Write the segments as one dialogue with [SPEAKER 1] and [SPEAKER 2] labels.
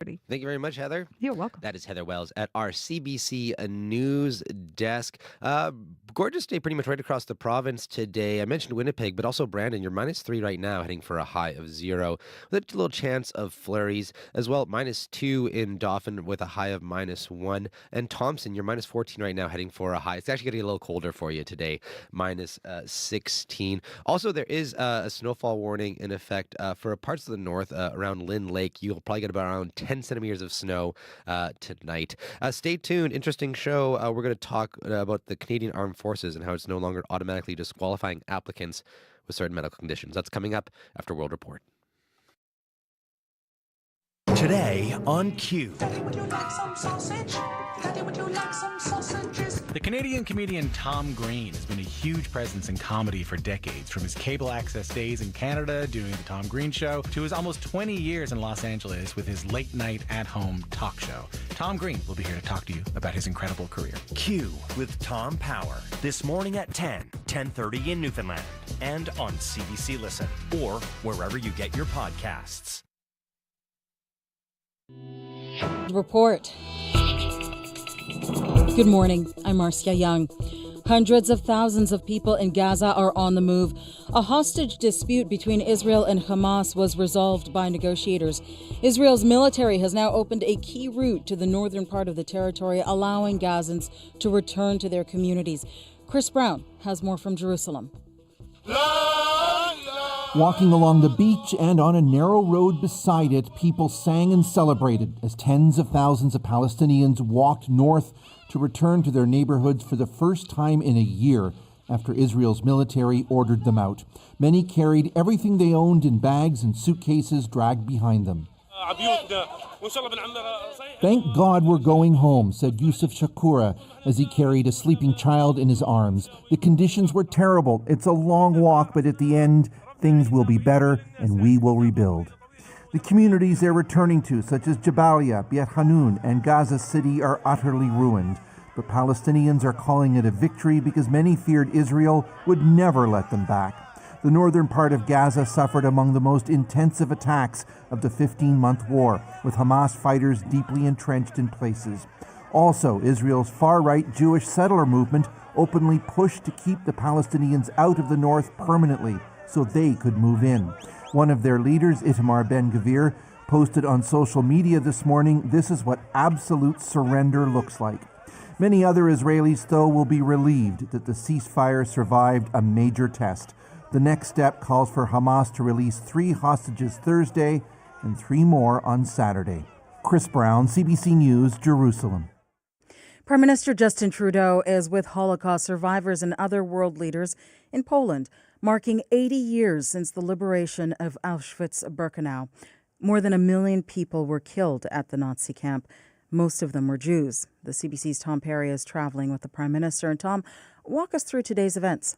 [SPEAKER 1] Thank you very much, Heather.
[SPEAKER 2] You're welcome.
[SPEAKER 1] That is Heather Wells at our CBC News desk. Gorgeous day pretty much right across the province today. I mentioned Winnipeg, but also Brandon, you're -3 right now, heading for a high of 0. With a little chance of flurries as well. -2 in Dauphin with a high of -1. And Thompson, you're -14 right now, heading for a high. It's actually getting a little colder for you today, -16. Also, there is a snowfall warning in effect for parts of the north around Lynn Lake. You'll probably get about around 10 centimeters of snow tonight. Stay tuned. Interesting show. We're going to talk about the Canadian Armed Forces and how it's no longer automatically disqualifying applicants with certain medical conditions. That's coming up after World Report.
[SPEAKER 3] Today on Q.
[SPEAKER 4] Daddy, would you like some sausage? Daddy, would you like some sausages?
[SPEAKER 5] The Canadian comedian Tom Green has been a huge presence in comedy for decades, from his cable access days in Canada doing The Tom Green Show to his almost 20 years in Los Angeles with his late-night at-home talk show. Tom Green will be here to talk to you about his incredible career.
[SPEAKER 3] Q with Tom Power. This morning at 10:30 in Newfoundland. And on CBC Listen or wherever you get your podcasts.
[SPEAKER 6] Report. Good morning. I'm Marcia Young. Hundreds of thousands of people in Gaza are on the move. A hostage dispute between Israel and Hamas was resolved by negotiators. Israel's military has now opened a key route to the northern part of the territory, allowing Gazans to return to their communities. Chris Brown has more from Jerusalem.
[SPEAKER 7] Walking along the beach and on a narrow road beside it, people sang and celebrated as tens of thousands of Palestinians walked north to return to their neighborhoods for the first time in a year after Israel's military ordered them out. Many carried everything they owned in bags and suitcases dragged behind them. Thank God we're going home, said Yusuf Shakura as he carried a sleeping child in his arms. The conditions were terrible. It's a long walk, but at the end, things will be better and we will rebuild. The communities they're returning to, such as Jabalia, Beit Hanun, and Gaza City, are utterly ruined. But Palestinians are calling it a victory because many feared Israel would never let them back. The northern part of Gaza suffered among the most intensive attacks of the 15-month war, with Hamas fighters deeply entrenched in places. Also, Israel's far-right Jewish settler movement openly pushed to keep the Palestinians out of the north permanently so they could move in. One of their leaders, Itamar Ben-Gvir, posted on social media this morning, "This is what absolute surrender looks like." Many other Israelis, though, will be relieved that the ceasefire survived a major test. The next step calls for Hamas to release 3 hostages Thursday and 3 more on Saturday. Chris Brown, CBC News, Jerusalem.
[SPEAKER 6] Prime Minister Justin Trudeau is with Holocaust survivors and other world leaders in Poland, marking 80 years since the liberation of Auschwitz-Birkenau. More than 1 million people were killed at the Nazi camp. Most of them were Jews. The CBC's Tom Perry is traveling with the Prime Minister. And Tom, walk us through today's events.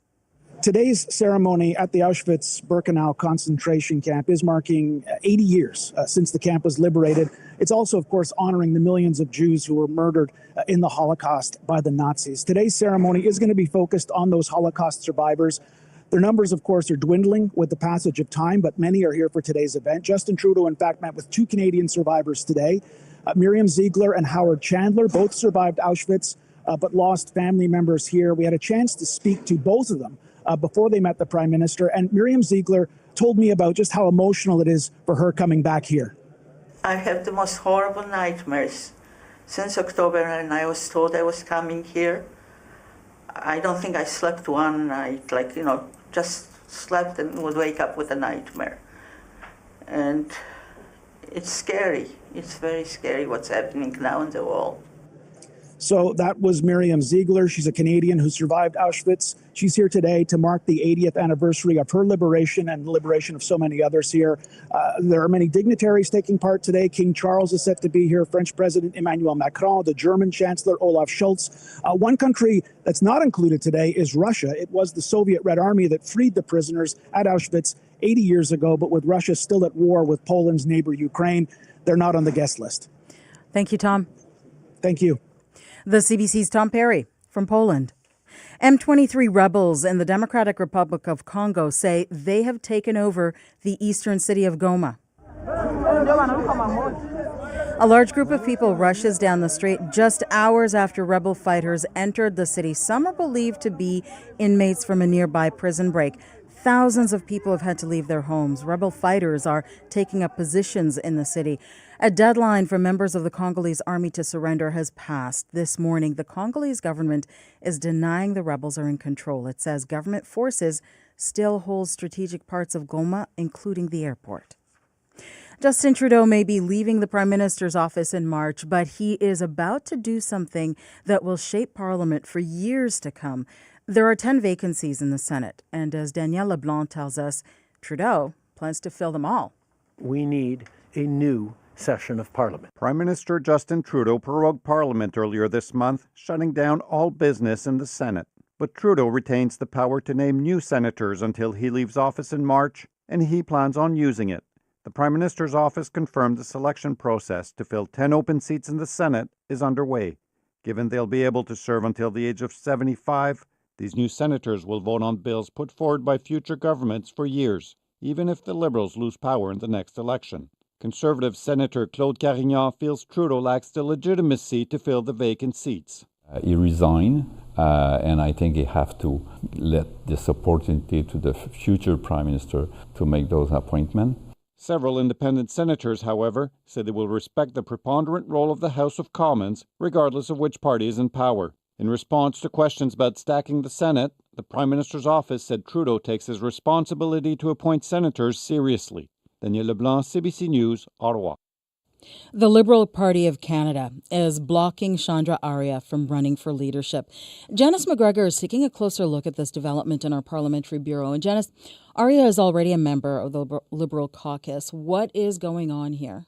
[SPEAKER 8] Today's ceremony at the Auschwitz-Birkenau concentration camp is marking 80 years since the camp was liberated. It's also, of course, honoring the millions of Jews who were murdered in the Holocaust by the Nazis. Today's ceremony is going to be focused on those Holocaust survivors. Their numbers, of course, are dwindling with the passage of time, but many are here for today's event. Justin Trudeau, in fact, met with 2 Canadian survivors today. Miriam Ziegler and Howard Chandler both survived Auschwitz, but lost family members here. We had a chance to speak to both of them before they met the Prime Minister. And Miriam Ziegler told me about just how emotional it is for her coming back here.
[SPEAKER 9] I have the most horrible nightmares since October, and I was told I was coming here. I don't think I slept one night, just slept and would wake up with a nightmare. And it's scary. It's very scary what's happening now in the world.
[SPEAKER 8] So that was Miriam Ziegler. She's a Canadian who survived Auschwitz. She's here today to mark the 80th anniversary of her liberation and the liberation of so many others here. There are many dignitaries taking part today. King Charles is set to be here, French President Emmanuel Macron, the German Chancellor Olaf Scholz. One country that's not included today is Russia. It was the Soviet Red Army that freed the prisoners at Auschwitz 80 years ago, but with Russia still at war with Poland's neighbor Ukraine, they're not on the guest list.
[SPEAKER 6] Thank you, Tom.
[SPEAKER 8] Thank you.
[SPEAKER 6] The CBC's Tom Perry from Poland. M23 rebels in the Democratic Republic of Congo say they have taken over the eastern city of Goma. A large group of people rushes down the street just hours after rebel fighters entered the city. Some are believed to be inmates from a nearby prison break. Thousands of people have had to leave their homes. Rebel fighters are taking up positions in the city. A deadline for members of the Congolese army to surrender has passed. This morning, the Congolese government is denying the rebels are in control. It says government forces still hold strategic parts of Goma, including the airport. Justin Trudeau may be leaving the Prime Minister's office in March, but he is about to do something that will shape Parliament for years to come. There are 10 vacancies in the Senate, and as Danielle LeBlanc tells us, Trudeau plans to fill them all.
[SPEAKER 2] We need a new session of Parliament.
[SPEAKER 10] Prime Minister Justin Trudeau prorogued Parliament earlier this month, shutting down all business in the Senate. But Trudeau retains the power to name new senators until he leaves office in March, and he plans on using it. The Prime Minister's office confirmed the selection process to fill 10 open seats in the Senate is underway. Given they'll be able to serve until the age of 75, these new senators will vote on bills put forward by future governments for years, even if the Liberals lose power in the next election. Conservative Senator Claude Carignan feels Trudeau lacks the legitimacy to fill the vacant seats.
[SPEAKER 11] He resigned, and I think he have to let this opportunity to the future Prime Minister to make those appointments.
[SPEAKER 10] Several independent senators, however, say they will respect the preponderant role of the House of Commons, regardless of which party is in power. In response to questions about stacking the Senate, the Prime Minister's office said Trudeau takes his responsibility to appoint senators seriously. Danielle Leblanc, CBC News, Ottawa.
[SPEAKER 6] The Liberal Party of Canada is blocking Chandra Arya from running for leadership. Janice McGregor is taking a closer look at this development in our parliamentary bureau. And Janice, Arya is already a member of the Liberal caucus. What is going on here?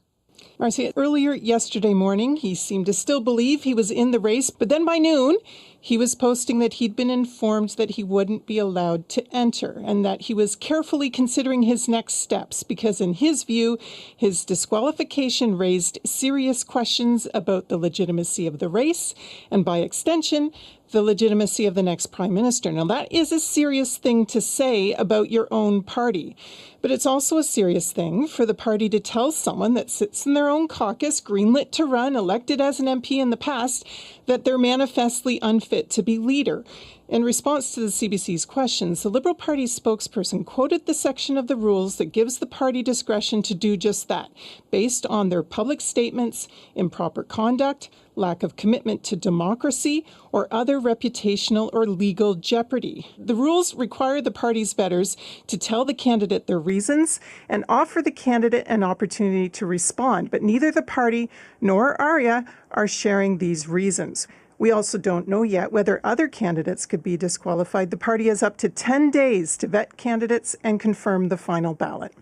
[SPEAKER 12] Marcia, earlier yesterday morning, he seemed to still believe he was in the race, but then by noon, he was posting that he'd been informed that he wouldn't be allowed to enter and that he was carefully considering his next steps because, in his view, his disqualification raised serious questions about the legitimacy of the race and, by extension, the legitimacy of the next prime minister. Now, that is a serious thing to say about your own party, but it's also a serious thing for the party to tell someone that sits in their own caucus, greenlit to run, elected as an MP in the past, that they're manifestly unfit to be leader. In response to the CBC's questions, the Liberal Party spokesperson quoted the section of the rules that gives the party discretion to do just that, based on their public statements, improper conduct, lack of commitment to democracy, or other reputational or legal jeopardy. The rules require the party's betters to tell the candidate their reasons and offer the candidate an opportunity to respond, but neither the party nor Arya are sharing these reasons. We also don't know yet whether other candidates could be disqualified. The party has up to 10 days to vet candidates and confirm the final ballot.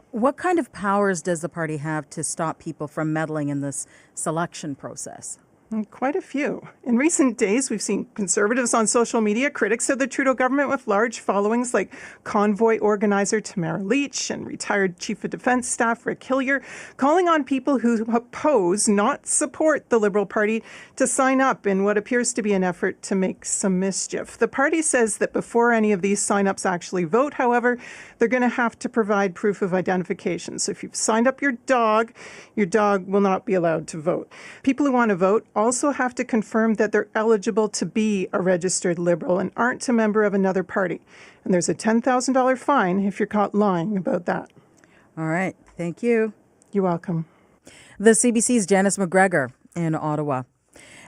[SPEAKER 6] What kind of powers does the party have to stop people from meddling in this selection process?
[SPEAKER 12] Quite a few. In recent days, we've seen conservatives on social media, critics of the Trudeau government with large followings like convoy organizer Tamara Leach and retired Chief of Defence Staff Rick Hillier, calling on people who oppose, not support the Liberal Party, to sign up in what appears to be an effort to make some mischief. The party says that before any of these sign-ups actually vote, however, they're going to have to provide proof of identification. So if you've signed up your dog will not be allowed to vote. People who want to vote also have to confirm that they're eligible to be a registered Liberal and aren't a member of another party. And there's a $10,000 fine if you're caught lying about that.
[SPEAKER 6] All right. Thank you.
[SPEAKER 12] You're welcome.
[SPEAKER 6] The CBC's Janice McGregor in Ottawa.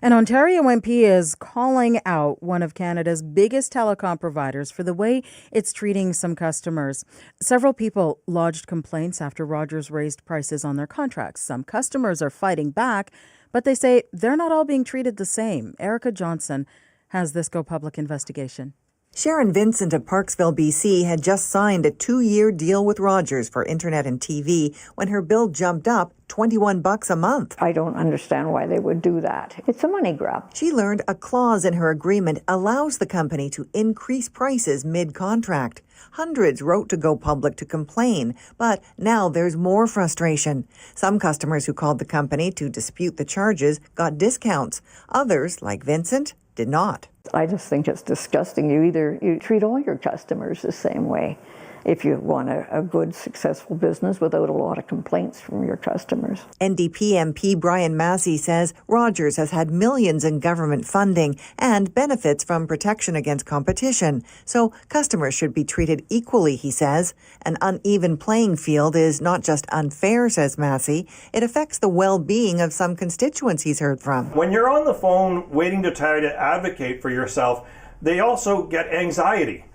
[SPEAKER 6] An Ontario MP is calling out one of Canada's biggest telecom providers for the way it's treating some customers. Several people lodged complaints after Rogers raised prices on their contracts. Some customers are fighting back, but they say they're not all being treated the same. Erica Johnson has this Go Public investigation.
[SPEAKER 13] Sharon Vincent of Parksville, BC, had just signed a 2-year deal with Rogers for internet and TV when her bill jumped up $21 a month.
[SPEAKER 14] I don't understand why they would do that. It's a money grab.
[SPEAKER 13] She learned a clause in her agreement allows the company to increase prices mid-contract. Hundreds wrote to Go Public to complain, but now there's more frustration. Some customers who called the company to dispute the charges got discounts. Others, like Vincent, did not.
[SPEAKER 14] I just think it's disgusting. You treat all your customers the same way. if you want a good, successful business without a lot of complaints from your customers.
[SPEAKER 13] NDP MP Brian Massey says Rogers has had millions in government funding and benefits from protection against competition. So customers should be treated equally, he says. An uneven playing field is not just unfair, says Massey. It affects the well-being of some constituents he's heard from.
[SPEAKER 15] When you're on the phone waiting to try to advocate for yourself, they also get anxiety.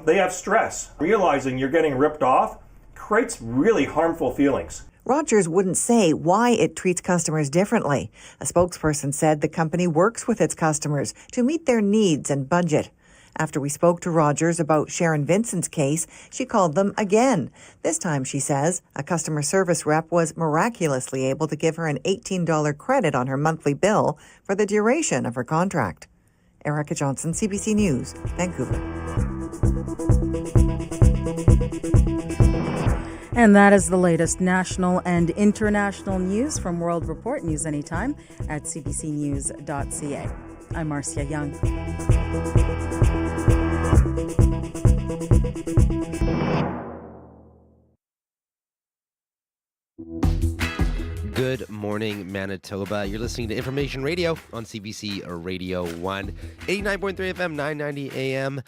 [SPEAKER 15] They have stress. Realizing you're getting ripped off creates really harmful feelings.
[SPEAKER 13] Rogers wouldn't say why it treats customers differently. A spokesperson said the company works with its customers to meet their needs and budget. After we spoke to Rogers about Sharon Vincent's case, she called them again. This time, she says, a customer service rep was miraculously able to give her an $18 credit on her monthly bill for the duration of her contract. Erica Johnson, CBC News, Vancouver.
[SPEAKER 6] And that is the latest national and international news from World Report. News anytime at cbcnews.ca. I'm Marcia Young.
[SPEAKER 1] Good morning, Manitoba. You're listening to Information Radio on CBC Radio 1, 89.3 FM, 990 AM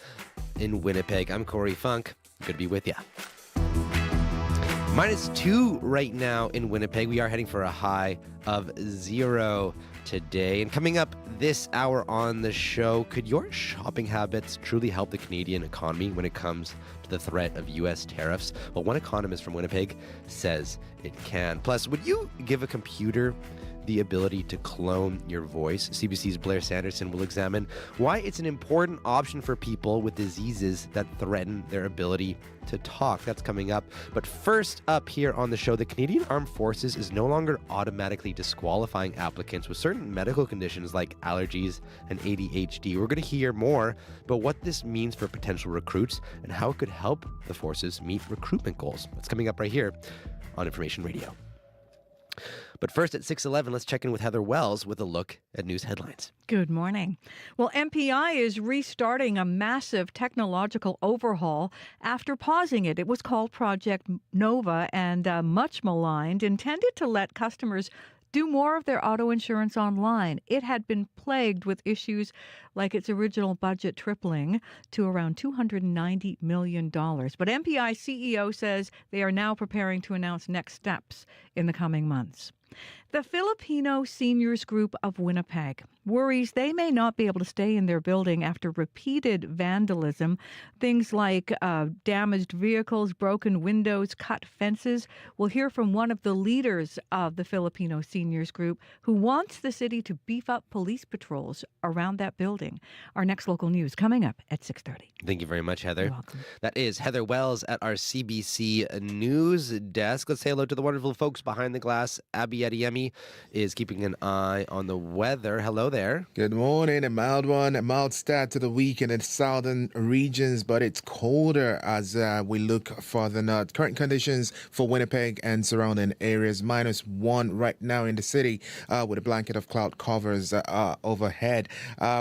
[SPEAKER 1] in Winnipeg. I'm Corey Funk. Good to be with you. -2 right now in Winnipeg. We are heading for a high of 0 today. And coming up this hour on the show, could your shopping habits truly help the Canadian economy when it comes to the threat of U.S. tariffs? Well, one economist from Winnipeg says it can. Plus, would you give a computer the ability to clone your voice? CBC's Blair Sanderson will examine why it's an important option for people with diseases that threaten their ability to talk. That's coming up. But first up here on the show, the Canadian Armed Forces is no longer automatically disqualifying applicants with certain medical conditions like allergies and ADHD. We're going to hear more about what this means for potential recruits and how it could help the forces meet recruitment goals. That's coming up right here on Information Radio. But first at 6:11, let's check in with Heather Wells with a look at news headlines.
[SPEAKER 16] Good morning. Well, MPI is restarting a massive technological overhaul after pausing it. It was called Project Nova and much maligned, intended to let customers do more of their auto insurance online. It had been plagued with issues like its original budget tripling to around $290 million. But MPI CEO says they are now preparing to announce next steps in the coming months. The Filipino Seniors Group of Winnipeg worries they may not be able to stay in their building after repeated vandalism, things like damaged vehicles, broken windows, cut fences. We'll hear from one of the leaders of the Filipino Seniors Group who wants the city to beef up police patrols around that building. Our next local news coming up at 6:30.
[SPEAKER 1] Thank you very much, Heather.
[SPEAKER 16] You're welcome.
[SPEAKER 1] That is Heather Wells at our CBC News desk. Let's say hello to the wonderful folks behind the glass. Abby Adeyemi is keeping an eye on the weather. Hello there.
[SPEAKER 17] Good morning. A mild one, a mild start to the week in the southern regions, but it's colder as we look further north. Current conditions for Winnipeg and surrounding areas, -1 right now in the city with a blanket of cloud covers overhead.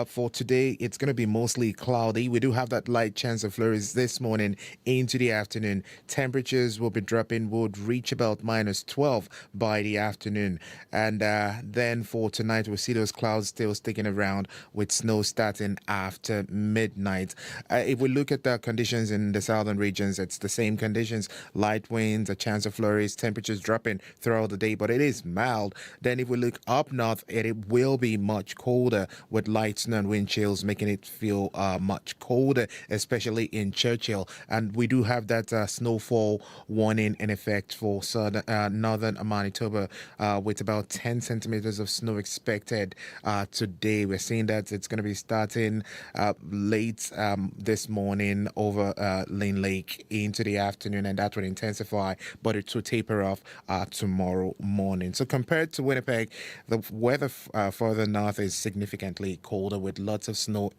[SPEAKER 17] For today, it's going to be mostly cloudy. We do have that light chance of flurries this morning into the afternoon. Temperatures will be dropping, would reach about -12 by the afternoon. And then for tonight, we'll see those clouds still sticking around with snow starting after midnight. If we look at the conditions in the southern regions, it's the same conditions. Light winds, a chance of flurries, temperatures dropping throughout the day, but it is mild. Then if we look up north, it will be much colder with light snow and wind chills, making it feel much colder, especially in Churchill. And we do have that snowfall warning in effect for northern Manitoba with about 10 centimeters of snow expected today. We're seeing that it's going to be starting late this morning over Lynn Lake into the afternoon, and that will intensify, but it will taper off tomorrow morning. So compared to Winnipeg, the weather further north is significantly colder with lots of snow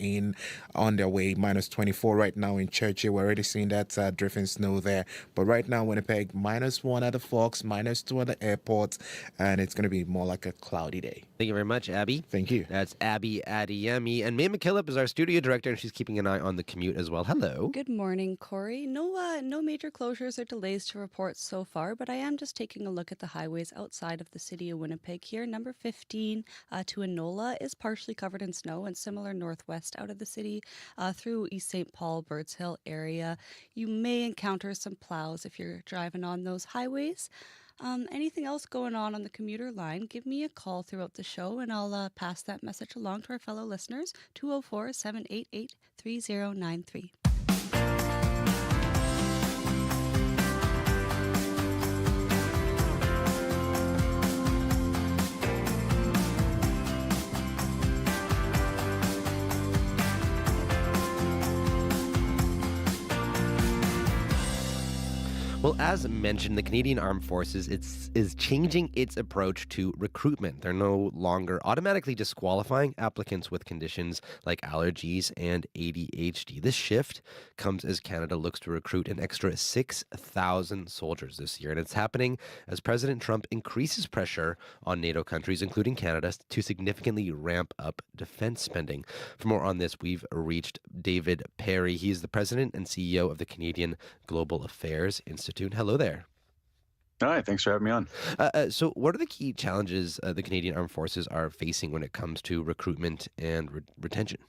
[SPEAKER 17] on their way. -24 right now in Churchill. We're already seeing that drifting snow there. But right now, Winnipeg, -1 at the Fox, -2 at the airport, and it's it's going to be more like a cloudy day.
[SPEAKER 1] Thank you very much, Abby.
[SPEAKER 17] Thank you.
[SPEAKER 1] That's Abby Adeyemi. And May McKillop is our studio director, and she's keeping an eye on the commute as well. Hello.
[SPEAKER 18] Good morning, Corey. No major closures or delays to report so far, but I am just taking a look at the highways outside of the city of Winnipeg here. Number 15 to Enola is partially covered in snow, and similar northwest out of the city through East St. Paul, Birds Hill area. You may encounter some plows if you're driving on those highways. Anything else going on the commuter line, give me a call throughout the show and I'll pass that message along to our fellow listeners, 204-788-3093.
[SPEAKER 1] Well, as mentioned, the Canadian Armed Forces is changing its approach to recruitment. They're no longer automatically disqualifying applicants with conditions like allergies and ADHD. This shift comes as Canada looks to recruit an extra 6,000 soldiers this year, and it's happening as President Trump increases pressure on NATO countries, including Canada, to significantly ramp up defense spending. For more on this, we've reached David Perry. He's the president and CEO of the Canadian Global Affairs Institute. Hello there.
[SPEAKER 19] Hi, thanks for having me on.
[SPEAKER 1] So what are the key challenges the Canadian Armed Forces are facing when it comes to recruitment and retention?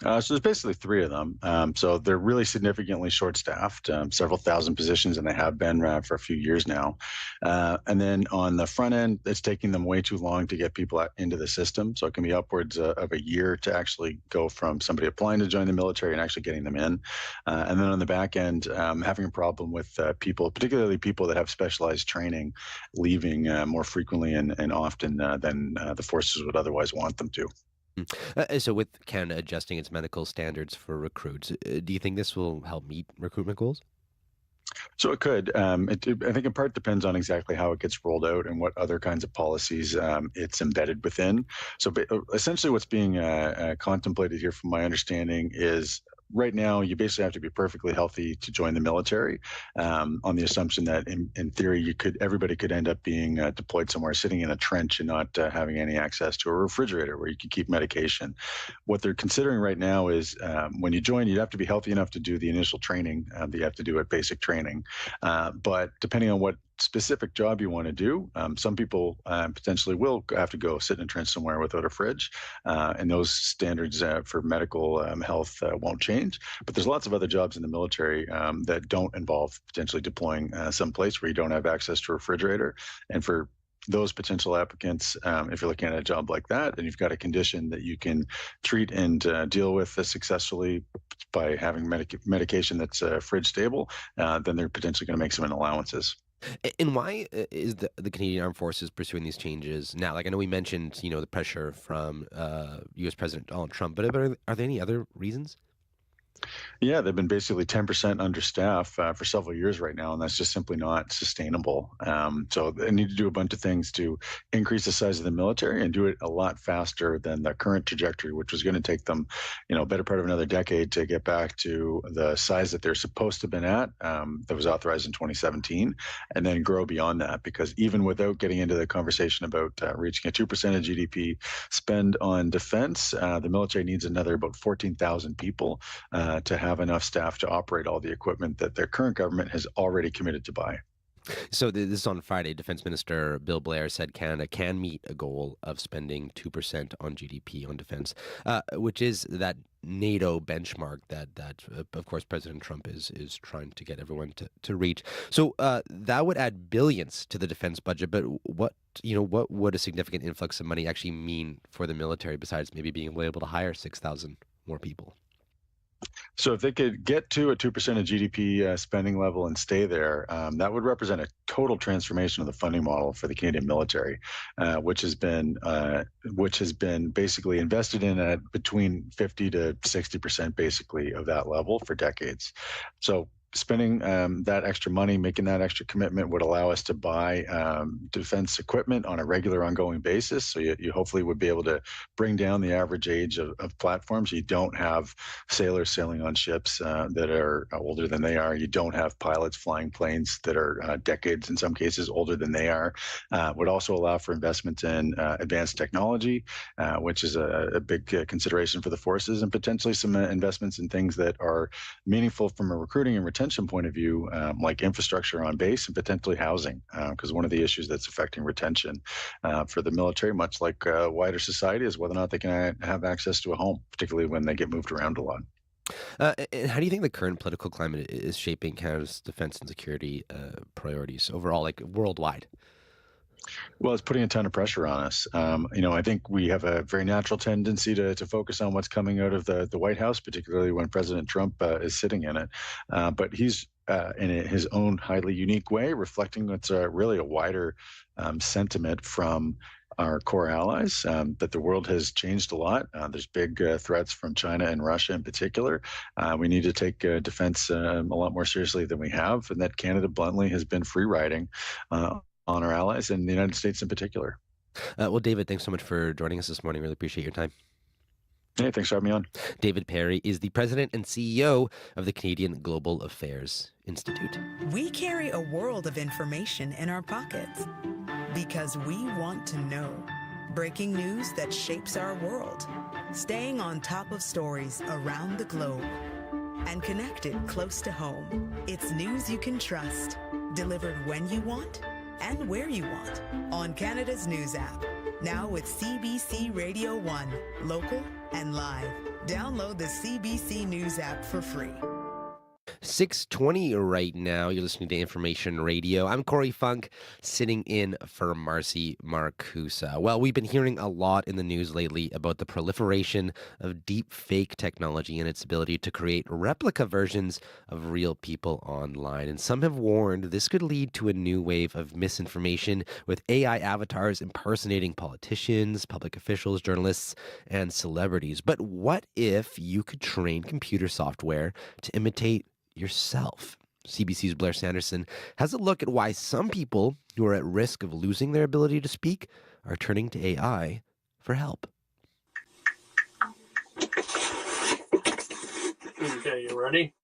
[SPEAKER 19] So there's basically three of them. So they're really significantly short-staffed, several thousand positions, and they have been for a few years now. And then on the front end, it's taking them way too long to get people into the system. So it can be upwards of a year to actually go from somebody applying to join the military and actually getting them in. And then on the back end, having a problem with people, particularly people that have specialized training, leaving more frequently and often than the forces would otherwise want them to.
[SPEAKER 1] So with Canada adjusting its medical standards for recruits, do you think this will help meet recruitment goals?
[SPEAKER 19] So it could. I think in part depends on exactly how it gets rolled out and what other kinds of policies it's embedded within. So essentially what's being contemplated here, from my understanding, is right now you basically have to be perfectly healthy to join the military, on the assumption that in theory everybody could end up being deployed somewhere, sitting in a trench and not having any access to a refrigerator where you can keep medication. What they're considering right now is when you join, you'd have to be healthy enough to do the initial training that you have to do at basic training. But depending on what specific job you want to do, some people potentially will have to go sit in a trench somewhere without a fridge, and those standards for medical health won't change. But there's lots of other jobs in the military that don't involve potentially deploying someplace where you don't have access to a refrigerator. And for those potential applicants, if you're looking at a job like that and you've got a condition that you can treat and deal with successfully by having medication that's fridge stable, then they're potentially going to make some allowances.
[SPEAKER 1] And why is the Canadian Armed Forces pursuing these changes now? Like, I know we mentioned, the pressure from U.S. President Donald Trump, but are there any other reasons?
[SPEAKER 19] Yeah, they've been basically 10% understaffed for several years right now, and that's just simply not sustainable. So they need to do a bunch of things to increase the size of the military and do it a lot faster than the current trajectory, which was going to take them, better part of another decade to get back to the size that they're supposed to have been at, that was authorized in 2017, and then grow beyond that. Because even without getting into the conversation about reaching a 2% of GDP spend on defense, the military needs another about 14,000 people to have enough staff to operate all the equipment that their current government has already committed to buy.
[SPEAKER 1] So this is on Friday. Defense Minister Bill Blair said Canada can meet a goal of spending 2% on GDP on defense, which is that NATO benchmark that of course President Trump is trying to get everyone to reach. So that would add billions to the defense budget. But what would a significant influx of money actually mean for the military besides maybe being able to hire 6,000 more people?
[SPEAKER 19] So if they could get to a 2% of GDP spending level and stay there, that would represent a total transformation of the funding model for the Canadian military, which has been basically invested in at between 50 to 60% basically of that level for decades. So spending that extra money, making that extra commitment would allow us to buy defense equipment on a regular ongoing basis. So you hopefully would be able to bring down the average age of platforms. You don't have sailors sailing on ships that are older than they are. You don't have pilots flying planes that are decades, in some cases, older than they are. Would also allow for investment in advanced technology, which is a big consideration for the forces, and potentially some investments in things that are meaningful from a recruiting and retention point of view, like infrastructure on base and potentially housing, because one of the issues that's affecting retention for the military, much like wider society, is whether or not they can have access to a home, particularly when they get moved around a lot.
[SPEAKER 1] And how do you think the current political climate is shaping Canada's defense and security priorities overall, like worldwide?
[SPEAKER 19] Well, it's putting a ton of pressure on us. I think we have a very natural tendency to focus on what's coming out of the White House, particularly when President Trump is sitting in it. But he's, in his own highly unique way, reflecting what's really a wider sentiment from our core allies, that the world has changed a lot. There's big threats from China and Russia in particular. We need to take defense a lot more seriously than we have, and that Canada bluntly has been free riding on our allies and the United States in particular.
[SPEAKER 1] Well, David, thanks so much for joining us this morning. Really appreciate your time.
[SPEAKER 19] Hey, thanks for having me on.
[SPEAKER 1] David Perry is the president and CEO of the Canadian Global Affairs Institute.
[SPEAKER 20] We carry a world of information in our pockets because we want to know. Breaking news that shapes our world. Staying on top of stories around the globe. And connected close to home. It's news you can trust. Delivered when you want and where you want on Canada's News app. Now with CBC Radio 1, local and live. Download the CBC News app for free.
[SPEAKER 1] 6:20 right now. You're listening to Information Radio. I'm Corey Funk, sitting in for Marcy Marcusa. Well, we've been hearing a lot in the news lately about the proliferation of deep fake technology and its ability to create replica versions of real people online. And some have warned this could lead to a new wave of misinformation, with AI avatars impersonating politicians, public officials, journalists, and celebrities. But what if you could train computer software to imitate yourself? CBC's Blair Sanderson has a look at why some people who are at risk of losing their ability to speak are turning to AI for help.
[SPEAKER 21] Okay, you ready?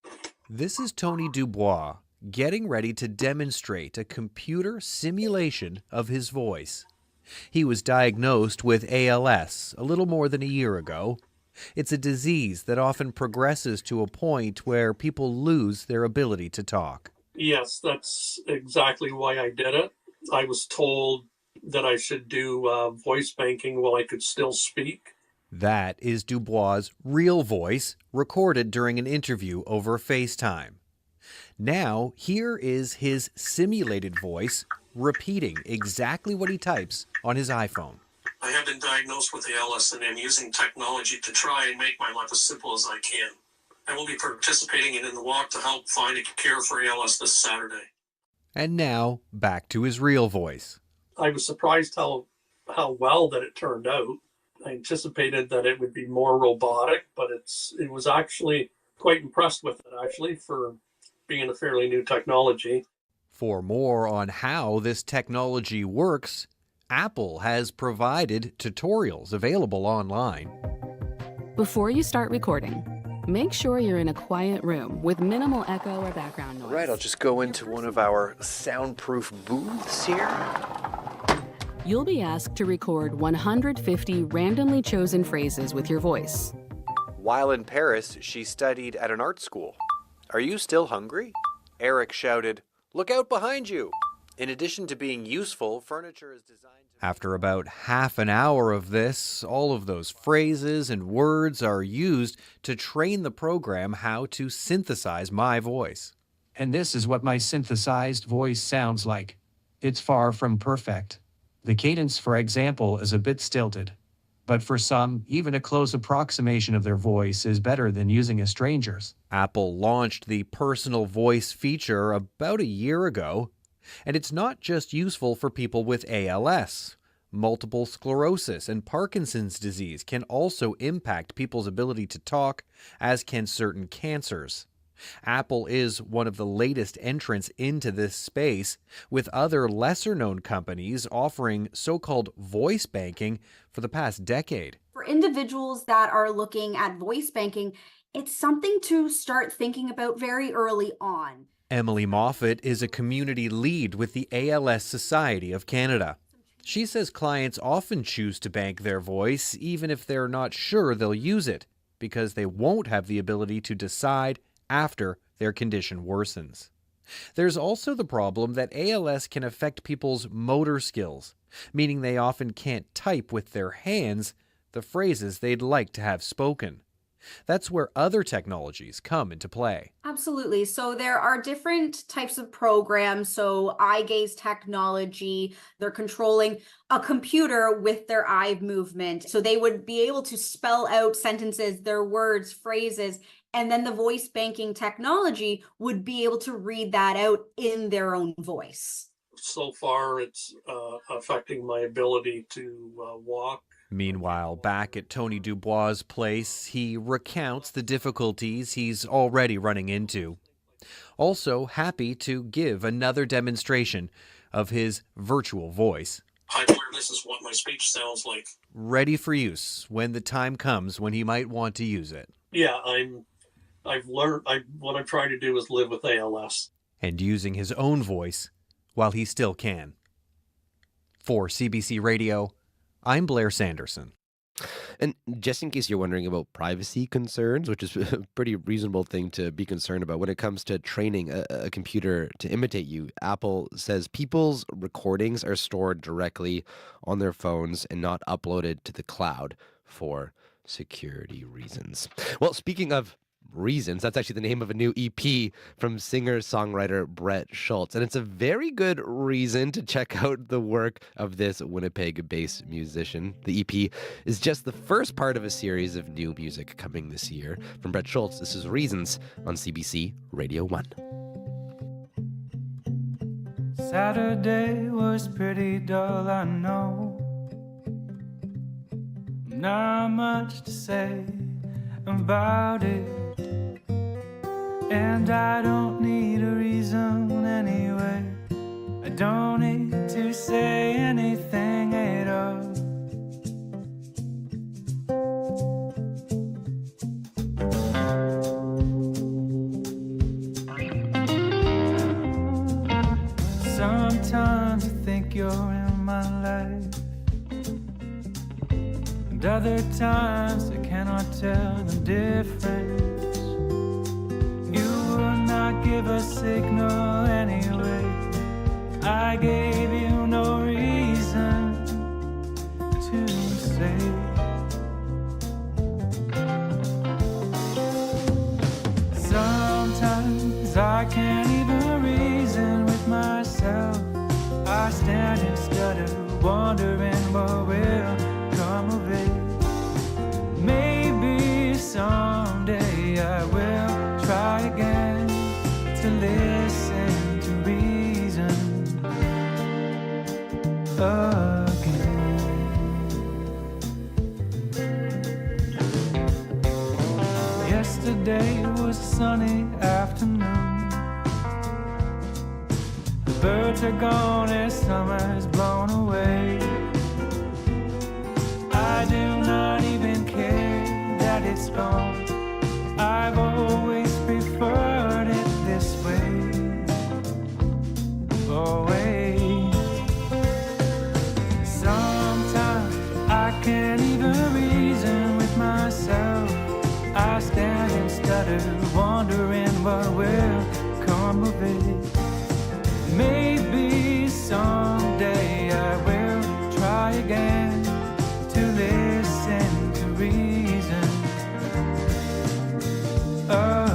[SPEAKER 22] This is Tony Dubois getting ready to demonstrate a computer simulation of his voice. He was diagnosed with ALS a little more than a year ago. It's a disease that often progresses to a point where people lose their ability to talk.
[SPEAKER 21] Yes, that's exactly why I did it. I was told that I should do voice banking while I could still speak.
[SPEAKER 22] That is Dubois' real voice, recorded during an interview over FaceTime. Now, here is his simulated voice, repeating exactly what he types on his iPhone.
[SPEAKER 21] I have been diagnosed with ALS and am using technology to try and make my life as simple as I can. I will be participating in the walk to help find a cure for ALS this Saturday.
[SPEAKER 22] And now, back to his real voice.
[SPEAKER 21] I was surprised how well that it turned out. I anticipated that it would be more robotic, but it was actually quite impressed with it, actually, for being a fairly new technology.
[SPEAKER 22] For more on how this technology works, Apple has provided tutorials available online.
[SPEAKER 23] Before you start recording, make sure you're in a quiet room with minimal echo or background noise.
[SPEAKER 24] All right, I'll just go into one of our soundproof booths here.
[SPEAKER 23] You'll be asked to record 150 randomly chosen phrases with your voice.
[SPEAKER 24] While in Paris, she studied at an art school. Are you still hungry? Eric shouted, "Look out behind you!" In addition to being useful, furniture is designed to...
[SPEAKER 22] After about half an hour of this, all of those phrases and words are used to train the program how to synthesize my voice.
[SPEAKER 25] And this is what my synthesized voice sounds like. It's far from perfect. The cadence, for example, is a bit stilted. But for some, even a close approximation of their voice is better than using a stranger's.
[SPEAKER 22] Apple launched the personal voice feature about a year ago. And it's not just useful for people with ALS. Multiple sclerosis and Parkinson's disease can also impact people's ability to talk, as can certain cancers. Apple is one of the latest entrants into this space, with other lesser-known companies offering so-called voice banking for the past decade.
[SPEAKER 3] For individuals that are looking at voice banking, it's something to start thinking about very early on.
[SPEAKER 22] Emily Moffat is a community lead with the ALS Society of Canada. She says clients often choose to bank their voice even if they're not sure they'll use it, because they won't have the ability to decide after their condition worsens. There's also the problem that ALS can affect people's motor skills, meaning they often can't type with their hands the phrases they'd like to have spoken. That's where other technologies come into play.
[SPEAKER 3] Absolutely. So there are different types of programs. So eye gaze technology, they're controlling a computer with their eye movement. So they would be able to spell out sentences, their words, phrases, and then the voice banking technology would be able to read that out in their own voice.
[SPEAKER 21] So far, it's affecting my ability to walk.
[SPEAKER 22] Meanwhile, back at Tony Dubois' place, he recounts the difficulties he's already running into. Also happy to give another demonstration of his virtual voice.
[SPEAKER 21] Hi, Blair, this is what my speech sounds like.
[SPEAKER 22] Ready for use when the time comes when he might want to use it.
[SPEAKER 21] Yeah, I've learned, what I'm trying to do is live with ALS.
[SPEAKER 22] And using his own voice while he still can. For CBC Radio, I'm Blair Sanderson.
[SPEAKER 1] And just in case you're wondering about privacy concerns, which is a pretty reasonable thing to be concerned about when it comes to training a computer to imitate you, Apple says people's recordings are stored directly on their phones and not uploaded to the cloud for security reasons. Well, speaking of reasons, that's actually the name of a new EP from singer-songwriter Brett Schultz, and it's a very good reason to check out the work of this Winnipeg-based musician. The EP is just the first part of a series of new music coming this year. From Brett Schultz, this is Reasons on CBC Radio 1.
[SPEAKER 4] Saturday was pretty dull, I know. Not much to say about it. And I don't need a reason anyway. I don't need to say anything at all. Sometimes I think you're in my life, and other times I cannot tell the difference. Give a signal anyway. I gave you no reason to say. Sometimes I can't even reason with myself. I stand and stutter, wondering what will come of it. Maybe someday I will try again to listen to reason again. Yesterday was a sunny afternoon. The birds are gone as summer's blown away. I do not even care that it's gone. I've always preferred it this way, always. Sometimes I can't even reason with myself. I stand and stutter, wondering what will come of it. Maybe someday I will try again to listen to reason again.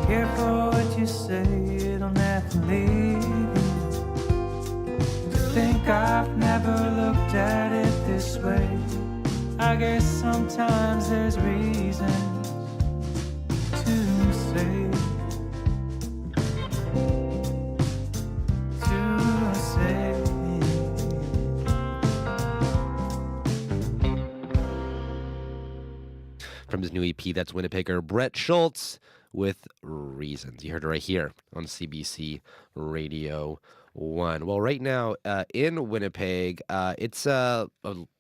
[SPEAKER 4] Careful what you say, it'll never leave you. To think I've never looked at it this way. I guess sometimes there's reasons to say.
[SPEAKER 1] From his new EP, that's Winnipegger Brett Schultz with Reasons. You heard it right here on CBC Radio 1. Well, right now in Winnipeg, it's a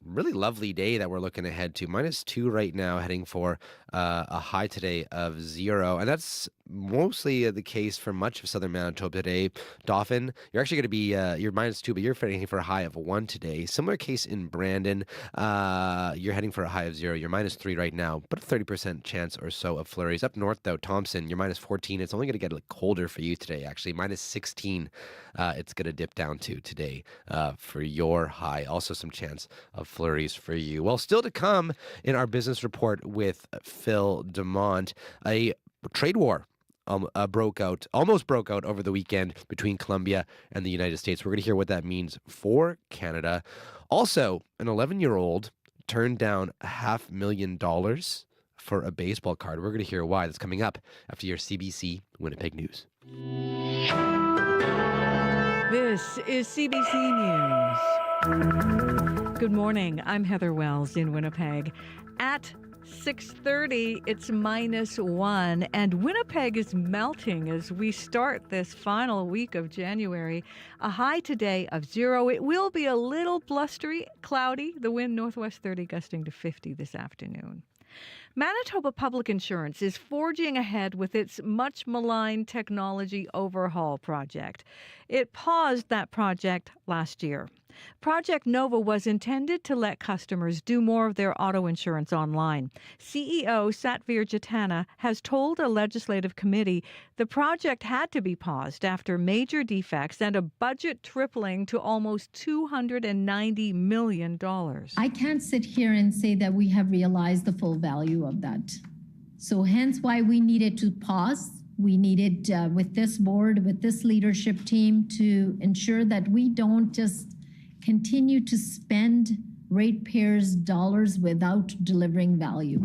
[SPEAKER 1] really lovely day that we're looking ahead to. -2 right now, heading for a high today of 0. And that's mostly the case for much of southern Manitoba today. Dauphin, you're actually going to be, you're -2, but you're heading for a high of 1 today. Similar case in Brandon. You're heading for a high of 0. You're -3 right now, but a 30% chance or so of flurries. Up north, though, Thompson, you're -14. It's only going to get colder for you today, actually. -16. It's going to dip down to today for your high. Also some chance of flurries for you. Well, still to come in our business report with Phil Demont, a trade war almost broke out over the weekend between Colombia and the United States. We're going to hear what that means for Canada. Also, an 11-year-old turned down $500,000 for a baseball card. We're going to hear why. That's coming up after your CBC Winnipeg News.
[SPEAKER 16] This is CBC News. Good morning. I'm Heather Wells in Winnipeg. At 6:30, it's -1, and Winnipeg is melting as we start this final week of January. A high today of 0. It will be a little blustery, cloudy. The wind northwest 30 gusting to 50 this afternoon. Manitoba Public Insurance is forging ahead with its much-maligned technology overhaul project. It paused that project last year. Project Nova was intended to let customers do more of their auto insurance online. CEO Satvir Jatana has told a legislative committee the project had to be paused after major defects and a budget tripling to almost $290 million.
[SPEAKER 2] I can't sit here and say that we have realized the full value of that. So hence why we needed to pause. We needed, with this board, with this leadership team, to ensure that we don't just continue to spend ratepayers' dollars without delivering value.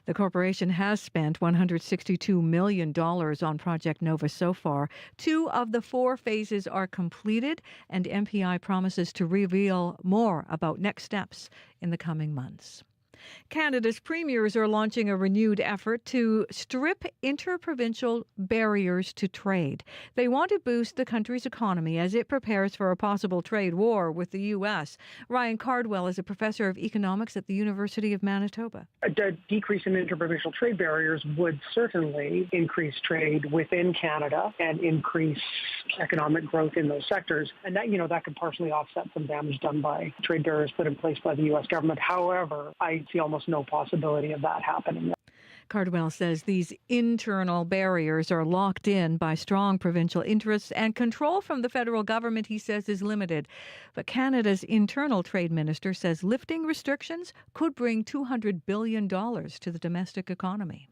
[SPEAKER 16] The corporation has spent $162 million on Project Nova so far. 2 of the 4 phases are completed, and MPI promises to reveal more about next steps in the coming months. Canada's premiers are launching a renewed effort to strip interprovincial barriers to trade. They want to boost the country's economy as it prepares for a possible trade war with the U.S. Ryan Cardwell is a professor of economics at the University of Manitoba.
[SPEAKER 5] A decrease in interprovincial trade barriers would certainly increase trade within Canada and increase economic growth in those sectors. And that could partially offset some damage done by trade barriers put in place by the U.S. government. However, I see almost no possibility of that happening.
[SPEAKER 16] Cardwell says these internal barriers are locked in by strong provincial interests, and control from the federal government, he says, is limited. But Canada's internal trade minister says lifting restrictions could bring $200 billion to the domestic economy.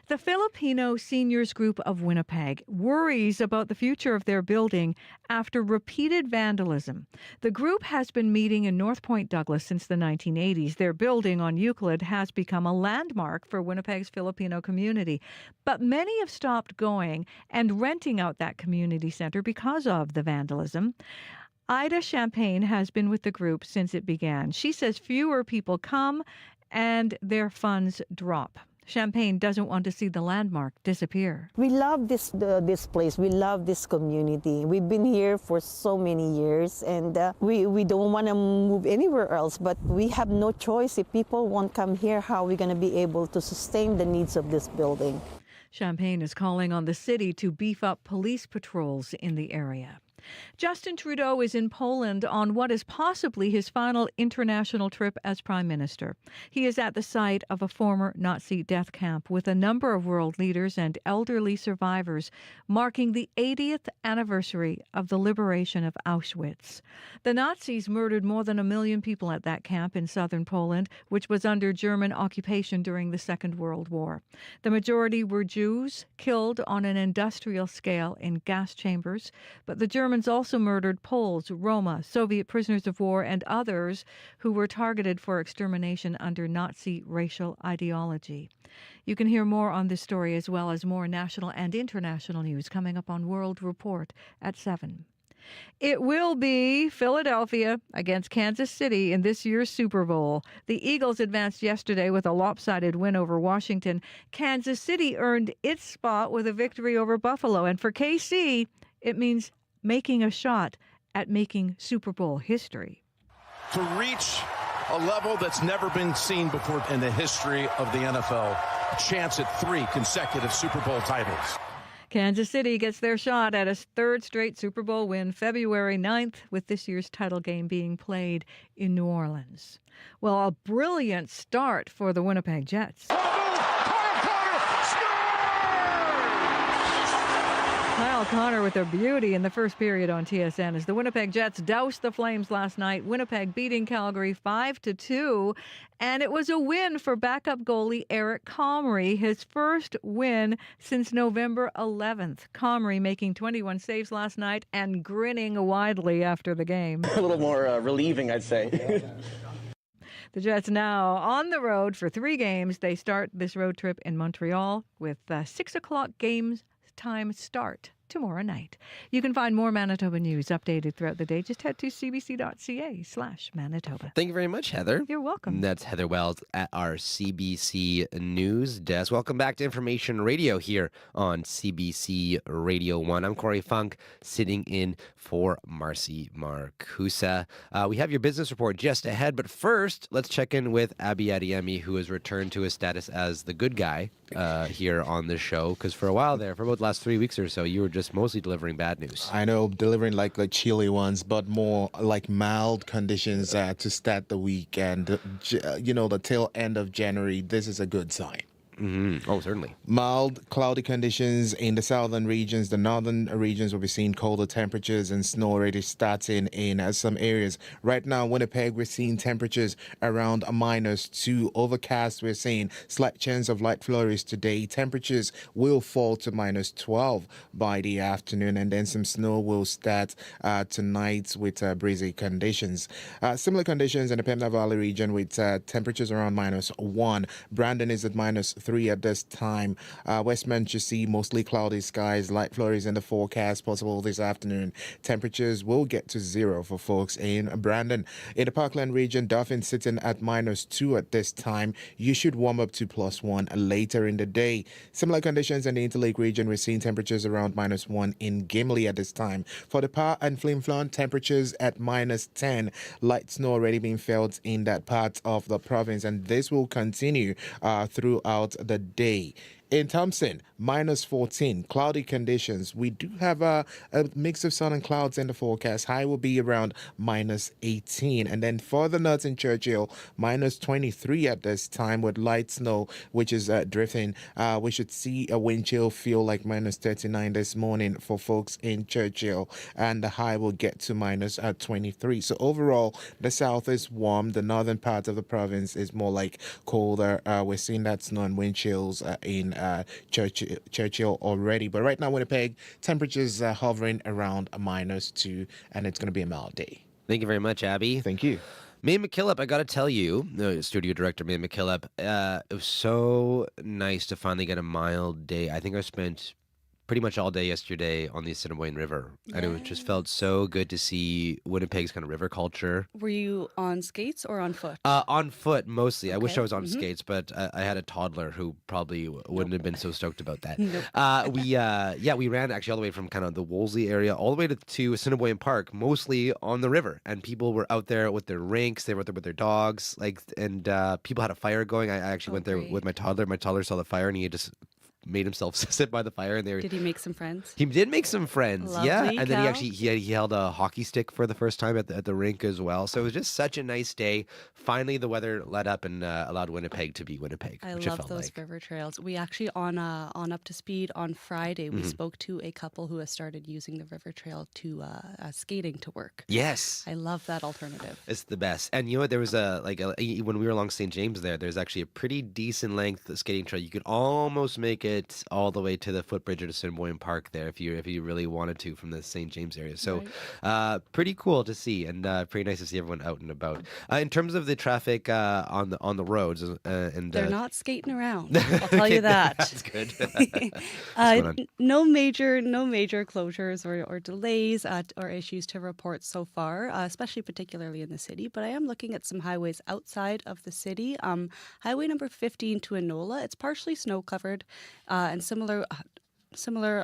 [SPEAKER 16] The Filipino Seniors Group of Winnipeg worries about the future of their building after repeated vandalism. The group has been meeting in North Point Douglas since the 1980s. Their building on Euclid has become a landmark for Winnipeg's Filipino community. But many have stopped going and renting out that community center because of the vandalism. Ida Champagne has been with the group since it began. She says fewer people come and their funds drop. Champagne doesn't want to see the landmark disappear.
[SPEAKER 7] We love this place. We love this community. We've been here for so many years, and we don't want to move anywhere else, but we have no choice. If people won't come here, how are we going to be able to sustain the needs of this building?
[SPEAKER 16] Champagne is calling on the city to beef up police patrols in the area. Justin Trudeau is in Poland on what is possibly his final international trip as Prime Minister. He is at the site of a former Nazi death camp with a number of world leaders and elderly survivors, marking the 80th anniversary of the liberation of Auschwitz. The Nazis murdered more than 1 million people at that camp in southern Poland, which was under German occupation during the Second World War. The majority were Jews, killed on an industrial scale in gas chambers, but the Germans also murdered Poles, Roma, Soviet prisoners of war, and others who were targeted for extermination under Nazi racial ideology. You can hear more on this story as well as more national and international news coming up on World Report at 7. It will be Philadelphia against Kansas City in this year's Super Bowl. The Eagles advanced yesterday with a lopsided win over Washington. Kansas City earned its spot with a victory over Buffalo. And for KC, it means making a shot at making Super Bowl history.
[SPEAKER 8] To reach a level that's never been seen before in the history of the NFL, a chance at 3 consecutive Super Bowl titles.
[SPEAKER 16] Kansas City gets their shot at a third straight Super Bowl win February 9th, with this year's title game being played in New Orleans. Well, a brilliant start for the Winnipeg Jets. Kyle Connor with a beauty in the first period on TSN as the Winnipeg Jets doused the Flames last night. Winnipeg beating Calgary 5-2, and it was a win for backup goalie Eric Comrie, his first win since November 11th. Comrie making 21 saves last night and grinning widely after the game.
[SPEAKER 9] A little more relieving, I'd say.
[SPEAKER 16] The Jets now on the road for 3 games. They start this road trip in Montreal with 6 o'clock games time start tomorrow night. You can find more Manitoba news updated throughout the day. Just head to cbc.ca/Manitoba.
[SPEAKER 1] Thank you very much, Heather.
[SPEAKER 16] You're welcome.
[SPEAKER 1] That's Heather Wells at our CBC News Desk. Welcome back to Information Radio here on CBC Radio 1. I'm Corey Funk, sitting in for Marcy Marcusa. We have your business report just ahead, but first, let's check in with Abby Adiemi, who has returned to his status as the good guy here on the show, because for a while there, for about the last 3 weeks or so, you were just mostly delivering bad news.
[SPEAKER 17] I know, delivering like chilly ones, but more like mild conditions to start the week. And, the tail end of January, this is a good sign.
[SPEAKER 1] Mm-hmm. Oh, certainly.
[SPEAKER 17] Mild, cloudy conditions in the southern regions. The northern regions will be seeing colder temperatures and snow already starting in some areas. Right now, Winnipeg, we're seeing temperatures around -2. Overcast, we're seeing slight chance of light flurries today. Temperatures will fall to -12 by the afternoon, and then some snow will start tonight with breezy conditions. Similar conditions in the Pembina Valley region with temperatures around -1. Brandon is at -3 at this time. West Manchester, mostly cloudy skies, light flurries in the forecast possible this afternoon. Temperatures will get to 0 for folks in Brandon. In the Parkland region, Dauphin sitting at -2 at this time. You should warm up to +1 later in the day. Similar conditions in the Interlake region. We're seeing temperatures around -1 in Gimli at this time. For the Par and Flin Flon, temperatures at -10. Light snow already being felt in that part of the province, and this will continue throughout the day. In Thompson, -14, cloudy conditions. We do have a mix of sun and clouds in the forecast. High will be around -18. And then further north in Churchill, -23 at this time with light snow, which is drifting. We should see a wind chill feel like -39 this morning for folks in Churchill. And the high will get to -23. So overall, the south is warm. The northern part of the province is more like colder. We're seeing that snow and wind chills in Churchill already. But right now, Winnipeg, temperatures hovering around -2, and it's going to be a mild day.
[SPEAKER 1] Thank you very much, Abby.
[SPEAKER 17] Thank you.
[SPEAKER 1] May McKillop, I got to tell you, the studio director, May McKillop, it was so nice to finally get a mild day. I think I spent pretty much all day yesterday on the Assiniboine River, and it just felt so good to see Winnipeg's kind of river culture.
[SPEAKER 18] Were you on skates or on foot?
[SPEAKER 1] On foot, mostly. Okay. I wish I was on
[SPEAKER 18] Mm-hmm.
[SPEAKER 1] skates, but I had a toddler who probably wouldn't have been so stoked about that.
[SPEAKER 18] Nope.
[SPEAKER 1] We ran actually all the way from kind of the Wolseley area all the way to Assiniboine Park, mostly on the river, and people were out there with their rinks. They were out there with their dogs, and people had a fire going. I actually went there with my toddler. My toddler saw the fire, and he just made himself sit by the fire, and
[SPEAKER 18] Did he make some friends?
[SPEAKER 1] he did make some friends, yeah,
[SPEAKER 18] Lovely
[SPEAKER 1] and then
[SPEAKER 18] cow.
[SPEAKER 1] he held a hockey stick for the first time at the rink as well. So it was just such a nice day. Finally, the weather let up and allowed Winnipeg to be Winnipeg,
[SPEAKER 18] I
[SPEAKER 1] which it
[SPEAKER 18] love
[SPEAKER 1] felt
[SPEAKER 18] those
[SPEAKER 1] like.
[SPEAKER 18] river trails. We actually on Up to Speed on Friday, we
[SPEAKER 1] Mhm.
[SPEAKER 18] spoke to a couple who has started using the river trail to skating to work.
[SPEAKER 1] Yes.
[SPEAKER 18] I love that alternative.
[SPEAKER 1] It's the best. And you know what? There was when we were along St. James there's actually a pretty decent length skating trail. You could almost make it all the way to the footbridge or to Symboyne Park there if you really wanted to from the St. James area. So pretty cool to see, and pretty nice to see everyone out and about. In terms of the traffic on the roads, and
[SPEAKER 18] They're not skating around. I'll tell
[SPEAKER 1] Okay,
[SPEAKER 18] you that.
[SPEAKER 1] that's good. What's going on?
[SPEAKER 18] No major closures or delays or issues to report so far, especially particularly in the city. But I am looking at some highways outside of the city. Highway number 15 to Enola, it's partially snow covered, and similar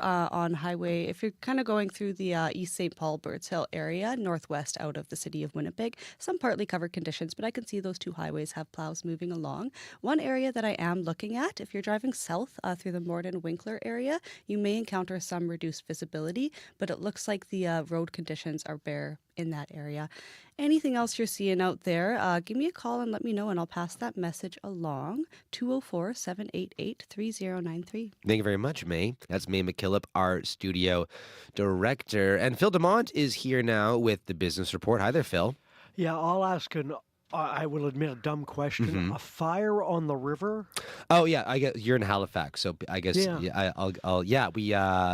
[SPEAKER 18] on highway, if you're kind of going through the East St. Paul Birds Hill area, northwest out of the city of Winnipeg, some partly covered conditions, but I can see those two highways have plows moving along. One area that I am looking at, if you're driving south through the Morden Winkler area, you may encounter some reduced visibility, but it looks like the road conditions are bare in that area. Anything else you're seeing out there, give me a call and let me know, and I'll pass that message along. 204-788-3093.
[SPEAKER 1] Thank you very much, May. That's May McKillop, our studio director. And Phil DeMont is here now with the Business Report. Hi there, Phil.
[SPEAKER 10] Yeah, I'll ask I will admit, a dumb question.
[SPEAKER 1] Mhm.
[SPEAKER 10] A fire on the river?
[SPEAKER 1] Oh yeah, I guess you're in Halifax, so I guess
[SPEAKER 10] Yeah.
[SPEAKER 1] we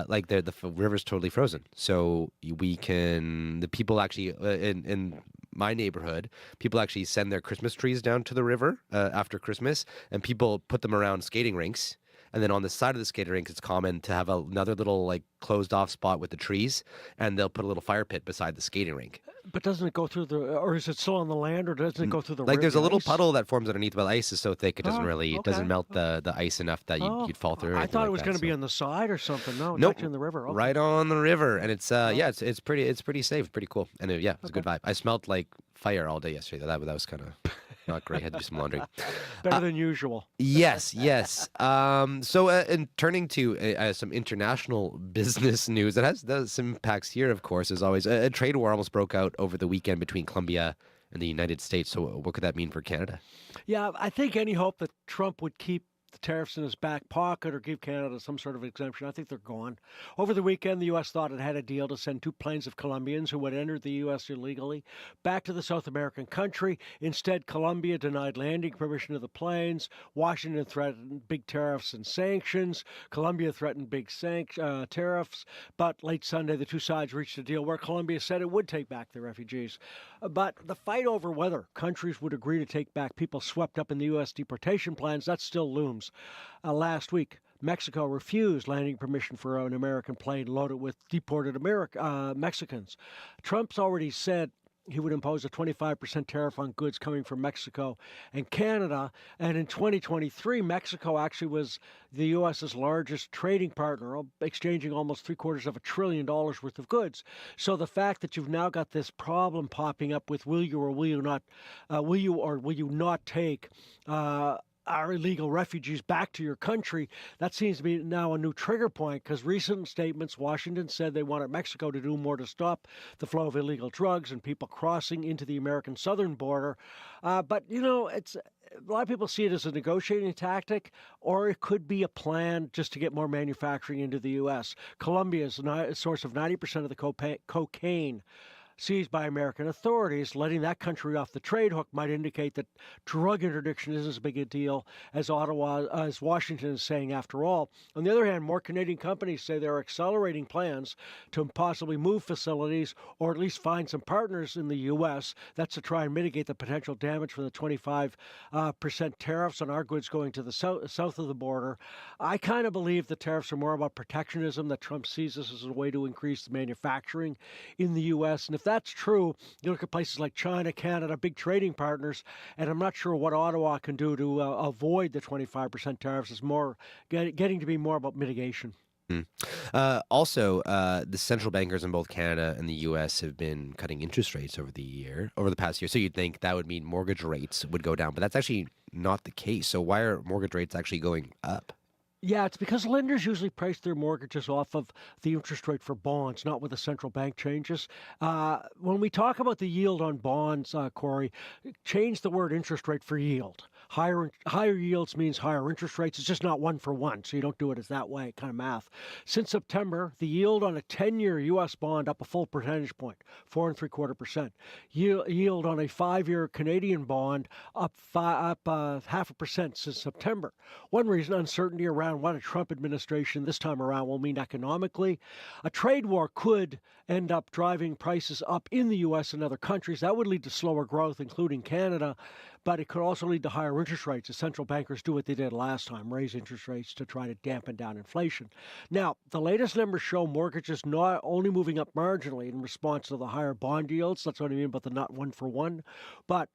[SPEAKER 1] like the river's totally frozen, so the people actually in my neighborhood, people actually send their Christmas trees down to the river after Christmas, and people put them around skating rinks. And then on the side of the skating rink, it's common to have another little like closed off spot with the trees, and they'll put a little fire pit beside the skating rink.
[SPEAKER 10] But doesn't it go through or is it still on the land, or doesn't it go through the
[SPEAKER 1] Like there's a little
[SPEAKER 10] ice?
[SPEAKER 1] puddle that forms underneath, but the ice is so thick it doesn't
[SPEAKER 10] Oh,
[SPEAKER 1] really
[SPEAKER 10] okay.
[SPEAKER 1] doesn't melt the ice enough that you'd fall through. or
[SPEAKER 10] I
[SPEAKER 1] anything
[SPEAKER 10] thought
[SPEAKER 1] like
[SPEAKER 10] it was
[SPEAKER 1] that,
[SPEAKER 10] going to be
[SPEAKER 1] so.
[SPEAKER 10] on the side or something. No, it's
[SPEAKER 1] Nope.
[SPEAKER 10] actually in the river. Okay.
[SPEAKER 1] Right on the river, and it's it's pretty safe, pretty cool, and it's a good vibe. I smelled like fire all day yesterday. That was kind of not great. Had to do some laundry.
[SPEAKER 10] Better than usual.
[SPEAKER 1] Yes. So, in turning to some international business news, that has some impacts here, of course, as always. A trade war almost broke out over the weekend between Colombia and the United States. So, what could that mean for Canada?
[SPEAKER 10] Yeah, I think any hope that Trump would keep the tariffs in his back pocket or give Canada some sort of exemption, I think they're gone. Over the weekend, the U.S. thought it had a deal to send 2 planes of Colombians who had entered the U.S. illegally back to the South American country. Instead, Colombia denied landing permission to the planes. Washington threatened big tariffs and sanctions. Colombia threatened big tariffs. But late Sunday, the two sides reached a deal where Colombia said it would take back the refugees. But the fight over whether countries would agree to take back people swept up in the U.S. deportation plans, that still looms. Last week, Mexico refused landing permission for an American plane loaded with deported Mexicans. Trump's already said he would impose a 25% tariff on goods coming from Mexico and Canada. And in 2023, Mexico actually was the U.S.'s largest trading partner, exchanging almost $750 billion worth of goods. So the fact that you've now got this problem popping up with will you or will you not take our illegal refugees back to your country, that seems to be now a new trigger point, because recent statements, Washington said they wanted Mexico to do more to stop the flow of illegal drugs and people crossing into the American southern border. But, it's a lot of people see it as a negotiating tactic, or it could be a plan just to get more manufacturing into the U.S. Colombia is a source of 90% of the cocaine seized by American authorities. Letting that country off the trade hook might indicate that drug interdiction isn't as big a deal as Washington is saying after all. On the other hand, more Canadian companies say they're accelerating plans to possibly move facilities or at least find some partners in the U.S. That's to try and mitigate the potential damage from the 25% tariffs on our goods going to the south of the border. I kind of believe the tariffs are more about protectionism, that Trump sees this as a way to increase the manufacturing in the U.S. And if that's true, you look at places like China, Canada, big trading partners, and I'm not sure what Ottawa can do to avoid the 25% tariffs. It's more getting to be more about mitigation.
[SPEAKER 1] Also, the central bankers in both Canada and the U.S. have been cutting interest rates over the past year. So you'd think that would mean mortgage rates would go down, but that's actually not the case. So why are mortgage rates actually going up?
[SPEAKER 10] Yeah, it's because lenders usually price their mortgages off of the interest rate for bonds, not with the central bank changes. When we talk about the yield on bonds, Corey, change the word interest rate for yield. Higher yields means higher interest rates. It's just not one for one, so you don't do it as that way kind of math. Since September, the yield on a 10-year U.S. bond up a full percentage point, 4.75%. Yield on a 5-year Canadian bond up 0.5% since September. One reason, uncertainty around what a Trump administration this time around will mean economically. A trade war could end up driving prices up in the U.S. and other countries. That would lead to slower growth, including Canada, but it could also lead to higher interest rates as central bankers do what they did last time, raise interest rates to try to dampen down inflation. Now, the latest numbers show mortgages not only moving up marginally in response to the higher bond yields. That's what I mean about the not one for one, but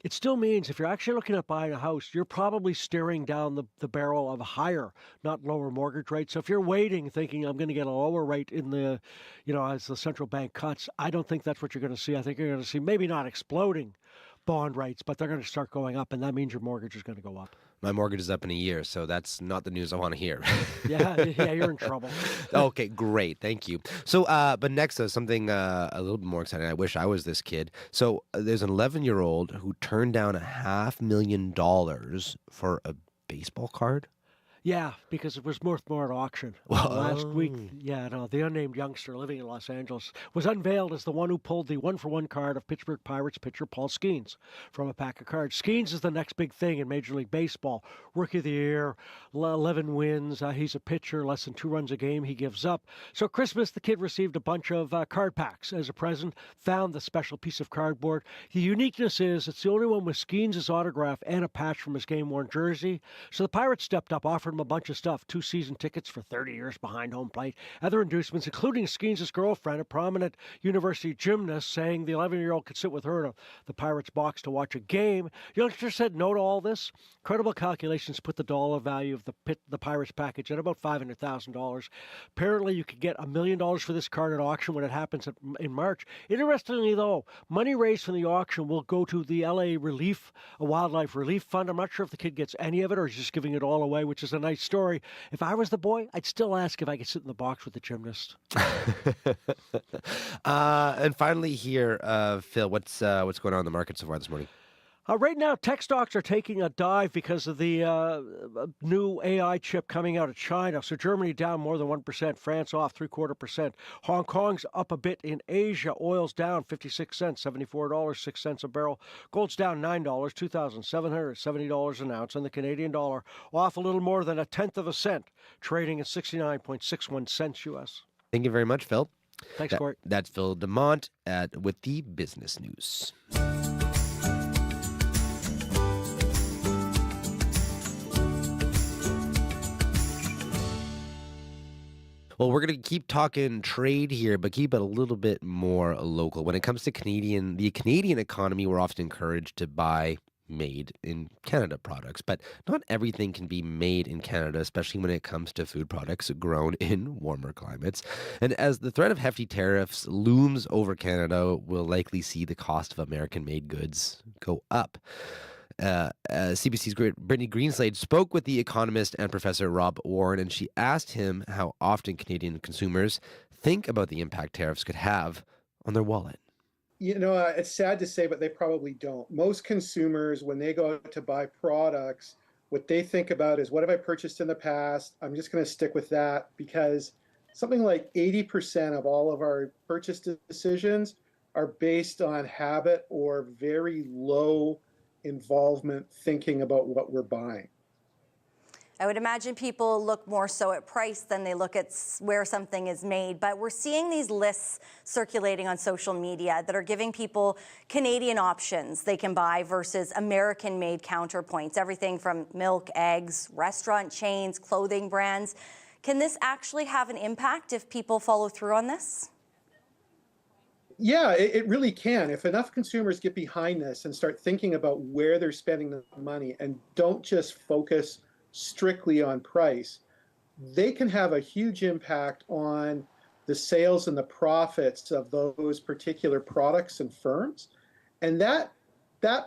[SPEAKER 10] it still means if you're actually looking at buying a house, you're probably staring down the barrel of a higher, not lower mortgage rate. So if you're waiting, thinking I'm going to get a lower rate in the, as the central bank cuts, I don't think that's what you're going to see. I think you're going to see maybe not exploding bond rates, but they're going to start going up, and that means your mortgage is going to go up.
[SPEAKER 1] My mortgage is up in a year, so that's not the news I want to hear.
[SPEAKER 10] Yeah, you're in trouble.
[SPEAKER 1] Okay, great. Thank you. So, but next, something a little bit more exciting. I wish I was this kid. So there's an 11-year-old who turned down $500,000 for a baseball card.
[SPEAKER 10] Yeah, because it was worth more at auction. Last week, the unnamed youngster living in Los Angeles was unveiled as the one who pulled the one-for-one card of Pittsburgh Pirates pitcher Paul Skeens from a pack of cards. Skeens is the next big thing in Major League Baseball. Rookie of the Year, 11 wins. He's a pitcher, less than 2 runs a game he gives up. So Christmas, the kid received a bunch of card packs as a present, found the special piece of cardboard. The uniqueness is it's the only one with Skeens' autograph and a patch from his game-worn jersey. So the Pirates stepped up, offered him a bunch of stuff, 2 season tickets for 30 years behind home plate, other inducements, including Skeens' girlfriend, a prominent university gymnast, saying the 11-year-old could sit with her in the Pirates box to watch a game. Youngster said no to all this. Credible calculations put the dollar value of the Pirates package at about $500,000. Apparently, you could get $1 million for this card at auction when it happens in March. Interestingly, though, money raised from the auction will go to the LA Wildlife Relief Fund. I'm not sure if the kid gets any of it or he's just giving it all away, which is a nice story. If I was the boy, I'd still ask if I could sit in the box with the gymnast.
[SPEAKER 1] And finally here, Phil, what's going on in the market so far this morning?
[SPEAKER 10] Right now, tech stocks are taking a dive because of the new AI chip coming out of China. So Germany down more than 1%, France off 0.75%. Hong Kong's up a bit in Asia. Oil's down 56 cents, $74.06 a barrel. Gold's down $9, $2,770 an ounce. And the Canadian dollar off a little more than 1/10 of a cent, trading at 69.61 cents U.S.
[SPEAKER 1] Thank you very much, Phil.
[SPEAKER 10] Thanks, Corey.
[SPEAKER 1] That's Phil DeMont with the Business News. Well, we're going to keep talking trade here, but keep it a little bit more local. When it comes to the Canadian economy, we're often encouraged to buy made in Canada products, but not everything can be made in Canada, especially when it comes to food products grown in warmer climates. And as the threat of hefty tariffs looms over Canada, we'll likely see the cost of American-made goods go up. CBC's Brittany Greenslade spoke with the economist and professor Rob Warren, and she asked him how often Canadian consumers think about the impact tariffs could have on their wallet.
[SPEAKER 11] It's sad to say, but they probably don't. Most consumers, when they go out to buy products, what they think about is, what have I purchased in the past? I'm just going to stick with that, because something like 80% of all of our purchase decisions are based on habit or very low involvement thinking about what we're buying.
[SPEAKER 12] I would imagine people look more so at price than they look at where something is made. But we're seeing these lists circulating on social media that are giving people Canadian options they can buy versus American-made counterpoints, everything from milk, eggs, restaurant chains, clothing brands. Can this actually have an impact if people follow through on this?
[SPEAKER 11] Yeah, it really can. If enough consumers get behind this and start thinking about where they're spending the money and don't just focus strictly on price, they can have a huge impact on the sales and the profits of those particular products and firms. And that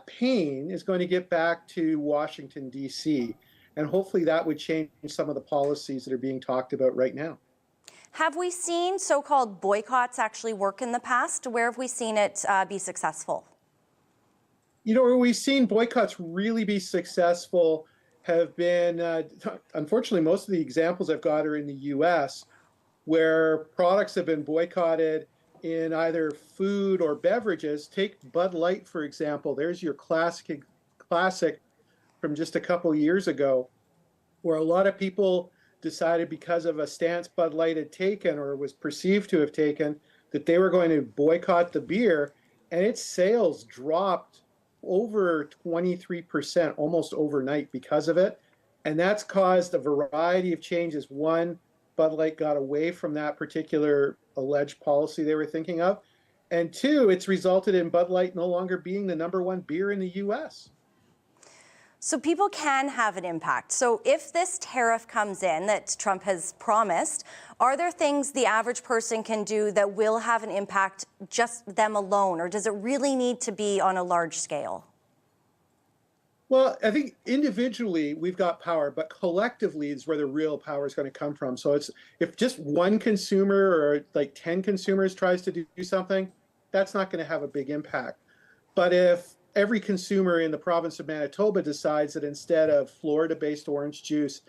[SPEAKER 11] pain is going to get back to Washington, D.C. And hopefully that would change some of the policies that are being talked about right now.
[SPEAKER 12] Have we seen so-called boycotts actually work in the past? Where have we seen it be successful?
[SPEAKER 11] You know, where we've seen boycotts really be successful have been, unfortunately, most of the examples I've got are in the US, where products have been boycotted in either food or beverages. Take Bud Light, for example. There's your classic from just a couple years ago, where a lot of people decided because of a stance Bud Light had taken or was perceived to have taken that they were going to boycott the beer, and its sales dropped over 23% almost overnight because of it. And that's caused a variety of changes. One, Bud Light got away from that particular alleged policy they were thinking of. And two, it's resulted in Bud Light no longer being the #1 beer in the US.
[SPEAKER 12] So people can have an impact. So if this tariff comes in that Trump has promised, are there things the average person can do that will have an impact just them alone, or does it really need to be on a large scale?
[SPEAKER 11] Well, I think individually we've got power, but collectively is where the real power is going to come from. So it's if just one consumer or like 10 consumers tries to do something, that's not going to have a big impact. But if every consumer in the province of Manitoba decides that instead of Florida-based orange juice,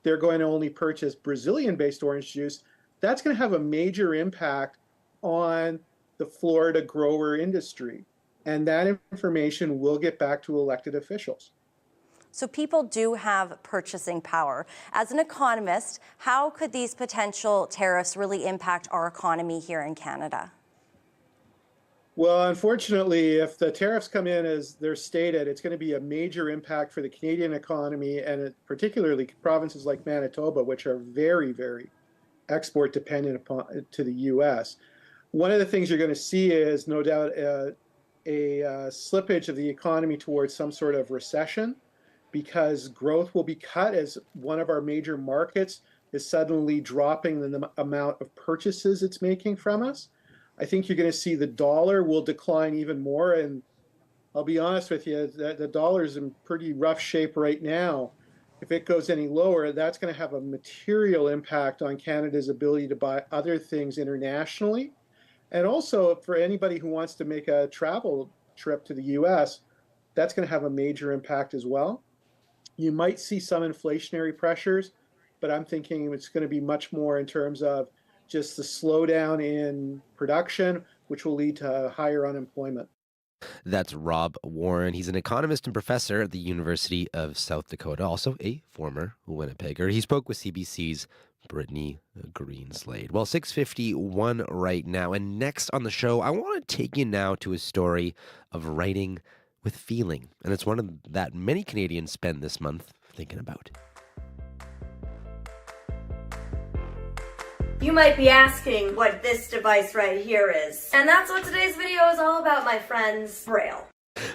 [SPEAKER 11] they're going to only purchase Brazilian-based orange juice, that's going to have a major impact on the Florida grower industry. And that information will get back to elected officials.
[SPEAKER 12] So people do have purchasing power. As an economist, how could these potential tariffs really impact our economy here in Canada?
[SPEAKER 11] Well, unfortunately, if the tariffs come in as they're stated, it's going to be a major impact for the Canadian economy, and particularly provinces like Manitoba, which are very, very export dependent upon to the U.S. One of the things you're going to see is no doubt a slippage of the economy towards some sort of recession, because growth will be cut as one of our major markets is suddenly dropping the amount of purchases it's making from us. I think you're going to see the dollar will decline even more. And I'll be honest with you, the dollar's in pretty rough shape right now. If it goes any lower, that's going to have a material impact on Canada's ability to buy other things internationally. And also for anybody who wants to make a travel trip to the US, that's going to have a major impact as well. You might see some inflationary pressures, but I'm thinking it's going to be much more in terms of just the slowdown in production, which will lead to higher unemployment.
[SPEAKER 1] That's Rob Warren. He's an economist and professor at the University of South Dakota, also a former Winnipegger. He spoke with CBC's Brittany Greenslade. Well, 6:51 right now. And next on the show, I want to take you now to a story of writing with feeling. And it's one that many Canadians spend this month thinking about.
[SPEAKER 6] You might be asking what this device right here is. And that's what today's video is all about, my friends. Braille.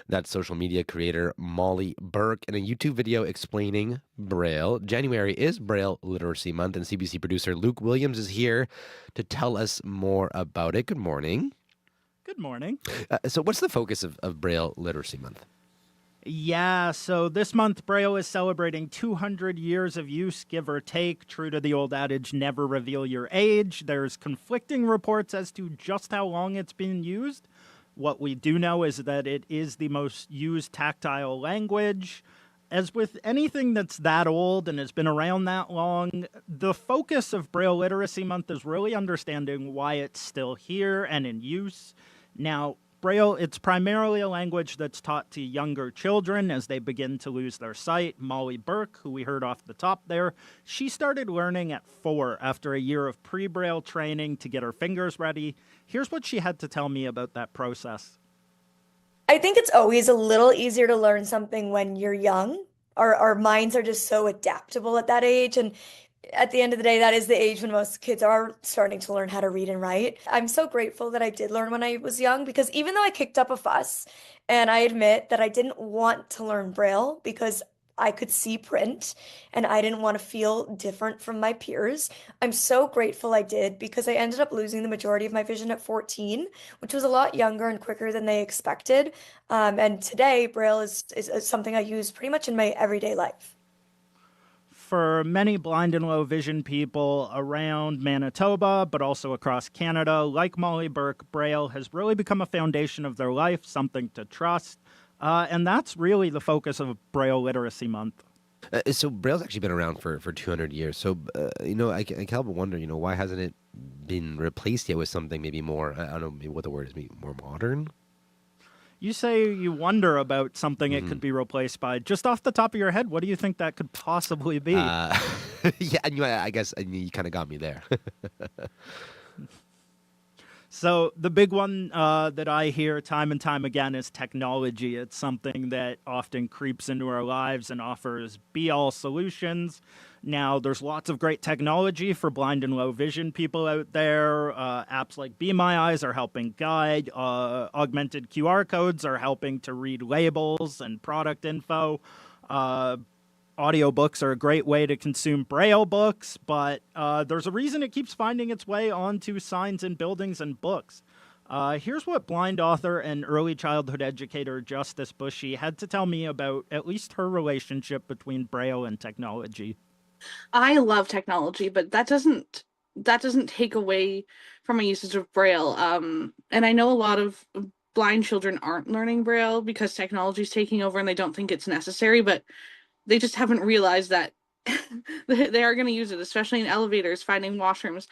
[SPEAKER 1] That's social media creator Molly Burke in a YouTube video explaining Braille. January is Braille Literacy Month, and CBC producer Luke Williams is here to tell us more about it. Good morning.
[SPEAKER 13] Good morning.
[SPEAKER 1] So what's the focus of Braille Literacy Month?
[SPEAKER 13] Yeah, so this month, Braille is celebrating 200 years of use, give or take. True to the old adage, never reveal your age. There's conflicting reports as to just how long it's been used. What we do know is that it is the most used tactile language. As with anything that's that old and has been around that long, the focus of Braille Literacy Month is really understanding why it's still here and in use. Now, Braille, it's primarily a language that's taught to younger children as they begin to lose their sight. Molly Burke, who we heard off the top there, she started learning at 4 after a year of pre-Braille training to get her fingers ready. Here's what she had to tell me about that process.
[SPEAKER 14] I think it's always a little easier to learn something when you're young. Our minds are just so adaptable at that age, and at the end of the day, that is the age when most kids are starting to learn how to read and write. I'm so grateful that I did learn when I was young, because even though I kicked up a fuss, and I admit that I didn't want to learn Braille because I could see print and I didn't want to feel different from my peers, I'm so grateful I did, because I ended up losing the majority of my vision at 14, which was a lot younger and quicker than they expected. And today, Braille is something I use pretty much in my everyday life.
[SPEAKER 13] for many blind and low vision people around Manitoba, but also across Canada, like Molly Burke, Braille has really become a foundation of their life, something to trust. And that's really the focus of Braille Literacy Month.
[SPEAKER 1] So Braille's actually been around for 200 years. So, I can't help but wonder, why hasn't it been replaced yet with something maybe more, I don't know maybe what the word is, maybe more modern?
[SPEAKER 13] You say you wonder about something it could be replaced by. Just off the top of your head, what do you think that could possibly be?
[SPEAKER 1] Yeah, I guess you kind of got me there.
[SPEAKER 13] So the big one that I hear time and time again is technology. It's something that often creeps into our lives and offers be-all solutions. Now, there's lots of great technology for blind and low vision people out there. Apps like Be My Eyes are helping guide. Augmented QR codes are helping to read labels and product info. Audiobooks are a great way to consume Braille books, but there's a reason it keeps finding its way onto signs in buildings and books. Here's what blind author and early childhood educator Justice Bushy had to tell me about at least her relationship between Braille and technology.
[SPEAKER 15] I love technology, but that doesn't take away from my usage of Braille. And I know a lot of blind children aren't learning Braille because technology is taking over and they don't think it's necessary, but they just haven't realized that they are going to use it, especially in elevators, finding washrooms,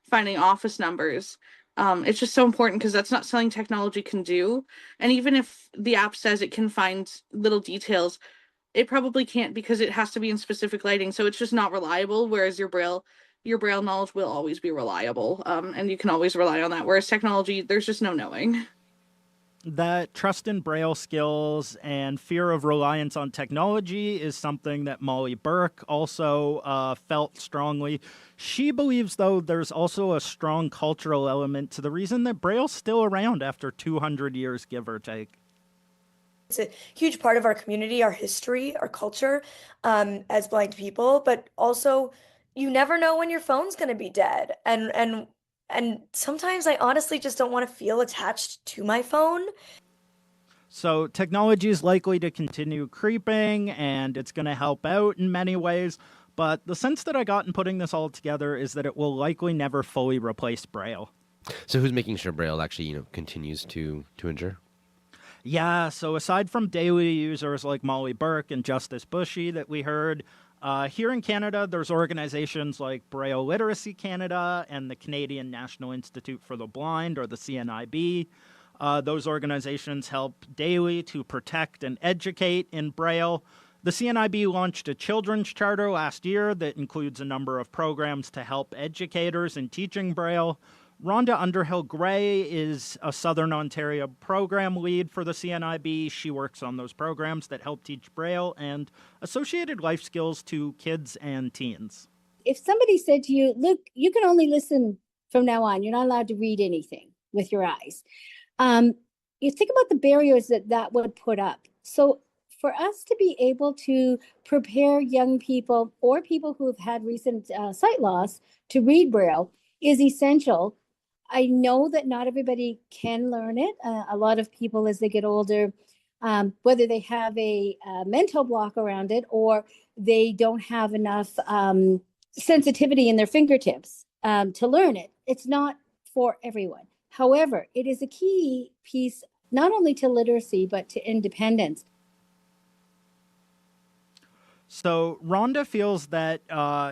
[SPEAKER 15] finding office numbers. It's just so important because that's not something technology can do. And even if the app says it can find little details, it probably can't because it has to be in specific lighting. So it's just not reliable. Whereas your Braille knowledge will always be reliable. And you can always rely on that. Whereas technology, there's just no knowing.
[SPEAKER 13] That trust in Braille skills and fear of reliance on technology is something that Molly Burke also felt strongly. She believes, though, there's also a strong cultural element to the reason that Braille's still around after 200 years, give or take.
[SPEAKER 14] It's a huge part of our community, our history, our culture, as blind people, but also you never know when your phone's going to be dead. And sometimes I honestly just don't want to feel attached to my phone.
[SPEAKER 13] So technology is likely to continue creeping, and it's going to help out in many ways. But the sense that I got in putting this all together is that it will likely never fully replace Braille.
[SPEAKER 1] So who's making sure Braille actually, continues to endure?
[SPEAKER 13] Yeah, so aside from daily users like Molly Burke and Justice Bushy that we heard, here in Canada, there's organizations like Braille Literacy Canada and the Canadian National Institute for the Blind, or the CNIB. Those organizations help daily to protect and educate in Braille. The CNIB launched a children's charter last year that includes a number of programs to help educators in teaching Braille. Rhonda Underhill-Gray is a Southern Ontario program lead for the CNIB. She works on those programs that help teach Braille and associated life skills to kids and teens.
[SPEAKER 19] If somebody said to you, look, you can only listen from now on, you're not allowed to read anything with your eyes. You think about the barriers that would put up. So for us to be able to prepare young people or people who have had recent sight loss to read Braille is essential. I know that not everybody can learn it. A lot of people, as they get older, whether they have a mental block around it or they don't have enough sensitivity in their fingertips to learn it, it's not for everyone. However, it is a key piece not only to literacy, but to independence.
[SPEAKER 13] So Rhonda feels that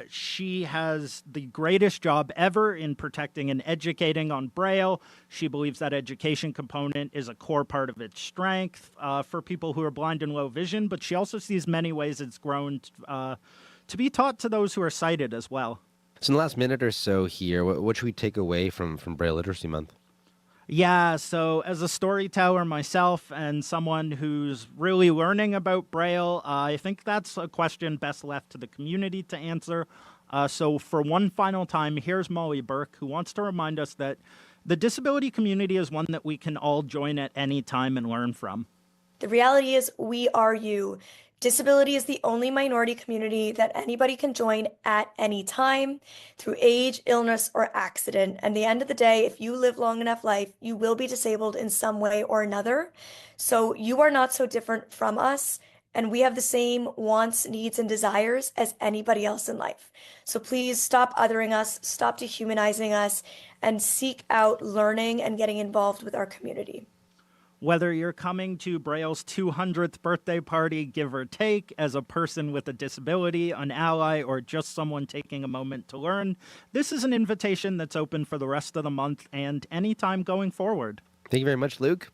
[SPEAKER 13] she has the greatest job ever in protecting and educating on Braille. She believes that education component is a core part of its strength for people who are blind and low vision, but she also sees many ways it's grown to be taught to those who are sighted as well.
[SPEAKER 1] So in the last minute or so here, what should we take away from Braille Literacy Month?
[SPEAKER 13] Yeah, so as a storyteller myself and someone who's really learning about Braille, I think that's a question best left to the community to answer. So for one final time, here's Molly Burke, who wants to remind us that the disability community is one that we can all join at any time and learn from.
[SPEAKER 14] The reality is we are you. Disability is the only minority community that anybody can join at any time through age, illness, or accident. And at the end of the day, if you live long enough life, you will be disabled in some way or another. So you are not so different from us. and we have the same wants, needs, and desires as anybody else in life. So please stop othering us, stop dehumanizing us, and seek out learning and getting involved with our community.
[SPEAKER 13] Whether you're coming to Braille's 200th birthday party, give or take, as a person with a disability, an ally, or just someone taking a moment to learn, this is an invitation that's open for the rest of the month and anytime going forward.
[SPEAKER 1] Thank you very much, Luke.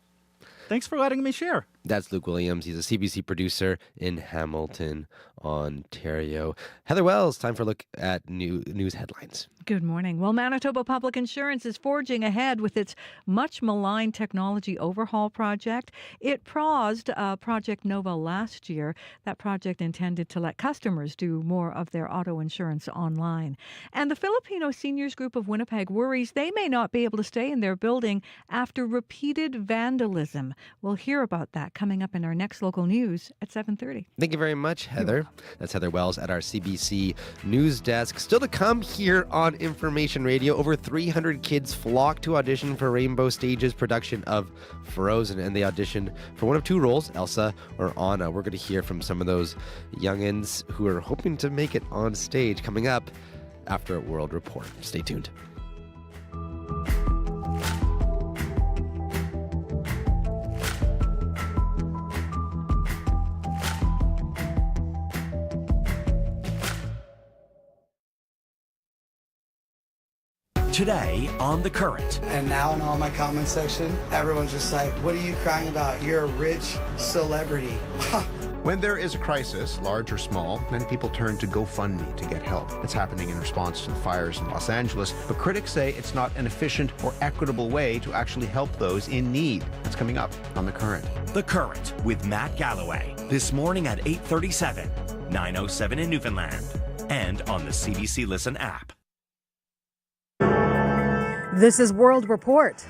[SPEAKER 13] Thanks for letting me share.
[SPEAKER 1] That's Luke Williams. He's a CBC producer in Hamilton, Ontario. Heather Wells, time for a look at news headlines.
[SPEAKER 16] Good morning. Well, Manitoba Public Insurance is forging ahead with its much-maligned technology overhaul project. It paused Project Nova last year. That project intended to let customers do more of their auto insurance online. And the Filipino Seniors Group of Winnipeg worries they may not be able to stay in their building after repeated vandalism. We'll hear about that coming up in our next local news at 7:30.
[SPEAKER 1] Thank you very much, Heather. That's Heather Wells at our CBC News Desk. Still to come here on Information Radio, over 300 kids flocked to audition for Rainbow Stage's production of Frozen, and they auditioned for one of two roles, Elsa or Anna. We're going to hear from some of those youngins who are hoping to make it on stage coming up after World Report. Stay tuned.
[SPEAKER 3] Today on The Current.
[SPEAKER 20] And now in all my comment section, everyone's just like, what are you crying about? You're a rich celebrity.
[SPEAKER 23] When there is a crisis, large or small, many people turn to GoFundMe to get help. It's happening in response to the fires in Los Angeles, but critics say it's not an efficient or equitable way to actually help those in need. That's coming up on The Current.
[SPEAKER 3] The Current with Matt Galloway. This morning at 8:37, 9:07 in Newfoundland, and on the CBC Listen app.
[SPEAKER 24] This is World Report.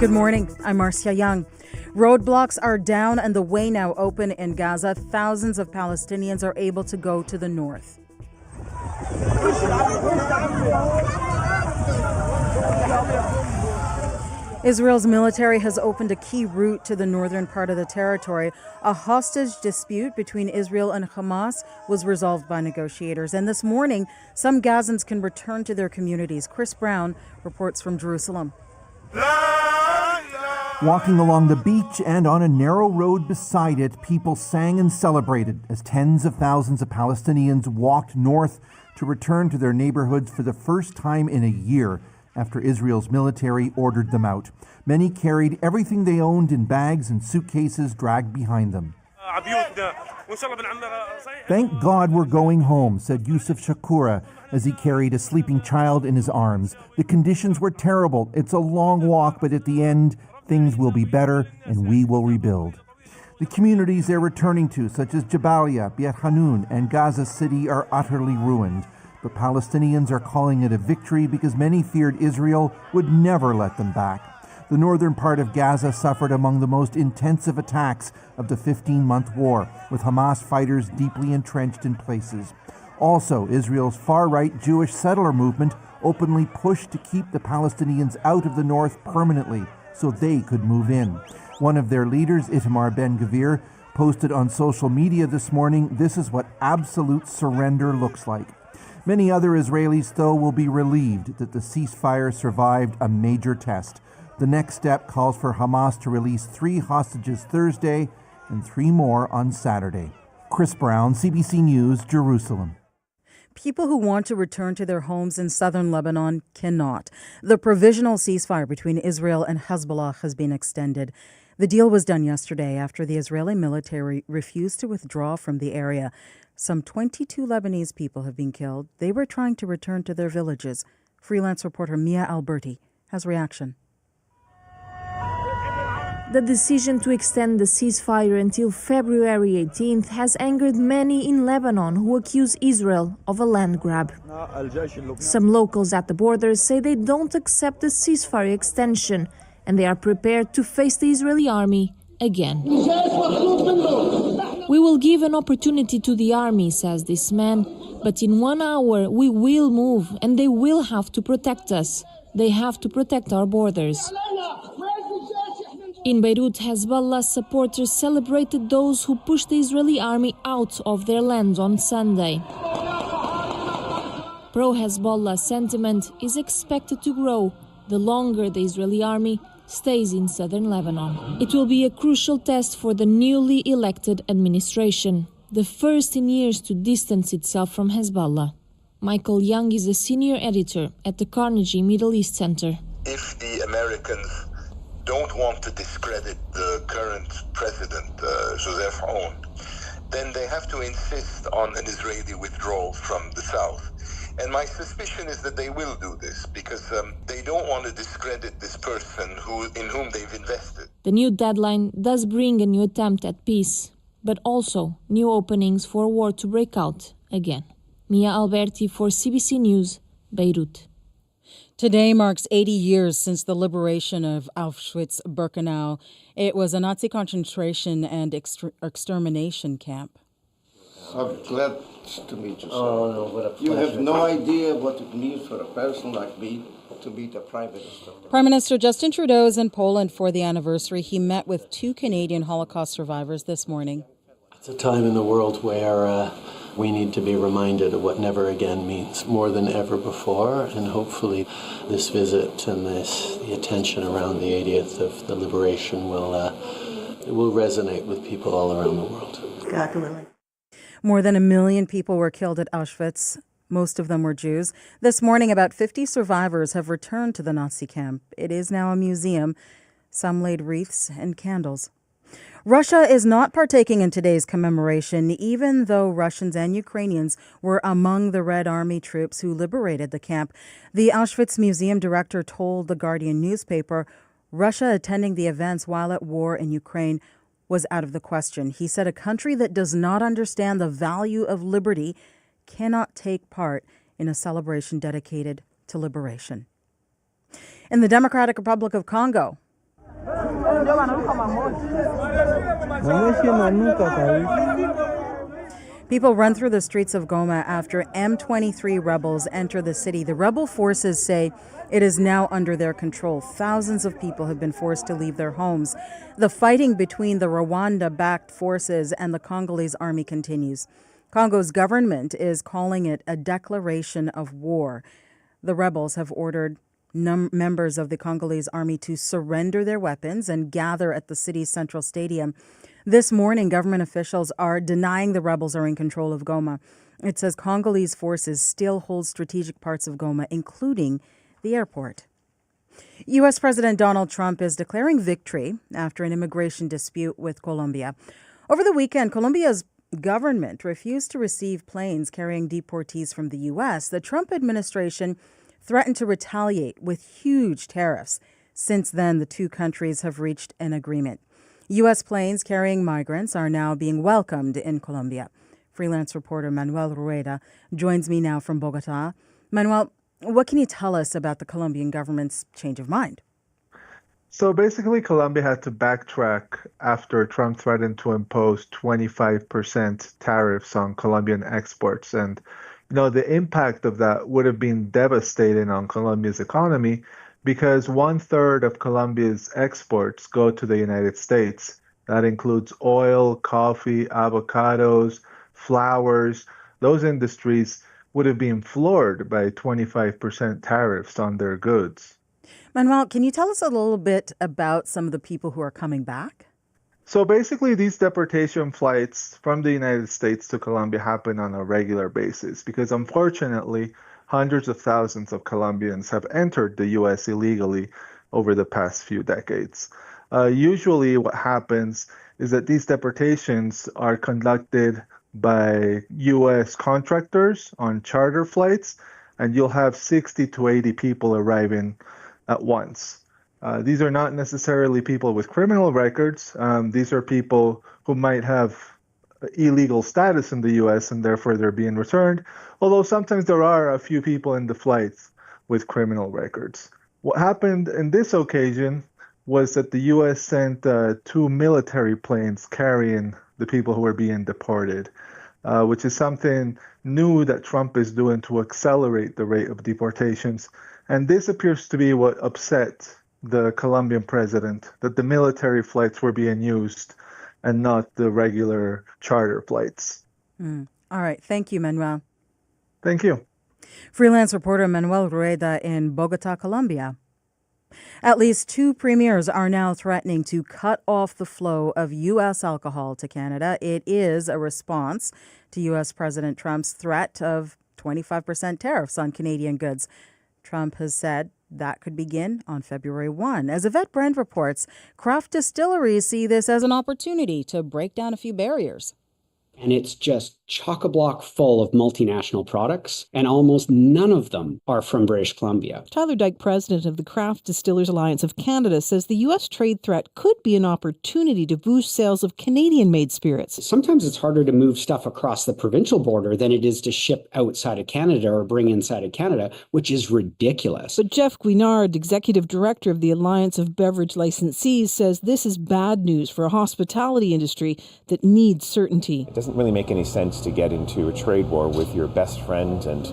[SPEAKER 24] Good morning. I'm Marcia Young. Roadblocks are down and the way now open in Gaza. Thousands of Palestinians are able to go to the north. Israel's military has opened a key route to the northern part of the territory. A hostage dispute between Israel and Hamas was resolved by negotiators. And this morning, some Gazans can return to their communities. Chris Brown reports from Jerusalem.
[SPEAKER 25] Walking along the beach and on a narrow road beside it, people sang and celebrated as tens of thousands of Palestinians walked north to return to their neighborhoods for the first time in a year after Israel's military ordered them out. Many carried everything they owned in bags and suitcases dragged behind them. Thank God we're going home, said Yusuf Shakura as he carried a sleeping child in his arms. The conditions were terrible. It's a long walk, but at the end, things will be better and we will rebuild. The communities they're returning to, such as Jabalia, Beit Hanun, and Gaza City, are utterly ruined. But Palestinians are calling it a victory because many feared Israel would never let them back. The northern part of Gaza suffered among the most intensive attacks of the 15-month war, with Hamas fighters deeply entrenched in places. Also, Israel's far-right Jewish settler movement openly pushed to keep the Palestinians out of the north permanently so they could move in. One of their leaders, Itamar Ben-Gvir, posted on social media this morning, "This is what absolute surrender looks like." Many other Israelis, though, will be relieved that the ceasefire survived a major test. The next step calls for Hamas to release 3 hostages Thursday and 3 more on Saturday. Chris Brown, CBC News, Jerusalem.
[SPEAKER 24] People who want to return to their homes in southern Lebanon cannot. The provisional ceasefire between Israel and Hezbollah has been extended. The deal was done yesterday after the Israeli military refused to withdraw from the area. Some 22 Lebanese people have been killed. They were trying to return to their villages. Freelance reporter Mia Alberti has reaction.
[SPEAKER 26] The decision to extend the ceasefire until February 18th has angered many in Lebanon who accuse Israel of a land grab. Some locals at the borders say they don't accept the ceasefire extension and they are prepared to face the Israeli army again. We will give an opportunity to the army, says this man, but in 1 hour we will move and they will have to protect us. They have to protect our borders. In Beirut, Hezbollah supporters celebrated those who pushed the Israeli army out of their land on Sunday. Pro-Hezbollah sentiment is expected to grow the longer the Israeli army stays in southern Lebanon. It will be a crucial test for the newly elected administration, the first in years to distance itself from Hezbollah. Michael Young is a senior editor at the Carnegie Middle East Center.
[SPEAKER 2] If the Americans don't want to discredit the current president, Joseph Aoun, then they have to insist on an Israeli withdrawal from the south. And my suspicion is that they will do this because they don't want to discredit this person in whom they've invested.
[SPEAKER 26] The new deadline does bring a new attempt at peace, but also new openings for war to break out again. Mia Alberti for CBC News, Beirut.
[SPEAKER 24] Today marks 80 years since the liberation of Auschwitz-Birkenau. It was a Nazi concentration and extermination camp.
[SPEAKER 4] I'm glad to meet you, sir. Oh, no, what a pleasure. You have no idea what it means for a person like me to meet a Prime Minister.
[SPEAKER 24] Prime Minister Justin Trudeau is in Poland for the anniversary. He met with 2 Canadian Holocaust survivors this morning.
[SPEAKER 5] It's a time in the world where we need to be reminded of what never again means more than ever before, and hopefully this visit and the attention around the 80th of the liberation will resonate with people all around the world.
[SPEAKER 24] God willing. More than 1 million people were killed at Auschwitz. Most of them were Jews. This morning, about 50 survivors have returned to the Nazi camp. It is now a museum. Some laid wreaths and candles. Russia is not partaking in today's commemoration, even though Russians and Ukrainians were among the Red Army troops who liberated the camp. The Auschwitz Museum director told the Guardian newspaper Russia attending the events while at war in Ukraine was out of the question. He said a country that does not understand the value of liberty cannot take part in a celebration dedicated to liberation. In the Democratic Republic of Congo, people run through the streets of Goma after M23 rebels enter the city. The rebel forces say it is now under their control. Thousands of people have been forced to leave their homes. The fighting between the Rwanda-backed forces and the Congolese army continues. Congo's government is calling it a declaration of war. The rebels have ordered members of the Congolese army to surrender their weapons and gather at the city's central stadium. This morning, government officials are denying the rebels are in control of Goma. It says Congolese forces still hold strategic parts of Goma, including the airport. U.S. President Donald Trump is declaring victory after an immigration dispute with Colombia. Over the weekend, Colombia's government refused to receive planes carrying deportees from the U.S. The Trump administration threatened to retaliate with huge tariffs. Since then, the two countries have reached an agreement. U.S. planes carrying migrants are now being welcomed in Colombia. Freelance reporter Manuel Rueda joins me now from Bogota. Manuel, what can you tell us about the Colombian government's change of mind?
[SPEAKER 7] So basically, Colombia had to backtrack after Trump threatened to impose 25% tariffs on Colombian exports. And the impact of that would have been devastating on Colombia's economy because 1/3 of Colombia's exports go to the United States. That includes oil, coffee, avocados, flowers. Those industries would have been floored by 25% tariffs on their goods.
[SPEAKER 24] Manuel, can you tell us a little bit about some of the people who are coming back?
[SPEAKER 7] So basically, these deportation flights from the United States to Colombia happen on a regular basis because unfortunately, hundreds of thousands of Colombians have entered the U.S. illegally over the past few decades. Usually what happens is that these deportations are conducted by U.S. contractors on charter flights, and you'll have 60 to 80 people arriving at once. These are not necessarily people with criminal records. These are people who might have illegal status in the U.S. and therefore they're being returned, although sometimes there are a few people in the flights with criminal records. What happened in this occasion was that the U.S. sent 2 military planes carrying the people who were being deported, which is something new that Trump is doing to accelerate the rate of deportations. And this appears to be what upset the Colombian president that the military flights were being used and not the regular charter flights.
[SPEAKER 24] All right. Thank you, Manuel.
[SPEAKER 7] Thank you.
[SPEAKER 24] Freelance reporter Manuel Rueda in Bogota, Colombia. At least 2 premiers are now threatening to cut off the flow of U.S. alcohol to Canada. It is a response to U.S. President Trump's threat of 25% tariffs on Canadian goods. Trump has said that could begin on February 1. As Yvette Brand reports, craft distilleries see this as an opportunity to break down a few barriers.
[SPEAKER 8] And it's just chock-a-block full of multinational products, and almost none of them are from British Columbia.
[SPEAKER 9] Tyler Dyke, president of the Craft Distillers Alliance of Canada, says the U.S. trade threat could be an opportunity to boost sales of Canadian-made spirits.
[SPEAKER 8] Sometimes it's harder to move stuff across the provincial border than it is to ship outside of Canada or bring inside of Canada, which is ridiculous.
[SPEAKER 9] But Jeff Guinard, executive director of the Alliance of Beverage Licensees, says this is bad news for a hospitality industry that needs certainty.
[SPEAKER 17] It doesn't really make any sense to get into a trade war with your best friend and,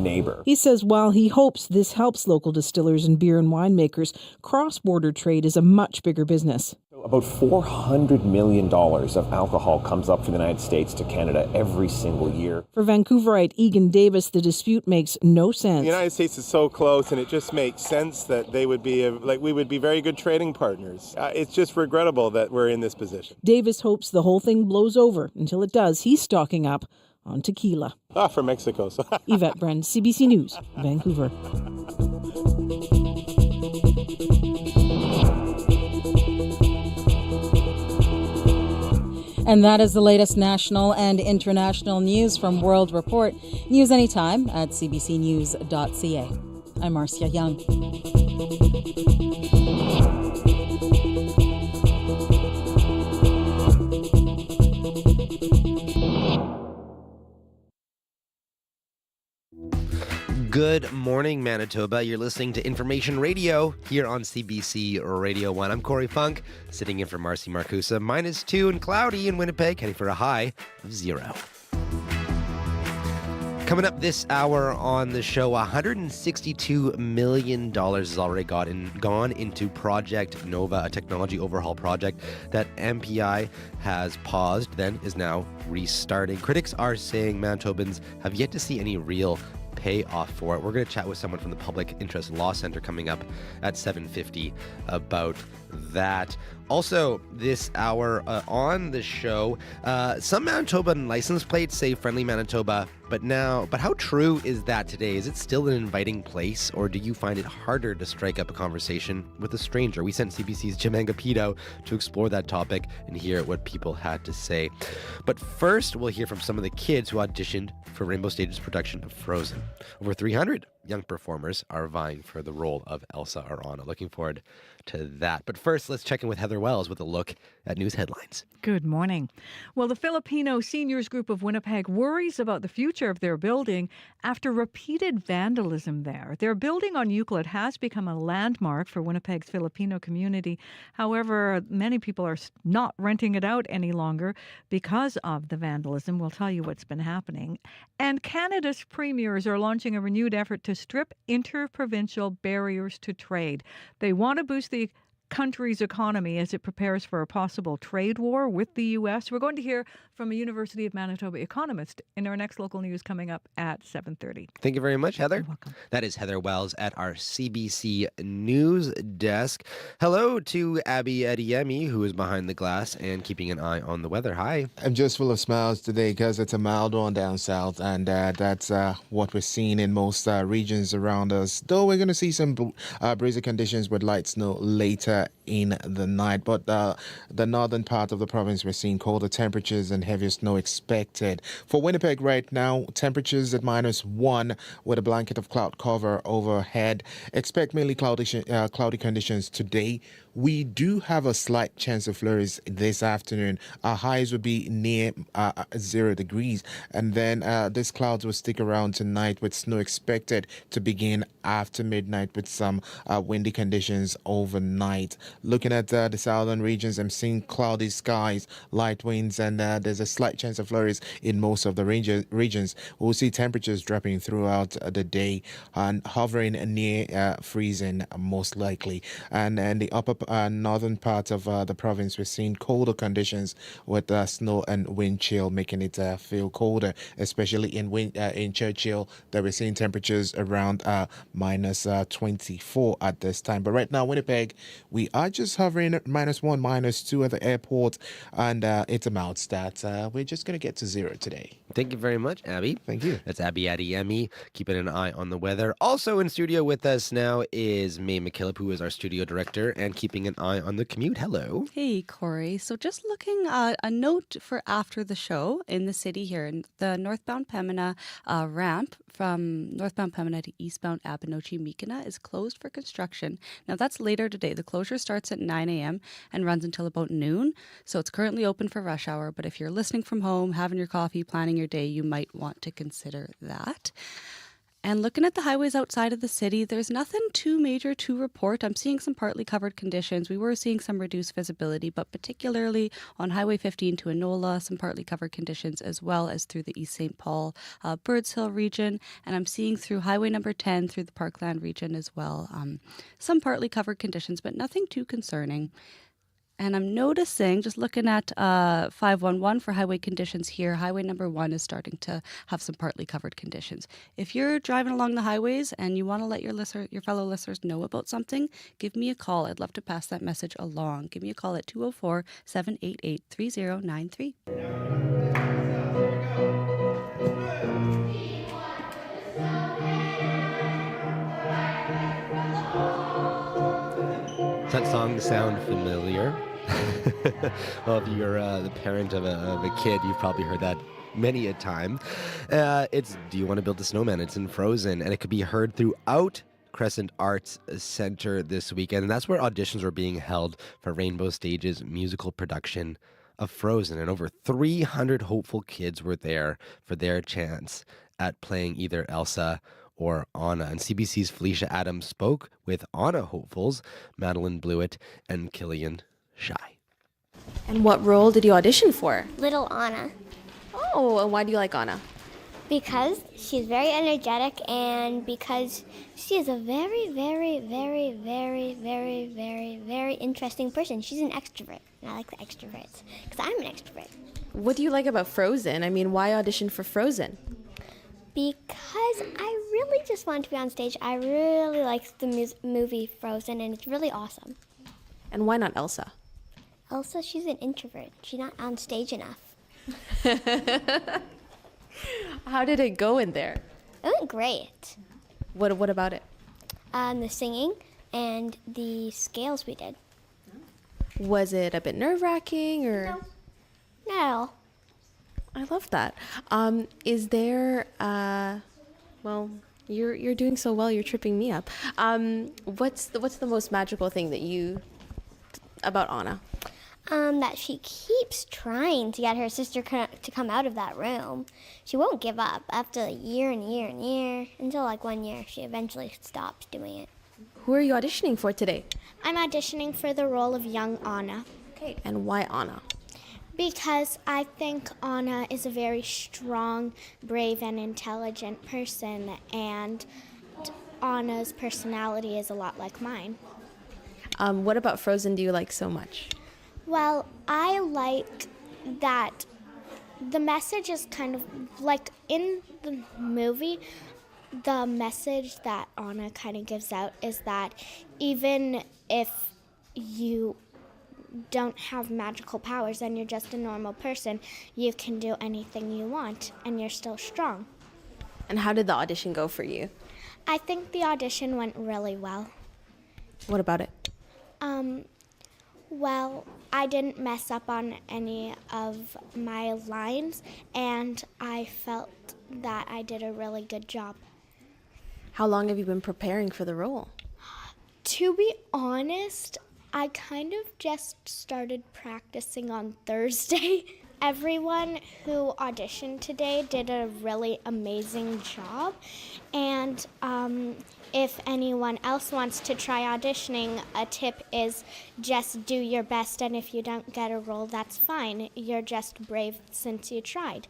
[SPEAKER 17] neighbor.
[SPEAKER 9] He says while he hopes this helps local distillers and beer and winemakers, cross-border trade is a much bigger business.
[SPEAKER 17] About $400 million of alcohol comes up from the United States to Canada every single year.
[SPEAKER 9] For Vancouverite Egan Davis, the dispute makes no sense.
[SPEAKER 18] The United States is so close, and it just makes sense that they would be we would be very good trading partners. It's just regrettable that we're in this position.
[SPEAKER 9] Davis hopes the whole thing blows over. Until it does, he's stocking up on tequila.
[SPEAKER 18] From Mexico. So.
[SPEAKER 9] Yvette Brand, CBC News, Vancouver.
[SPEAKER 24] And that is the latest national and international news from World Report. News anytime at cbcnews.ca. I'm Marcia Young.
[SPEAKER 1] Good morning, Manitoba. You're listening to Information Radio here on CBC Radio 1. I'm Corey Funk, sitting in for Marcy Marcusa. -2 and cloudy in Winnipeg, heading for a high of 0. Coming up this hour on the show, $162 million has already gone into Project Nova, a technology overhaul project that MPI has paused, then is now restarting. Critics are saying Manitobans have yet to see any real payoff for it. We're going to chat with someone from the Public Interest Law Center coming up at 7:50 about that. Also, this hour on the show, some Manitoban license plates say Friendly Manitoba, but how true is that today? Is it still an inviting place, or do you find it harder to strike up a conversation with a stranger? We sent CBC's Jim Angapito to explore that topic and hear what people had to say. But first, we'll hear from some of the kids who auditioned for Rainbow Stage's production of Frozen. Over 300 young performers are vying for the role of Elsa or Anna. Looking forward to that. But first, let's check in with Heather Wells with a look at news headlines.
[SPEAKER 16] Good morning. Well, the Filipino Seniors Group of Winnipeg worries about the future of their building after repeated vandalism there. Their building on Euclid has become a landmark for Winnipeg's Filipino community. However, many people are not renting it out any longer because of the vandalism. We'll tell you what's been happening. And Canada's premiers are launching a renewed effort to strip interprovincial barriers to trade. They want to boost the country's economy as it prepares for a possible trade war with the U.S. We're going to hear from a University of Manitoba economist in our next local news coming up at 7:30.
[SPEAKER 1] Thank you very much, Heather.
[SPEAKER 16] You're welcome.
[SPEAKER 1] That is Heather Wells at our CBC News desk. Hello to Abby Adiemi, who is behind the glass and keeping an eye on the weather. Hi.
[SPEAKER 21] I'm just full of smiles today because it's a mild one down south, and that's what we're seeing in most regions around us. Though we're going to see some breezy conditions with light snow later in the night, but the northern part of the province, we're seeing colder temperatures and heavier snow expected. For Winnipeg right now, temperatures at -1 with a blanket of cloud cover overhead. Expect mainly cloudy conditions today. We do have a slight chance of flurries this afternoon. Our highs will be near 0 degrees, and then these clouds will stick around tonight with snow expected to begin after midnight with some windy conditions overnight. tonight. Looking at the southern regions, I'm seeing cloudy skies, light winds, and there's a slight chance of flurries in most of the regions. We'll see temperatures dropping throughout the day and hovering near freezing most likely. And in the upper northern part of the province, we're seeing colder conditions with snow and wind chill, making it feel colder, especially in Churchill, that we're seeing temperatures around minus 24 at this time. But right now, Winnipeg, we are just hovering at -1, -2 at the airport, and it's a mild stat. We're just going to get to 0 today.
[SPEAKER 1] Thank you very much, Abby.
[SPEAKER 21] Thank you.
[SPEAKER 1] That's Abby Adeyemi, keeping an eye on the weather. Also in studio with us now is May McKillop, who is our studio director, and keeping an eye on the commute. Hello.
[SPEAKER 6] Hey, Corey. So just looking at a note for after the show in the city here, in the northbound Pembina ramp from northbound Pembina to eastbound Abenochi-Mikina is closed for construction. Now, that's later today. The closure starts at 9 a.m. and runs until about noon. So it's currently open for rush hour. But if you're listening from home, having your coffee, planning your day, you might want to consider that. And looking at the highways outside of the city, there's nothing too major to report. I'm seeing some partly covered conditions. We were seeing some reduced visibility, but particularly on Highway 15 to Enola, some partly covered conditions, as well as through the East St. Paul, Birds Hill region. And I'm seeing through Highway number 10 through the Parkland region as well. Some partly covered conditions, but nothing too concerning. And I'm noticing, just looking at 511 for highway conditions here, highway number 1 is starting to have some partly covered conditions. If you're driving along the highways and you want to let your fellow listeners know about something, give me a call. I'd love to pass that message along. Give me a call at 204-788-3093.
[SPEAKER 1] Does that song sound familiar? Well, if you're the parent of a kid, you've probably heard that many a time. It's Do You Want to Build a Snowman? It's in Frozen, and it could be heard throughout Crescent Arts Center this weekend, and that's where auditions were being held for Rainbow Stage's musical production of Frozen, and over 300 hopeful kids were there for their chance at playing either Elsa or Anna. And CBC's Felicia Adams spoke with Anna hopefuls, Madeline Blewett and Killian Shy.
[SPEAKER 10] And what role did you audition for?
[SPEAKER 11] Little Anna.
[SPEAKER 10] Oh, and why do you like Anna?
[SPEAKER 11] Because she's very energetic and because she is a very, very, very, very, very, very, very interesting person. She's an extrovert, and I like the extroverts because I'm an extrovert.
[SPEAKER 10] What do you like about Frozen? I mean, why audition for Frozen?
[SPEAKER 11] Because I really just want to be on stage. I really like the movie Frozen, and it's really awesome.
[SPEAKER 10] And why not Elsa?
[SPEAKER 11] Elsa, she's an introvert. She's not on stage enough.
[SPEAKER 10] How did it go in there?
[SPEAKER 11] It went great.
[SPEAKER 10] What about it?
[SPEAKER 11] The singing and the scales we did.
[SPEAKER 10] Was it a bit nerve-wracking or?
[SPEAKER 11] No, not at all.
[SPEAKER 10] I love that. Is there? Well, you're doing so well. You're tripping me up. What's the most magical thing that you about Anna?
[SPEAKER 11] That she keeps trying to get her sister to come out of that room. She won't give up after a year and year and year until like 1 year she eventually stops doing it.
[SPEAKER 10] Who are you auditioning for today?
[SPEAKER 11] I'm auditioning for the role of young Anna.
[SPEAKER 10] Okay. And why Anna?
[SPEAKER 11] Because I think Anna is a very strong, brave, and intelligent person, and Anna's personality is a lot like mine.
[SPEAKER 10] What about Frozen do you like so much?
[SPEAKER 11] Well, I like that the message is kind of like in the movie, the message that Anna kind of gives out is that even if you don't have magical powers and you're just a normal person, you can do anything you want and you're still strong.
[SPEAKER 10] And how did the audition go for you?
[SPEAKER 11] I think the audition went really well.
[SPEAKER 10] What about it?
[SPEAKER 11] Well, I didn't mess up on any of my lines, and I felt that I did a really good job.
[SPEAKER 10] How long have you been preparing for the role?
[SPEAKER 11] To be honest, I kind of just started practicing on Thursday. Everyone who auditioned today did a really amazing job, and if anyone else wants to try auditioning, a tip is just do your best, and if you don't get a role, that's fine. You're just brave since you tried.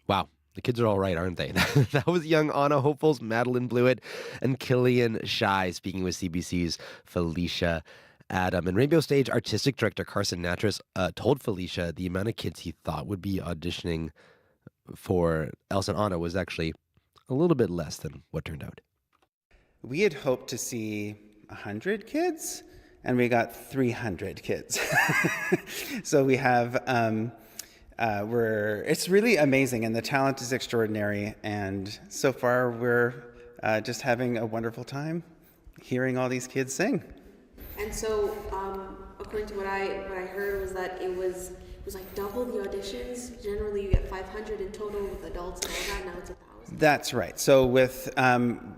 [SPEAKER 1] Wow. The kids are all right, aren't they? That was young Anna Hopefuls, Madeline Blewett, and Killian Shai speaking with CBC's Felicia Adam. And Rainbow Stage artistic director Carson Natras told Felicia the amount of kids he thought would be auditioning for Elsa and Anna was actually a little bit less than what turned out.
[SPEAKER 12] We had hoped to see 100 kids, and we got 300 kids. So we have... it's really amazing, and the talent is extraordinary, and so far we're just having a wonderful time hearing all these kids sing.
[SPEAKER 10] And so, according to what I heard was that it was like double the auditions. Generally, you get 500 in total with adults and all that. Now it's 1,000.
[SPEAKER 12] That's right. So with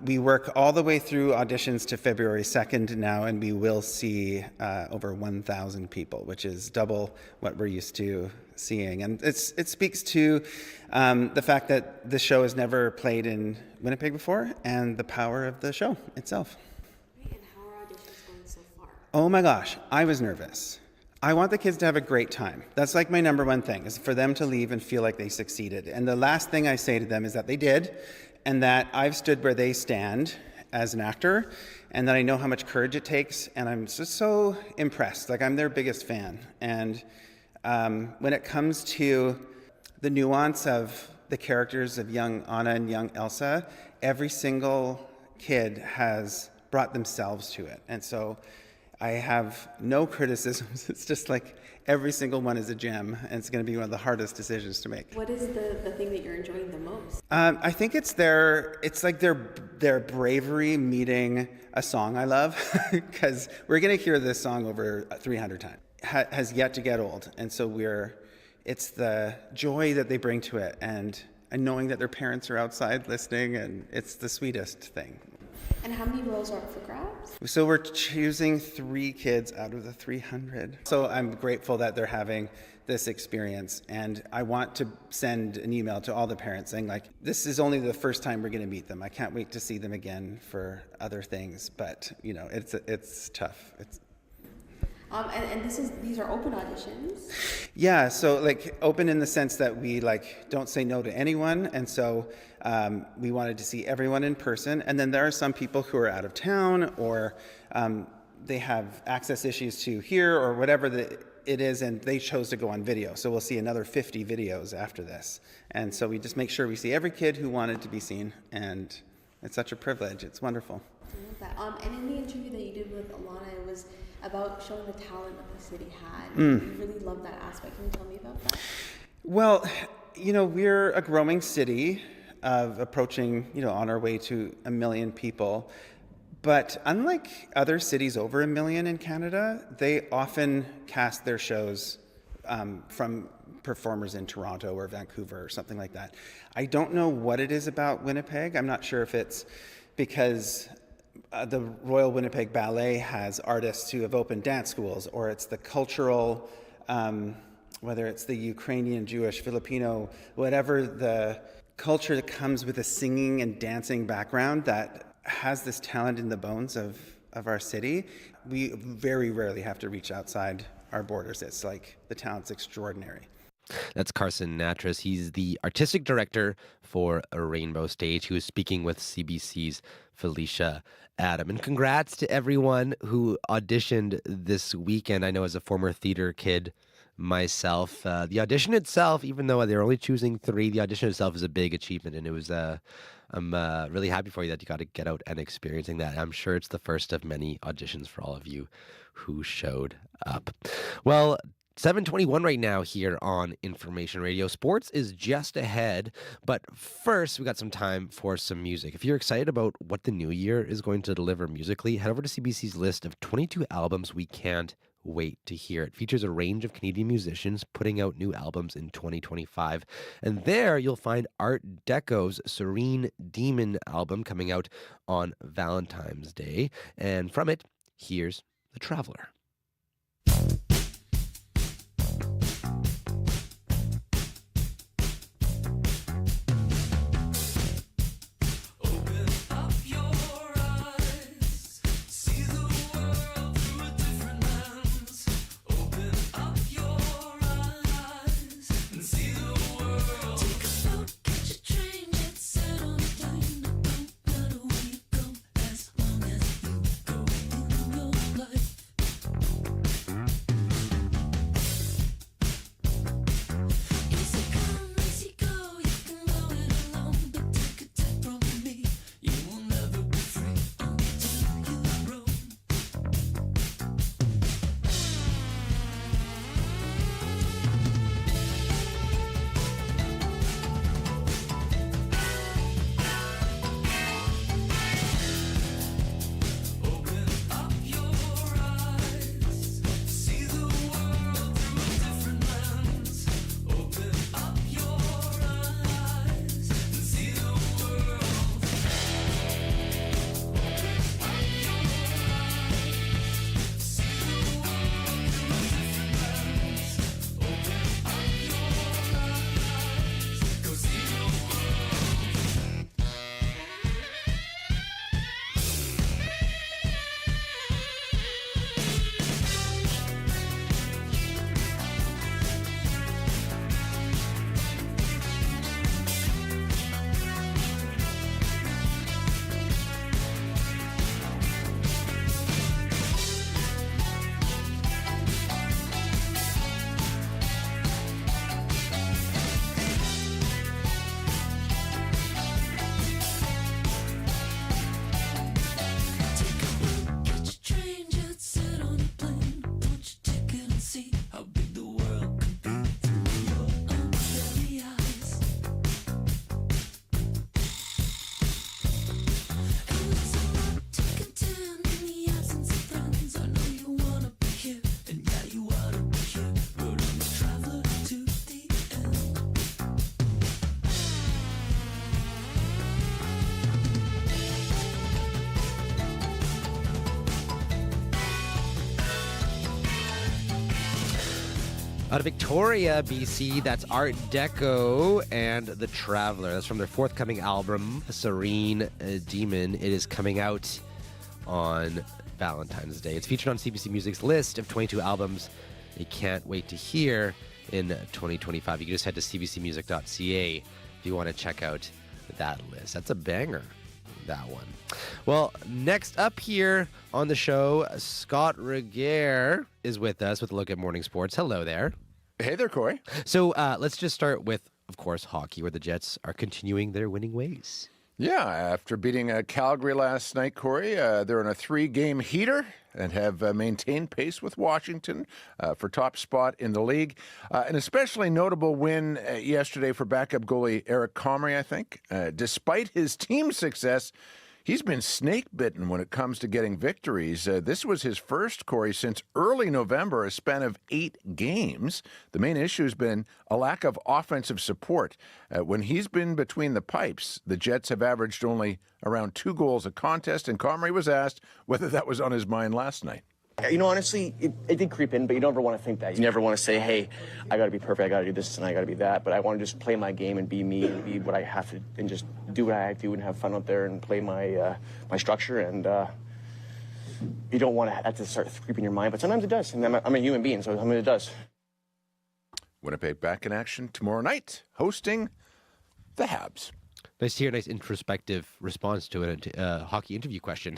[SPEAKER 12] we work all the way through auditions to February 2nd now, and we will see over 1,000 people, which is double what we're used to seeing. And it speaks to the fact that the show has never played in Winnipeg before, and the power of the show itself.
[SPEAKER 10] And how are auditions going so far?
[SPEAKER 12] Oh my gosh, I was nervous. I want the kids to have a great time. That's like my number one thing, is for them to leave and feel like they succeeded. And the last thing I say to them is that they did, and that I've stood where they stand as an actor, and that I know how much courage it takes, and I'm just so impressed. Like, I'm their biggest fan. And when it comes to the nuance of the characters of young Anna and young Elsa, every single kid has brought themselves to it. And so I have no criticisms. It's just like every single one is a gem, and it's going to be one of the hardest decisions to make.
[SPEAKER 10] What is the thing that you're enjoying the most?
[SPEAKER 12] I think it's their bravery meeting a song I love, because we're going to hear this song over 300 times. Has yet to get old, and so it's the joy that they bring to it, and knowing that their parents are outside listening, and it's the sweetest thing.
[SPEAKER 10] And how many roles are up for grabs?
[SPEAKER 12] So we're choosing 3 kids out of the 300. So I'm grateful that they're having this experience, and I want to send an email to all the parents saying, like, this is only the first time we're going to meet them. I can't wait to see them again for other things, but you know, it's tough.
[SPEAKER 10] And these are open auditions?
[SPEAKER 12] Yeah, so like open in the sense that we don't say no to anyone, and so we wanted to see everyone in person. And then there are some people who are out of town, or they have access issues to here, or whatever it is, and they chose to go on video. So we'll see another 50 videos after this. And so we just make sure we see every kid who wanted to be seen, and it's such a privilege. It's wonderful.
[SPEAKER 10] I love that. And in the interview that you did with Alana, it was about showing the talent that the city had. You really love that aspect. Can you tell me about that?
[SPEAKER 12] Well, you know, we're a growing city of approaching, on our way to 1 million people. But unlike other cities over 1 million in Canada, they often cast their shows from performers in Toronto or Vancouver or something like that. I don't know what it is about Winnipeg. I'm not sure if it's because the Royal Winnipeg Ballet has artists who have opened dance schools, or it's the cultural, whether it's the Ukrainian, Jewish, Filipino, whatever the culture that comes with a singing and dancing background that has this talent in the bones of our city. We very rarely have to reach outside our borders. It's like the talent's extraordinary.
[SPEAKER 1] That's Carson Natras. He's the artistic director for a Rainbow Stage, who is speaking with CBC's Felicia Adam. And congrats to everyone who auditioned this weekend. I know as a former theater kid myself, the audition itself, even though they're only choosing 3, the audition itself is a big achievement. And it was, I'm really happy for you that you got to get out and experiencing that. I'm sure it's the first of many auditions for all of you who showed up. Well, 7:21 right now here on Information Radio. Sports is just ahead, but first we got some time for some music. If you're excited about what the new year is going to deliver musically, head over to CBC's list of 22 albums we can't wait to hear. It features a range of Canadian musicians putting out new albums in 2025. And there you'll find Art Deco's Serene Demon album coming out on Valentine's Day. And from it, here's The Traveler.
[SPEAKER 13] Open up your eyes.
[SPEAKER 1] Out of Victoria, BC, that's Art Deco and The Traveler. That's from their forthcoming album, Serene Demon. It is coming out on Valentine's Day. It's featured on CBC Music's list of 22 albums you can't wait to hear in 2025. You can just head to cbcmusic.ca if you want to check out that list. That's a banger, that one. Well, next up here on the show, Scott Regehr is with us with a look at morning sports. Hello there.
[SPEAKER 13] Hey there, Corey.
[SPEAKER 1] So let's just start with, of course, hockey, where the Jets are continuing their winning ways.
[SPEAKER 13] Yeah, after beating Calgary last night, Corey, they're in a 3-game heater and have maintained pace with Washington for top spot in the league. An especially notable win yesterday for backup goalie Eric Comrie, I think. Despite his team success, he's been snake-bitten when it comes to getting victories. This was his first, Corey, since early November, a span of 8 games. The main issue has been a lack of offensive support. When he's been between the pipes, the Jets have averaged only around 2 goals a contest, and Comrie was asked whether that was on his mind last night.
[SPEAKER 14] You know, honestly, it did creep in, but you don't ever want to think that. You never want to say, hey, I got to be perfect, I got to do this, and I got to be that. But I want to just play my game and be me and be what I have to, and just do what I have to do and have fun out there and play my my structure. And you don't want that to start creeping your mind, but sometimes it does. And I'm a human being, so sometimes it does.
[SPEAKER 13] Winnipeg back in action tomorrow night, hosting the Habs.
[SPEAKER 1] Nice to hear a nice introspective response to a hockey interview question.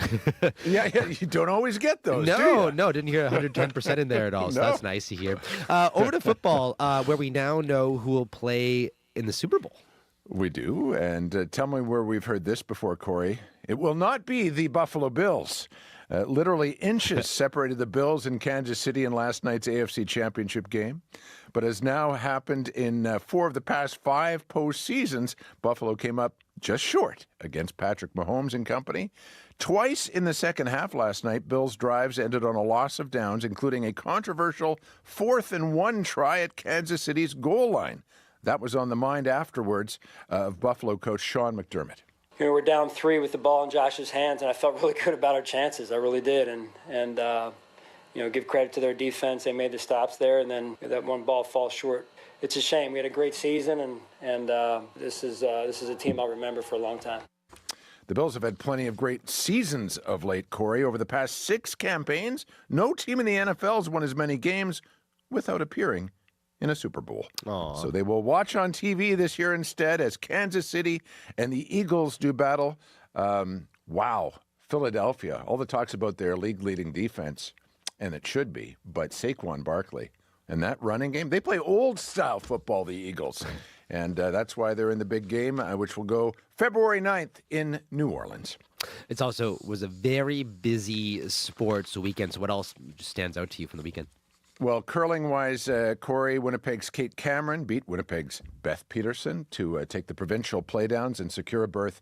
[SPEAKER 13] Yeah, you don't always get those, do you?
[SPEAKER 1] No, didn't hear 110% in there at all, so that's nice to hear. Over to football, where we now know who will play in the Super Bowl.
[SPEAKER 13] We do, and tell me where we've heard this before, Corey. It will not be the Buffalo Bills. Literally inches separated the Bills and Kansas City in last night's AFC Championship game. But as now happened in 4 of the past 5 postseasons, Buffalo came up just short against Patrick Mahomes and company. Twice in the second half last night, Bills' drives ended on a loss of downs, including a controversial 4th-and-1 try at Kansas City's goal line. That was on the mind afterwards of Buffalo coach Sean McDermott.
[SPEAKER 15] You know, we're down 3 with the ball in Josh's hands, and I felt really good about our chances. I really did, and you know, give credit to their defense. They made the stops there, and then that one ball falls short. It's a shame. We had a great season, and this is a team I'll remember for a long time.
[SPEAKER 13] The Bills have had plenty of great seasons of late, Corey. Over the past 6 campaigns, no team in the NFL has won as many games without appearing in a Super Bowl.
[SPEAKER 1] Aww.
[SPEAKER 13] So they will watch on TV this year instead as Kansas City and the Eagles do battle. Wow, Philadelphia. All the talks about their league-leading defense, and it should be, but Saquon Barkley and that running game, they play old-style football, the Eagles. And that's why they're in the big game, which will go February 9th in New Orleans.
[SPEAKER 1] It also was a very busy sports weekend. So what else stands out to you from the weekend?
[SPEAKER 13] Well, curling-wise, Corey, Winnipeg's Kate Cameron beat Winnipeg's Beth Peterson to take the provincial playdowns and secure a berth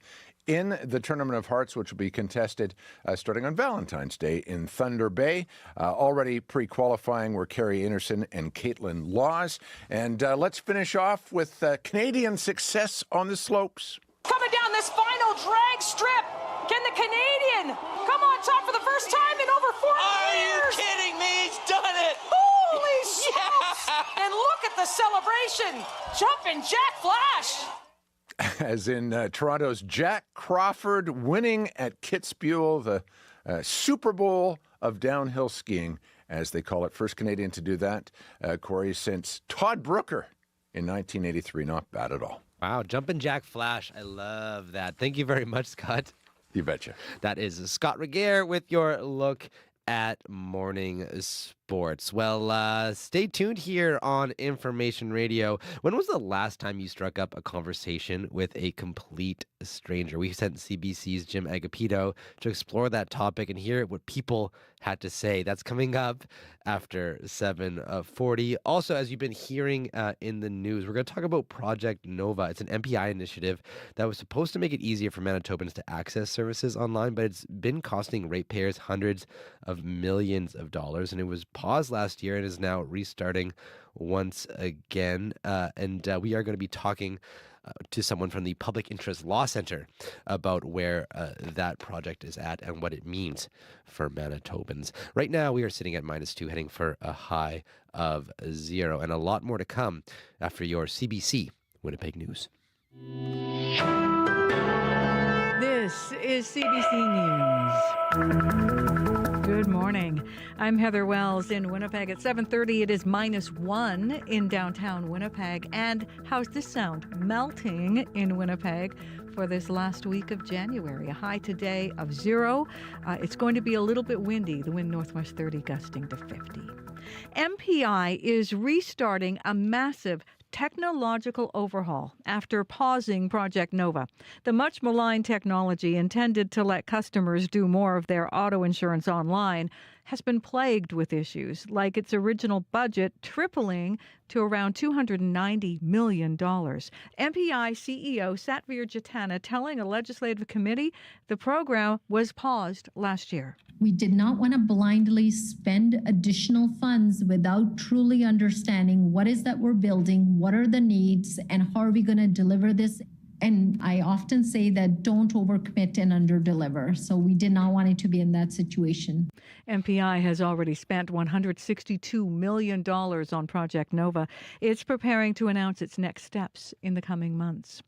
[SPEAKER 13] in the Tournament of Hearts, which will be contested starting on Valentine's Day in Thunder Bay. Already pre-qualifying were Carrie Anderson and Caitlin Laws. And let's finish off with Canadian success on the slopes.
[SPEAKER 19] Coming down this final drag strip, can the Canadian come on top for the first time in over 40 years?
[SPEAKER 20] Are you kidding me? He's done it!
[SPEAKER 19] Holy smokes! And look at the celebration! Jumping Jack Flash!
[SPEAKER 13] As in Toronto's Jack Crawford winning at Kitzbühel, the Super Bowl of downhill skiing, as they call it. First Canadian to do that, Corey, since Todd Brooker in 1983. Not bad at all.
[SPEAKER 1] Wow, jumping Jack Flash. I love that. Thank you very much, Scott.
[SPEAKER 13] You betcha.
[SPEAKER 1] That is Scott Regehr with your look at morning sports. Well, stay tuned here on Information Radio. When was the last time you struck up a conversation with a complete stranger? We sent CBC's Jim Agapito to explore that topic and hear what people had to say. That's coming up after 7:40. Also, as you've been hearing in the news, we're going to talk about Project Nova. It's an MPI initiative that was supposed to make it easier for Manitobans to access services online, but it's been costing ratepayers hundreds of millions of dollars, and it was paused last year and is now restarting once again. And we are going to be talking to someone from the Public Interest Law Center about where that project is at and what it means for Manitobans. Right now, we are sitting at -2, heading for a high of 0, and a lot more to come after your CBC Winnipeg News.
[SPEAKER 16] This is CBC News. Good morning. I'm Heather Wells in Winnipeg. At 7:30, it is -1 in downtown Winnipeg. And how's this sound? Melting in Winnipeg for this last week of January. A high today of 0. It's going to be a little bit windy. The wind northwest 30 gusting to 50. MPI is restarting a massive technological overhaul after pausing Project Nova. The much maligned technology intended to let customers do more of their auto insurance online has been plagued with issues, like its original budget tripling to around $290 million. MPI CEO Satvir Jatana telling a legislative committee the program was paused last year.
[SPEAKER 2] We did not want to blindly spend additional funds without truly understanding what is that we're building, what are the needs, and how are we going to deliver this. And I often say that don't overcommit and underdeliver. So we did not want it to be in that situation.
[SPEAKER 16] MPI has already spent $162 million on Project Nova. It's preparing to announce its next steps in the coming months.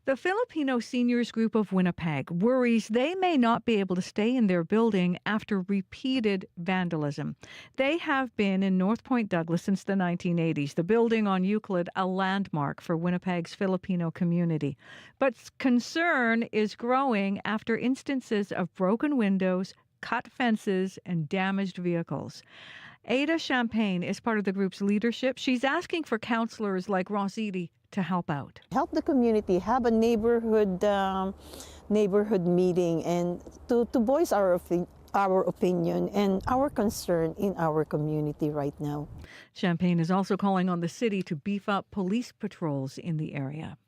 [SPEAKER 16] The Filipino Seniors Group of Winnipeg worries they may not be able to stay in their building after repeated vandalism. They have been in North Point Douglas since the 1980s, the building on Euclid a landmark for Winnipeg's Filipino community. But concern is growing after instances of broken windows, cut fences, and damaged vehicles. Ada Champagne is part of the group's leadership. She's asking for counselors like Rosidi to help out.
[SPEAKER 3] Help the community, have a neighborhood meeting, and to voice our opinion and our concern in our community right now.
[SPEAKER 16] Champagne is also calling on the city to beef up police patrols in the area.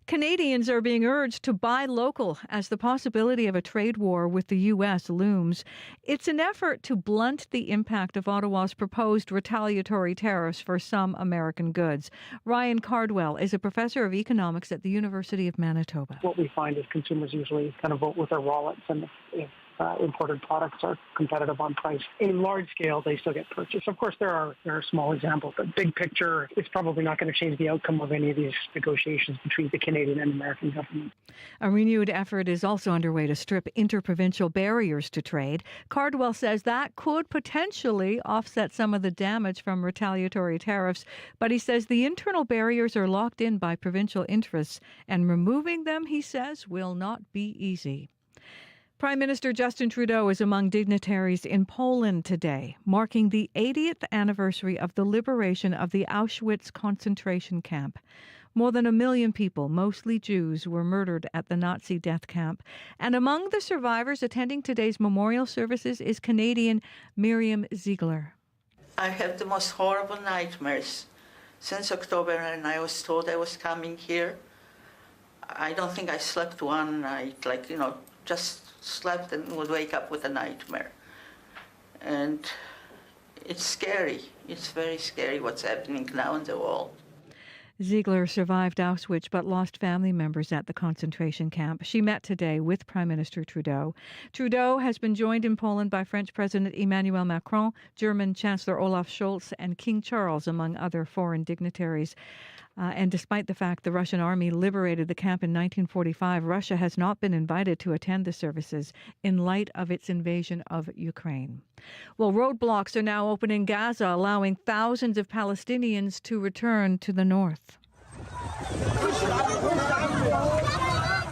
[SPEAKER 16] Canadians are being urged to buy local as the possibility of a trade war with the U.S. looms. It's an effort to blunt the impact of Ottawa's proposed retaliatory tariffs for some American goods. Ryan Cardwell is a professor of economics at the University of Manitoba.
[SPEAKER 22] What we find is consumers usually kind of vote with their wallets, and if imported products are competitive on price. In large scale, they still get purchased. Of course, there are small examples, but big picture, it's probably not going to change the outcome of any of these negotiations between the Canadian and American government.
[SPEAKER 16] A renewed effort is also underway to strip interprovincial barriers to trade. Cardwell says that could potentially offset some of the damage from retaliatory tariffs, but he says the internal barriers are locked in by provincial interests, and removing them, he says, will not be easy. Prime Minister Justin Trudeau is among dignitaries in Poland today, marking the 80th anniversary of the liberation of the Auschwitz concentration camp. More than 1 million people, mostly Jews, were murdered at the Nazi death camp. And among the survivors attending today's memorial services is Canadian Miriam Ziegler.
[SPEAKER 23] I have the most horrible nightmares since October, and I was told I was coming here. I don't think I slept one night, just slept and would wake up with a nightmare. And it's scary. It's very scary what's happening now in the world.
[SPEAKER 16] Ziegler survived Auschwitz but lost family members at the concentration camp. She met today with Prime Minister Trudeau. Trudeau has been joined in Poland by French President Emmanuel Macron, German Chancellor Olaf Scholz, and King Charles, among other foreign dignitaries. And despite the fact the Russian army liberated the camp in 1945, Russia has not been invited to attend the services in light of its invasion of Ukraine. Well, roadblocks are now open in Gaza, allowing thousands of Palestinians to return to the north.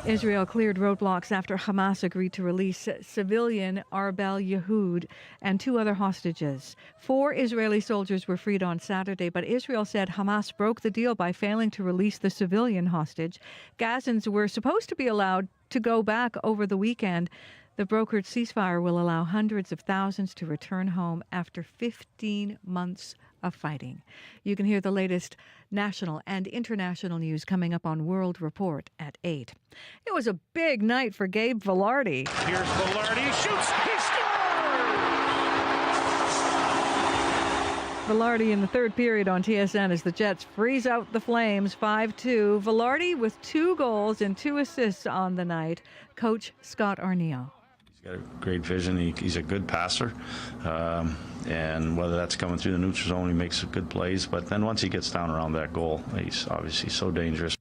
[SPEAKER 16] Israel cleared roadblocks after Hamas agreed to release civilian Arbel Yehoud and 2 other hostages. 4 Israeli soldiers were freed on Saturday, but Israel said Hamas broke the deal by failing to release the civilian hostage. Gazans were supposed to be allowed to go back over the weekend. The brokered ceasefire will allow hundreds of thousands to return home after 15 months of fighting. You can hear the latest national and international news coming up on World Report at 8. It was a big night for Gabe Vilardi.
[SPEAKER 25] Here's Vilardi, shoots, he scores!
[SPEAKER 16] Velarde in the third period on TSN as the Jets freeze out the Flames 5-2. Velarde with 2 goals and 2 assists on the night. Coach Scott Arniel.
[SPEAKER 4] He's got a great vision. He's a good passer. And whether that's coming through the neutral zone, he makes good plays. But then once he gets down around that goal, he's obviously so dangerous.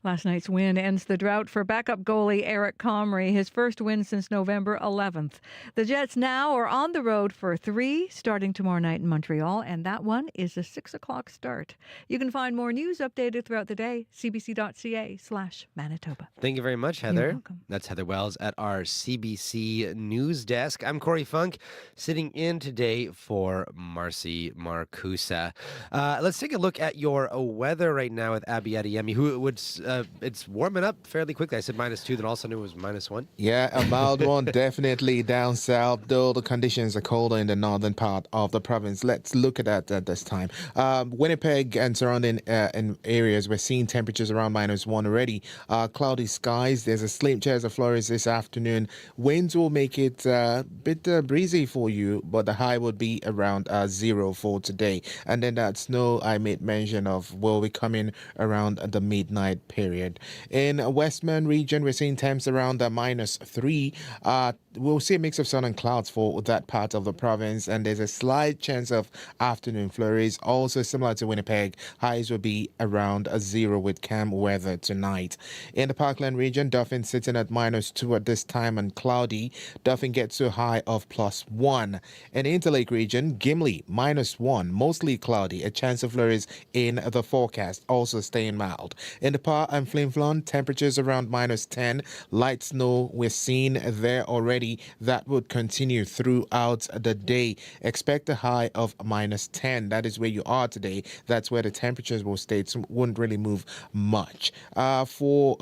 [SPEAKER 16] Last night's win ends the drought for backup goalie Eric Comrie, his first win since November 11th. The Jets now are on the road for 3, starting tomorrow night in Montreal, and that one is a 6 o'clock start. You can find more news updated throughout the day, cbc.ca/Manitoba.
[SPEAKER 1] Thank you very much,
[SPEAKER 16] You're
[SPEAKER 1] Heather.
[SPEAKER 16] welcome.
[SPEAKER 1] That's Heather Wells at our CBC News Desk. I'm Corey Funk, sitting in today for Marcy Marcusa. Let's take a look at your weather right now with Abby Adeyemi, who would... it's warming up fairly quickly. I said -2, then all of a sudden it was -1.
[SPEAKER 21] Yeah, a mild one definitely down south, though the conditions are colder in the northern part of the province. Let's look at that at this time. Winnipeg and surrounding areas, we're seeing temperatures around -1 already. Cloudy skies, there's a slim chance of flurries this afternoon. Winds will make it a bit breezy for you, but the high would be around 0 for today. And then that snow I made mention of will be coming around the midnight period. In Westman region, we're seeing temps around -3. We'll see a mix of sun and clouds for that part of the province, and there's a slight chance of afternoon flurries. Also similar to Winnipeg, highs will be around 0 with calm weather tonight. In the Parkland region, Dauphin sitting at -2 at this time and cloudy. Dauphin gets to a high of +1. In the Interlake region, Gimli -1, mostly cloudy. A chance of flurries in the forecast, also staying mild. In the Par and Flin Flon, temperatures around -10. Light snow we're seeing there already. That would continue throughout the day. Expect a high of -10. That is where you are today. That's where the temperatures will stay. It wouldn't really move much. For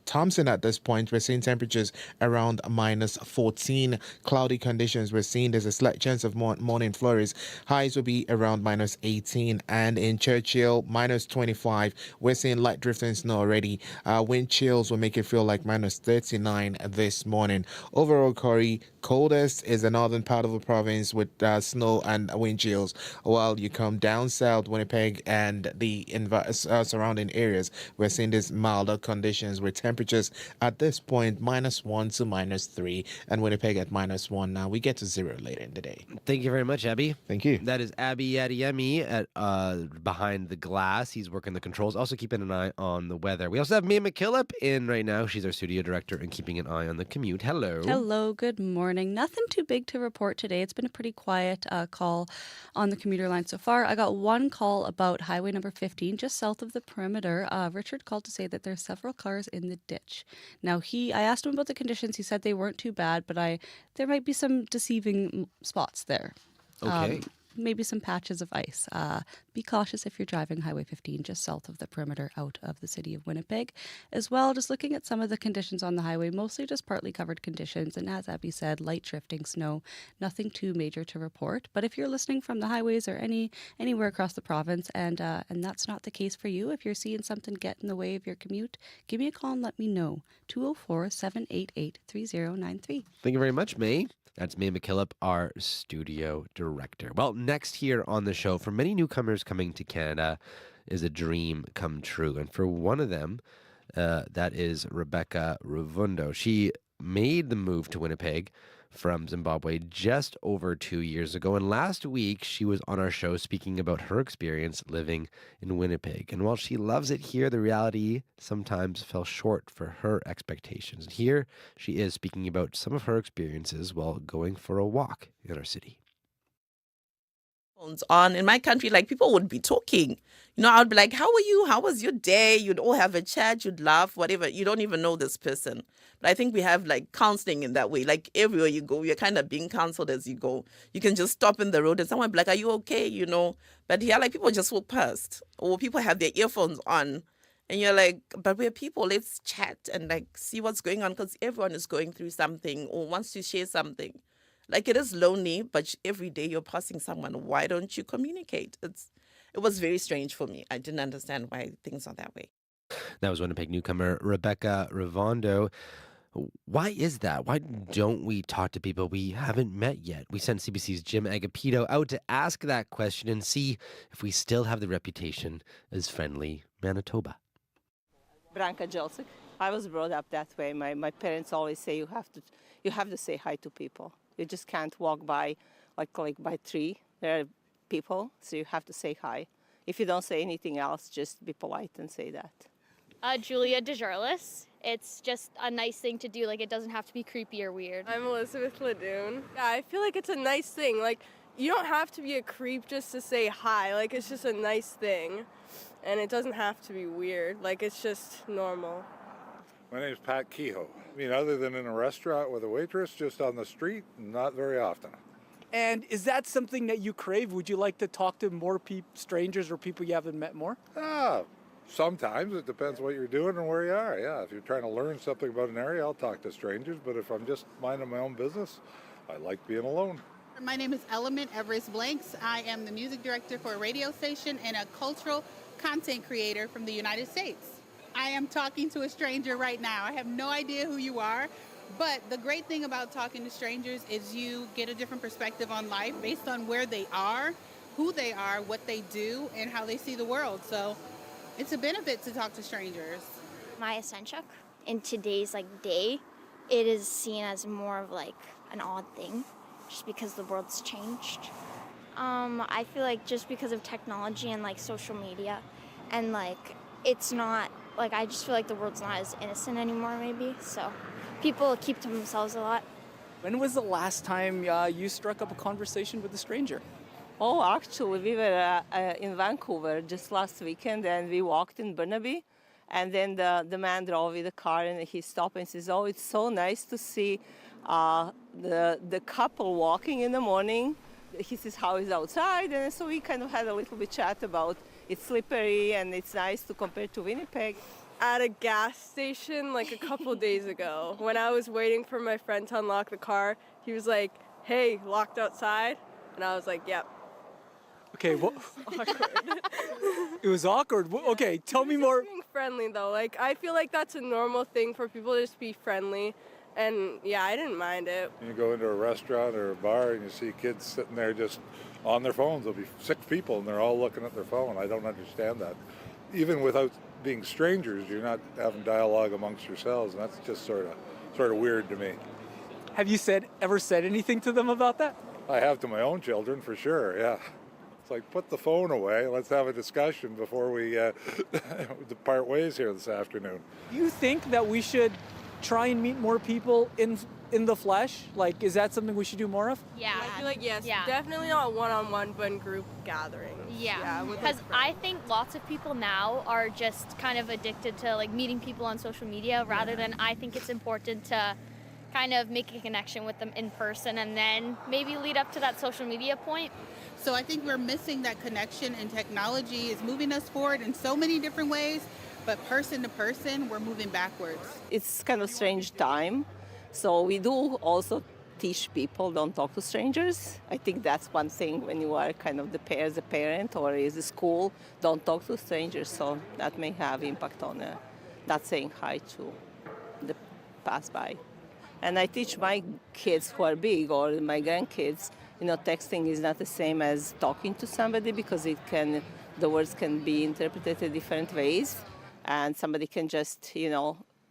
[SPEAKER 21] Thompson at this point, we're seeing temperatures around -14. Cloudy conditions we're seeing. There's a slight chance of morning flurries. Highs will be around -18. And in Churchill, -25. We're seeing light drifting snow already. Wind chills will make it feel like -39 this morning. Overall, Corey, coldest is the northern part of the province with snow and wind chills, while you come down south, Winnipeg and the surrounding areas, we're seeing these milder conditions with temperatures at this point -1 to -3, and Winnipeg at -1 now. We get to 0 later in the day.
[SPEAKER 1] Thank you very much, Abby.
[SPEAKER 21] Thank you.
[SPEAKER 1] That is Abby Adeyemi at Behind the Glass. He's working the controls, also keeping an eye on the weather. We also have Mia McKillop in right now. She's our studio director and keeping an eye on the commute. Hello.
[SPEAKER 6] Hello, good morning. Nothing too big to report today. It's been a pretty quiet call on the commuter line so far. I got one call about highway number 15, just south of the perimeter. Richard called to say that there's several cars in the ditch. Now, I asked him about the conditions. He said they weren't too bad, but there might be some deceiving spots there.
[SPEAKER 1] Okay.
[SPEAKER 6] Maybe some patches of ice. Be cautious if you're driving Highway 15 just south of the perimeter out of the city of Winnipeg. As well, just looking at some of the conditions on the highway, mostly just partly covered conditions. And as Abby said, light drifting snow, nothing too major to report. But if you're listening from the highways or anywhere across the province and that's not the case for you, if you're seeing something get in the way of your commute, give me a call and let me know. 204-788-3093.
[SPEAKER 1] Thank you very much, May. That's Mia McKillop, our studio director. Well, next here on the show, for many newcomers coming to Canada, is a dream come true. And for one of them, that is Rebecca Ruvundo. She made the move to Winnipeg from Zimbabwe just over 2 years ago. And last week, she was on our show speaking about her experience living in Winnipeg. And while she loves it here, the reality sometimes fell short for her expectations. And here she is speaking about some of her experiences while going for a walk in our city.
[SPEAKER 5] Phones on in my country, like people would be talking. I would be like, how are you? How was your day? You'd all have a chat, you'd laugh, whatever. You don't even know this person. But I think we have like counseling in that way. Like everywhere you go, you're kind of being counseled as you go. You can just stop in the road and someone be like, are you okay? But here, like people just walk past or people have their earphones on. And you're like, but we're people, let's chat and like see what's going on because everyone is going through something or wants to share something. Like it is lonely, but every day you're passing someone. Why don't you communicate? It was very strange for me. I didn't understand why things are that way.
[SPEAKER 1] That was Winnipeg newcomer Rebecca Ruvundo. Why is that? Why don't we talk to people we haven't met yet? We sent CBC's Jim Agapito out to ask that question and see if we still have the reputation as friendly Manitoba.
[SPEAKER 7] Branka Jelsik. I was brought up that way. My parents always say you have to say hi to people. You just can't walk by like by tree. There are people, so you have to say hi. If you don't say anything else, just be polite and say that.
[SPEAKER 8] Julia DeJarlis. It's just a nice thing to do. Like, it doesn't have to be creepy or weird.
[SPEAKER 17] I'm Elizabeth Ledoux. Yeah, I feel like it's a nice thing. Like, you don't have to be a creep just to say hi. Like, it's just a nice thing. And it doesn't have to be weird. Like, it's just normal.
[SPEAKER 18] My name's Pat Kehoe. I mean, other than in a restaurant with a waitress, just on the street, not very often.
[SPEAKER 25] And is that something that you crave? Would you like to talk to more strangers or people you haven't met more?
[SPEAKER 18] Sometimes. It depends what you're doing and where you are. Yeah, if you're trying to learn something about an area, I'll talk to strangers. But if I'm just minding my own business, I like being alone.
[SPEAKER 26] My name is Element Everest Blanks. I am the music director for a radio station and a cultural content creator from the United States. I am talking to a stranger right now. I have no idea who you are, but the great thing about talking to strangers is you get a different perspective on life based on where they are, who they are, what they do, and how they see the world. So it's a benefit to talk to strangers.
[SPEAKER 27] Maya Senchuk. In today's day, it is seen as more of an odd thing, just because the world's changed. I feel like just because of technology and social media, and it's not I just feel like the world's not as innocent anymore, maybe. So people keep to themselves a lot.
[SPEAKER 25] When was the last time you struck up a conversation with a stranger?
[SPEAKER 7] Oh, actually, we were in Vancouver just last weekend, and we walked in Burnaby. And then the man drove with the car, and he stopped and says, "Oh, it's so nice to see the couple walking in the morning." He says, "How is outside?" And so we kind of had a little bit chat about it's slippery and it's nice to compare to Winnipeg.
[SPEAKER 17] At a gas station a couple days ago, when I was waiting for my friend to unlock the car, he was like, "Hey, locked outside?" And I was like, "Yep."
[SPEAKER 25] Okay, well, it was awkward. Okay, tell me more.
[SPEAKER 17] Being friendly though, I feel like that's a normal thing for people to just be friendly, and yeah, I didn't mind it.
[SPEAKER 18] You go into a restaurant or a bar and you see kids sitting there just on their phones. There'll be 6 people and they're all looking at their phone. I don't understand that. Even without being strangers, you're not having dialogue amongst yourselves, and that's just sort of weird to me.
[SPEAKER 25] Have you ever said anything to them about that?
[SPEAKER 18] I have to my own children, for sure, yeah. It's put the phone away. Let's have a discussion before we part ways here this afternoon.
[SPEAKER 25] Do you think that we should try and meet more people in the flesh? Is that something we should do more of?
[SPEAKER 8] Yeah.
[SPEAKER 17] I feel like yes,
[SPEAKER 8] Yeah.
[SPEAKER 17] definitely not one-on-one, but in group gatherings.
[SPEAKER 8] Yeah,
[SPEAKER 17] with
[SPEAKER 8] because I think lots of people now are just kind of addicted to meeting people on social media rather than I think it's important to kind of make a connection with them in person and then maybe lead up to that social media point.
[SPEAKER 26] So I think we're missing that connection, and technology is moving us forward in so many different ways, but person to person, we're moving backwards.
[SPEAKER 7] It's kind of strange time, so we do also teach people don't talk to strangers. I think that's one thing when you are kind of as a parent or as a school, don't talk to strangers, so that may have impact on not saying hi to the pass-by. And I teach my kids who are big or my grandkids, texting is not the same as talking to somebody because the words can be interpreted in different ways, and somebody can just,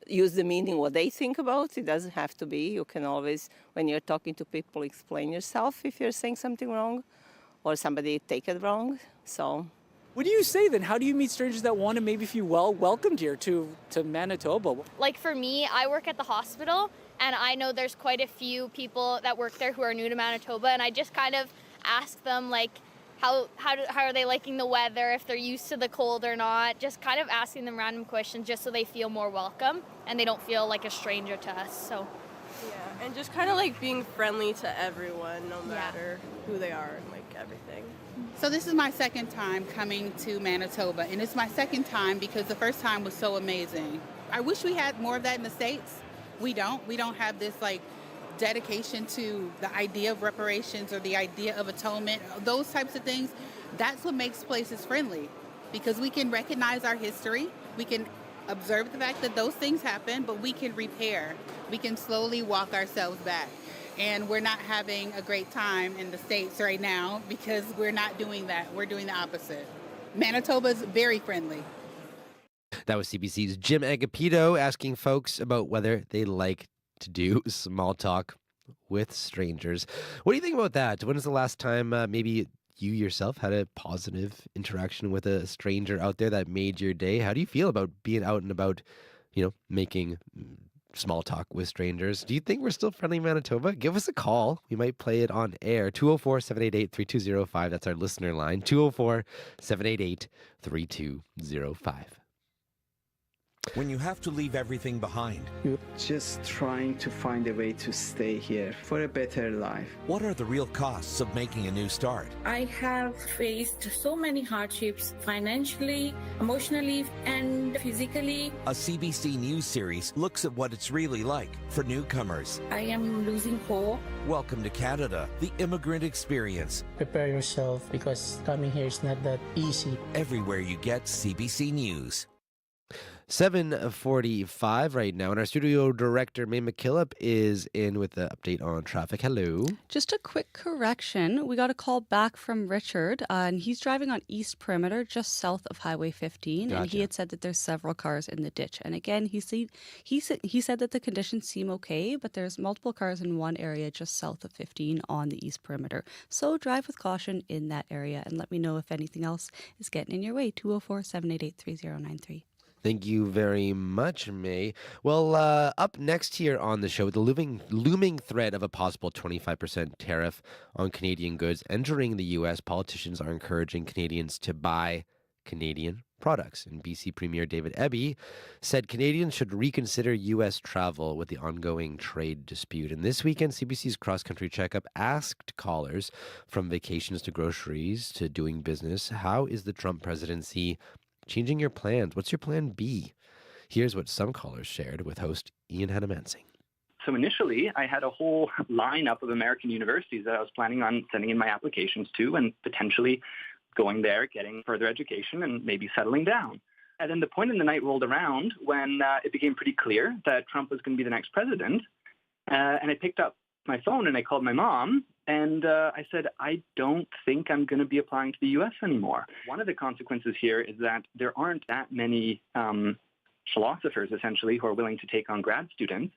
[SPEAKER 7] use the meaning what they think about. It doesn't have to be. You can always, when you're talking to people, explain yourself if you're saying something wrong or somebody take it wrong. So,
[SPEAKER 25] what do you say then? How do you meet strangers that want to maybe feel welcomed here to Manitoba?
[SPEAKER 8] For me, I work at the hospital, and I know there's quite a few people that work there who are new to Manitoba, and I just kind of ask them how are they liking the weather, if they're used to the cold or not, just kind of asking them random questions just so they feel more welcome and they don't feel like a stranger to us. So
[SPEAKER 17] yeah, and just kind of being friendly to everyone, no matter who they are and everything.
[SPEAKER 26] So this is my second time coming to Manitoba, and it's my second time because the first time was so amazing. I wish we had more of that in the States. We don't have this dedication to the idea of reparations or the idea of atonement, those types of things. That's what makes places friendly, because we can recognize our history, we can observe the fact that those things happen, but we can repair. we can slowly walk ourselves back. And we're not having a great time in the States right now because we're not doing that. We're doing the opposite. Manitoba's very friendly.
[SPEAKER 1] That was CBC's Jim Agapito asking folks about whether they like to do small talk with strangers. What do you think about that? When was the last time maybe you yourself had a positive interaction with a stranger out there that made your day? How do you feel about being out and about, making small talk with strangers? Do you think we're still friendly in Manitoba? Give us a call. We might play it on air. 204-788-3205. That's our listener line. 204-788-3205.
[SPEAKER 9] When you have to leave everything behind,
[SPEAKER 10] you're just trying to find a way to stay here for a better life.
[SPEAKER 9] What are the real costs of making a new start?
[SPEAKER 11] I have faced so many hardships financially, emotionally, and physically.
[SPEAKER 9] A CBC News series looks at what it's really like for newcomers.
[SPEAKER 11] I am losing hope.
[SPEAKER 9] Welcome to Canada, the immigrant experience.
[SPEAKER 12] Prepare yourself because coming here is not that easy.
[SPEAKER 9] Everywhere you get CBC News.
[SPEAKER 1] 7:45 right now, and our studio director, May McKillop, is in with the update on traffic. Hello.
[SPEAKER 6] Just a quick correction. We got a call back from Richard, and he's driving on East Perimeter, just south of Highway 15, and he had said that there's several cars in the ditch. And again, he said that the conditions seem okay, but there's multiple cars in one area just south of 15 on the East Perimeter. So drive with caution in that area, and let me know if anything else is getting in your way. 204-788-3093.
[SPEAKER 1] Thank you very much, May. Well, up next here on the show, the looming threat of a possible 25% tariff on Canadian goods entering the U.S., politicians are encouraging Canadians to buy Canadian products. And BC Premier David Eby said Canadians should reconsider U.S. travel with the ongoing trade dispute. And this weekend, CBC's Cross Country Checkup asked callers from vacations to groceries to doing business, how is the Trump presidency changing your plans? What's your plan B? Here's what some callers shared with host Ian Hannamansing.
[SPEAKER 14] So initially, I had a whole lineup of American universities that I was planning on sending in my applications to and potentially going there, getting further education, and maybe settling down. And then the point in the night rolled around when it became pretty clear that Trump was going to be the next president. And I picked up my phone and I called my mom. And I said, I don't think I'm going to be applying to the U.S. anymore. One of the consequences here is that there aren't that many philosophers, essentially, who are willing to take on grad students.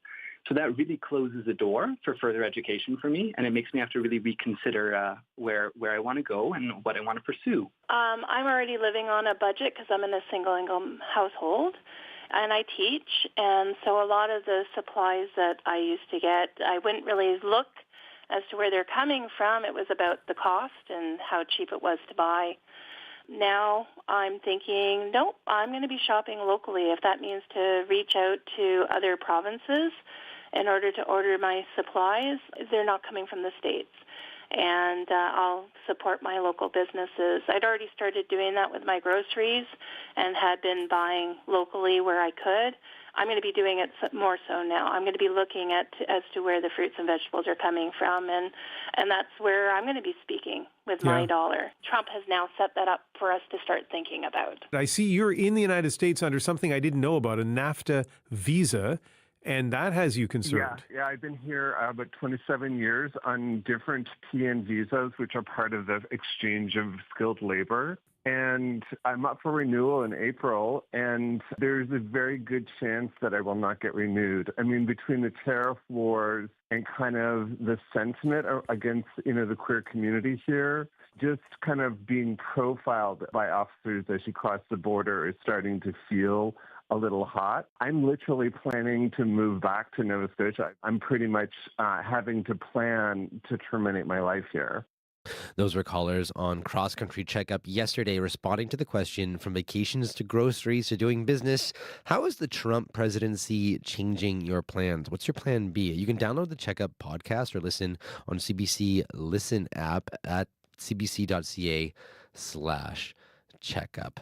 [SPEAKER 14] So that really closes the door for further education for me, and it makes me have to really reconsider where I want to go and what I want to pursue.
[SPEAKER 15] I'm already living on a budget because I'm in a single-income household. And I teach, and so a lot of the supplies that I used to get, I wouldn't really look as to where they're coming from. It was about the cost and how cheap it was to buy. Now I'm thinking, nope, I'm going to be shopping locally. If that means to reach out to other provinces in order to order my supplies, they're not coming from the States. And I'll support my local businesses. I'd already started doing that with my groceries and had been buying locally where I could. I'm going to be doing it more so now. I'm going to be looking at as to where the fruits and vegetables are coming from, and that's where I'm going to be speaking with my dollar. Trump has now set that up for us to start thinking about.
[SPEAKER 24] I see you're in the United States under something I didn't know about, a NAFTA visa. And that has you concerned.
[SPEAKER 28] Yeah, I've been here about 27 years on different TN visas, which are part of the exchange of skilled labor. And I'm up for renewal in April, and there's a very good chance that I will not get renewed. I mean, between the tariff wars and kind of the sentiment against, the queer community here, just kind of being profiled by officers as you cross the border is starting to feel a little hot. I'm literally planning to move back to Nova Scotia. I'm pretty much having to plan to terminate my life here.
[SPEAKER 1] Those were callers on Cross Country Checkup yesterday responding to the question, from vacations to groceries to doing business, how is the Trump presidency changing your plans? What's your plan B? You can download the Checkup podcast or listen on CBC Listen app at cbc.ca/. checkup.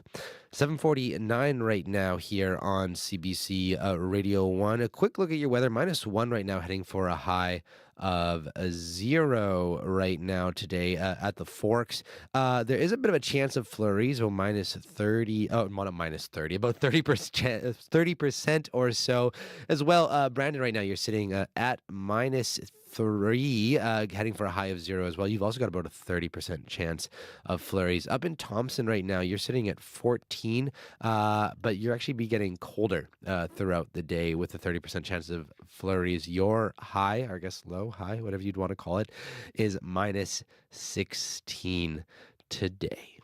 [SPEAKER 1] 7:49 right now here on CBC Radio 1. A quick look at your weather. -1 right now, heading for a high of 0 right now today at the Forks. There is a bit of a chance of flurries, well, -30, oh, not -30, about 30% or so as well. Brandon, right now you're sitting at -3, heading for a high of 0 as well. You've also got about a 30% chance of flurries. Up in Thompson right now, you're sitting at 14, but you're actually be getting colder throughout the day with a 30% chance of flurries. Your high, or I guess low, high, whatever you'd want to call it, is -16 today.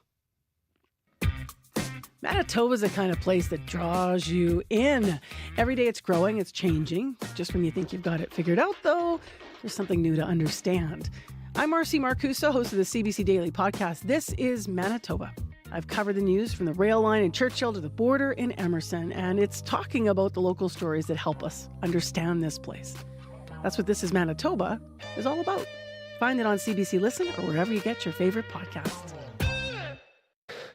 [SPEAKER 2] Manitoba is the kind of place that draws you in. Every day it's growing, it's changing. Just when you think you've got it figured out, though, there's something new to understand. I'm Marcy Marcuso, host of the CBC Daily Podcast. This is Manitoba. I've covered the news from the rail line in Churchill to the border in Emerson, and it's talking about the local stories that help us understand this place. That's what This is Manitoba is all about. Find it on CBC Listen or wherever you get your favorite podcasts.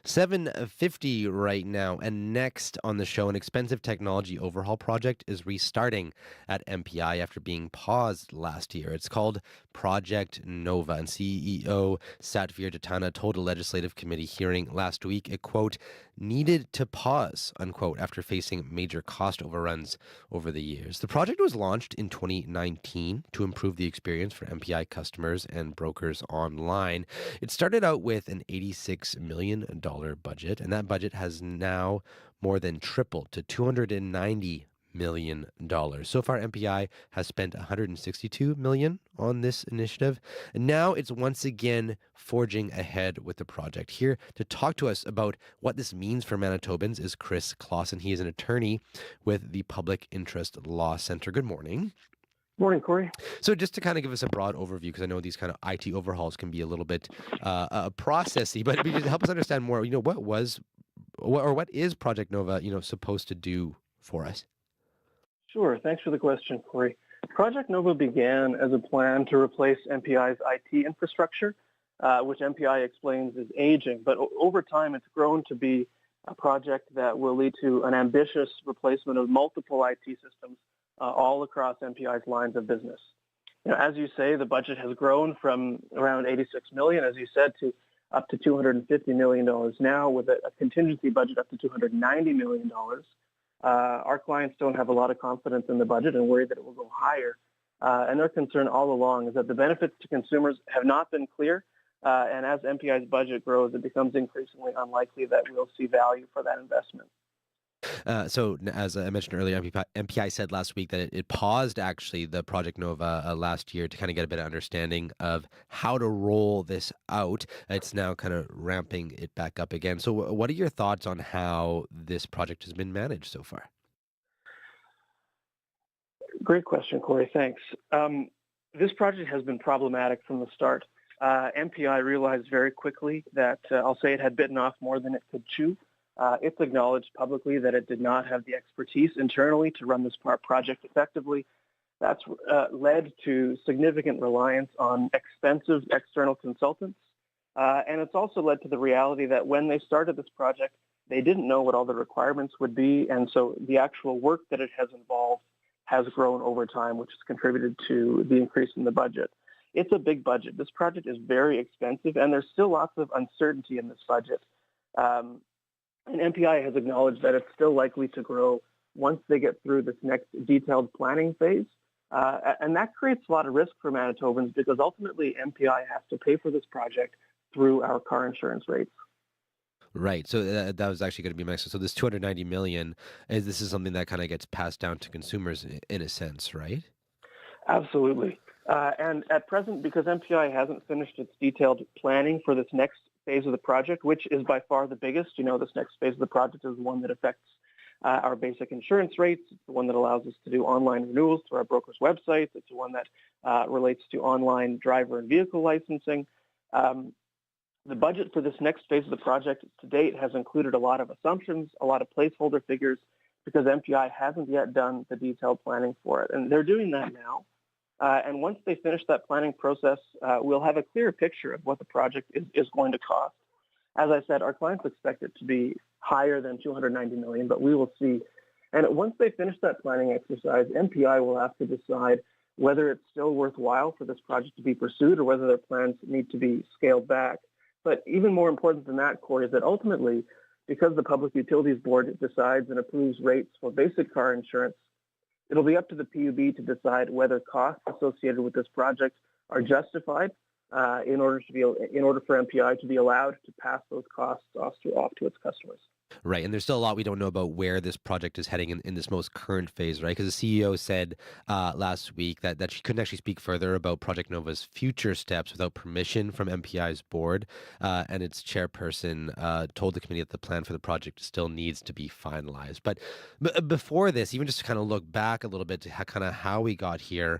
[SPEAKER 1] 7:50 right now, and next on the show, an expensive technology overhaul project is restarting at MPI after being paused last year. It's called Project Nova, and CEO Satvir Datana told a legislative committee hearing last week it, quote, needed to pause, unquote, after facing major cost overruns over the years. The project was launched in 2019 to improve the experience for MPI customers and brokers online. It started out with an $86 million budget, and that budget has now more than tripled to $290 million. So far, MPI has spent $162 million on this initiative, and now it's once again forging ahead with the project. Here to talk to us about what this means for Manitobans is Chris Clausen. He is an attorney with the Public Interest Law Center. Good morning.
[SPEAKER 3] Morning, Corey.
[SPEAKER 1] So just to kind of give us a broad overview, because I know these kind of IT overhauls can be a little bit processy, but to help us understand more, what is Project Nova, supposed to do for us?
[SPEAKER 3] Sure. Thanks for the question, Corey. Project Nova began as a plan to replace MPI's IT infrastructure, which MPI explains is aging. But over time, it's grown to be a project that will lead to an ambitious replacement of multiple IT systems all across MPI's lines of business. As you say, the budget has grown from around $86 million, as you said, to up to $250 million now, with a contingency budget up to $290 million. Our clients don't have a lot of confidence in the budget and worry that it will go higher. And their concern all along is that the benefits to consumers have not been clear. And as MPI's budget grows, it becomes increasingly unlikely that we'll see value for that investment.
[SPEAKER 1] So as I mentioned earlier, MPI said last week that it paused actually the Project Nova last year to kind of get a bit of understanding of how to roll this out. It's now kind of ramping it back up again. So what are your thoughts on how this project has been managed so far?
[SPEAKER 3] Great question, Corey. Thanks. This project has been problematic from the start. MPI realized very quickly that, I'll say it had bitten off more than it could chew. It's acknowledged publicly that it did not have the expertise internally to run this project effectively. That's led to significant reliance on expensive external consultants. And it's also led to the reality that when they started this project, they didn't know what all the requirements would be. And so the actual work that it has involved has grown over time, which has contributed to the increase in the budget. It's a big budget. This project is very expensive, and there's still lots of uncertainty in this budget. And MPI has acknowledged that it's still likely to grow once they get through this next detailed planning phase. And that creates a lot of risk for Manitobans because ultimately MPI has to pay for this project through our car insurance rates.
[SPEAKER 1] Right. So that was actually going to be my next. So this $290 million, this is something that kind of gets passed down to consumers in a sense, right?
[SPEAKER 3] Absolutely. And at present, because MPI hasn't finished its detailed planning for this next phase of the project, which is by far the biggest. This next phase of the project is the one that affects our basic insurance rates. It's the one that allows us to do online renewals through our broker's websites. It's the one that relates to online driver and vehicle licensing. The budget for this next phase of the project to date has included a lot of assumptions, a lot of placeholder figures, because MPI hasn't yet done the detailed planning for it. And they're doing that now. And once they finish that planning process, we'll have a clearer picture of what the project is going to cost. As I said, our clients expect it to be higher than $290 million, but we will see. And once they finish that planning exercise, MPI will have to decide whether it's still worthwhile for this project to be pursued or whether their plans need to be scaled back. But even more important than that, Corey, is that ultimately, because the Public Utilities Board decides and approves rates for basic car insurance, it'll be up to the PUB to decide whether costs associated with this project are justified in order for MPI to be allowed to pass those costs off to its customers.
[SPEAKER 1] Right. And there's still a lot we don't know about where this project is heading in this most current phase, right? Because the CEO said last week that she couldn't actually speak further about Project Nova's future steps without permission from MPI's board. And its chairperson told the committee that the plan for the project still needs to be finalized. But before this, even just to kind of look back a little bit to how we got here,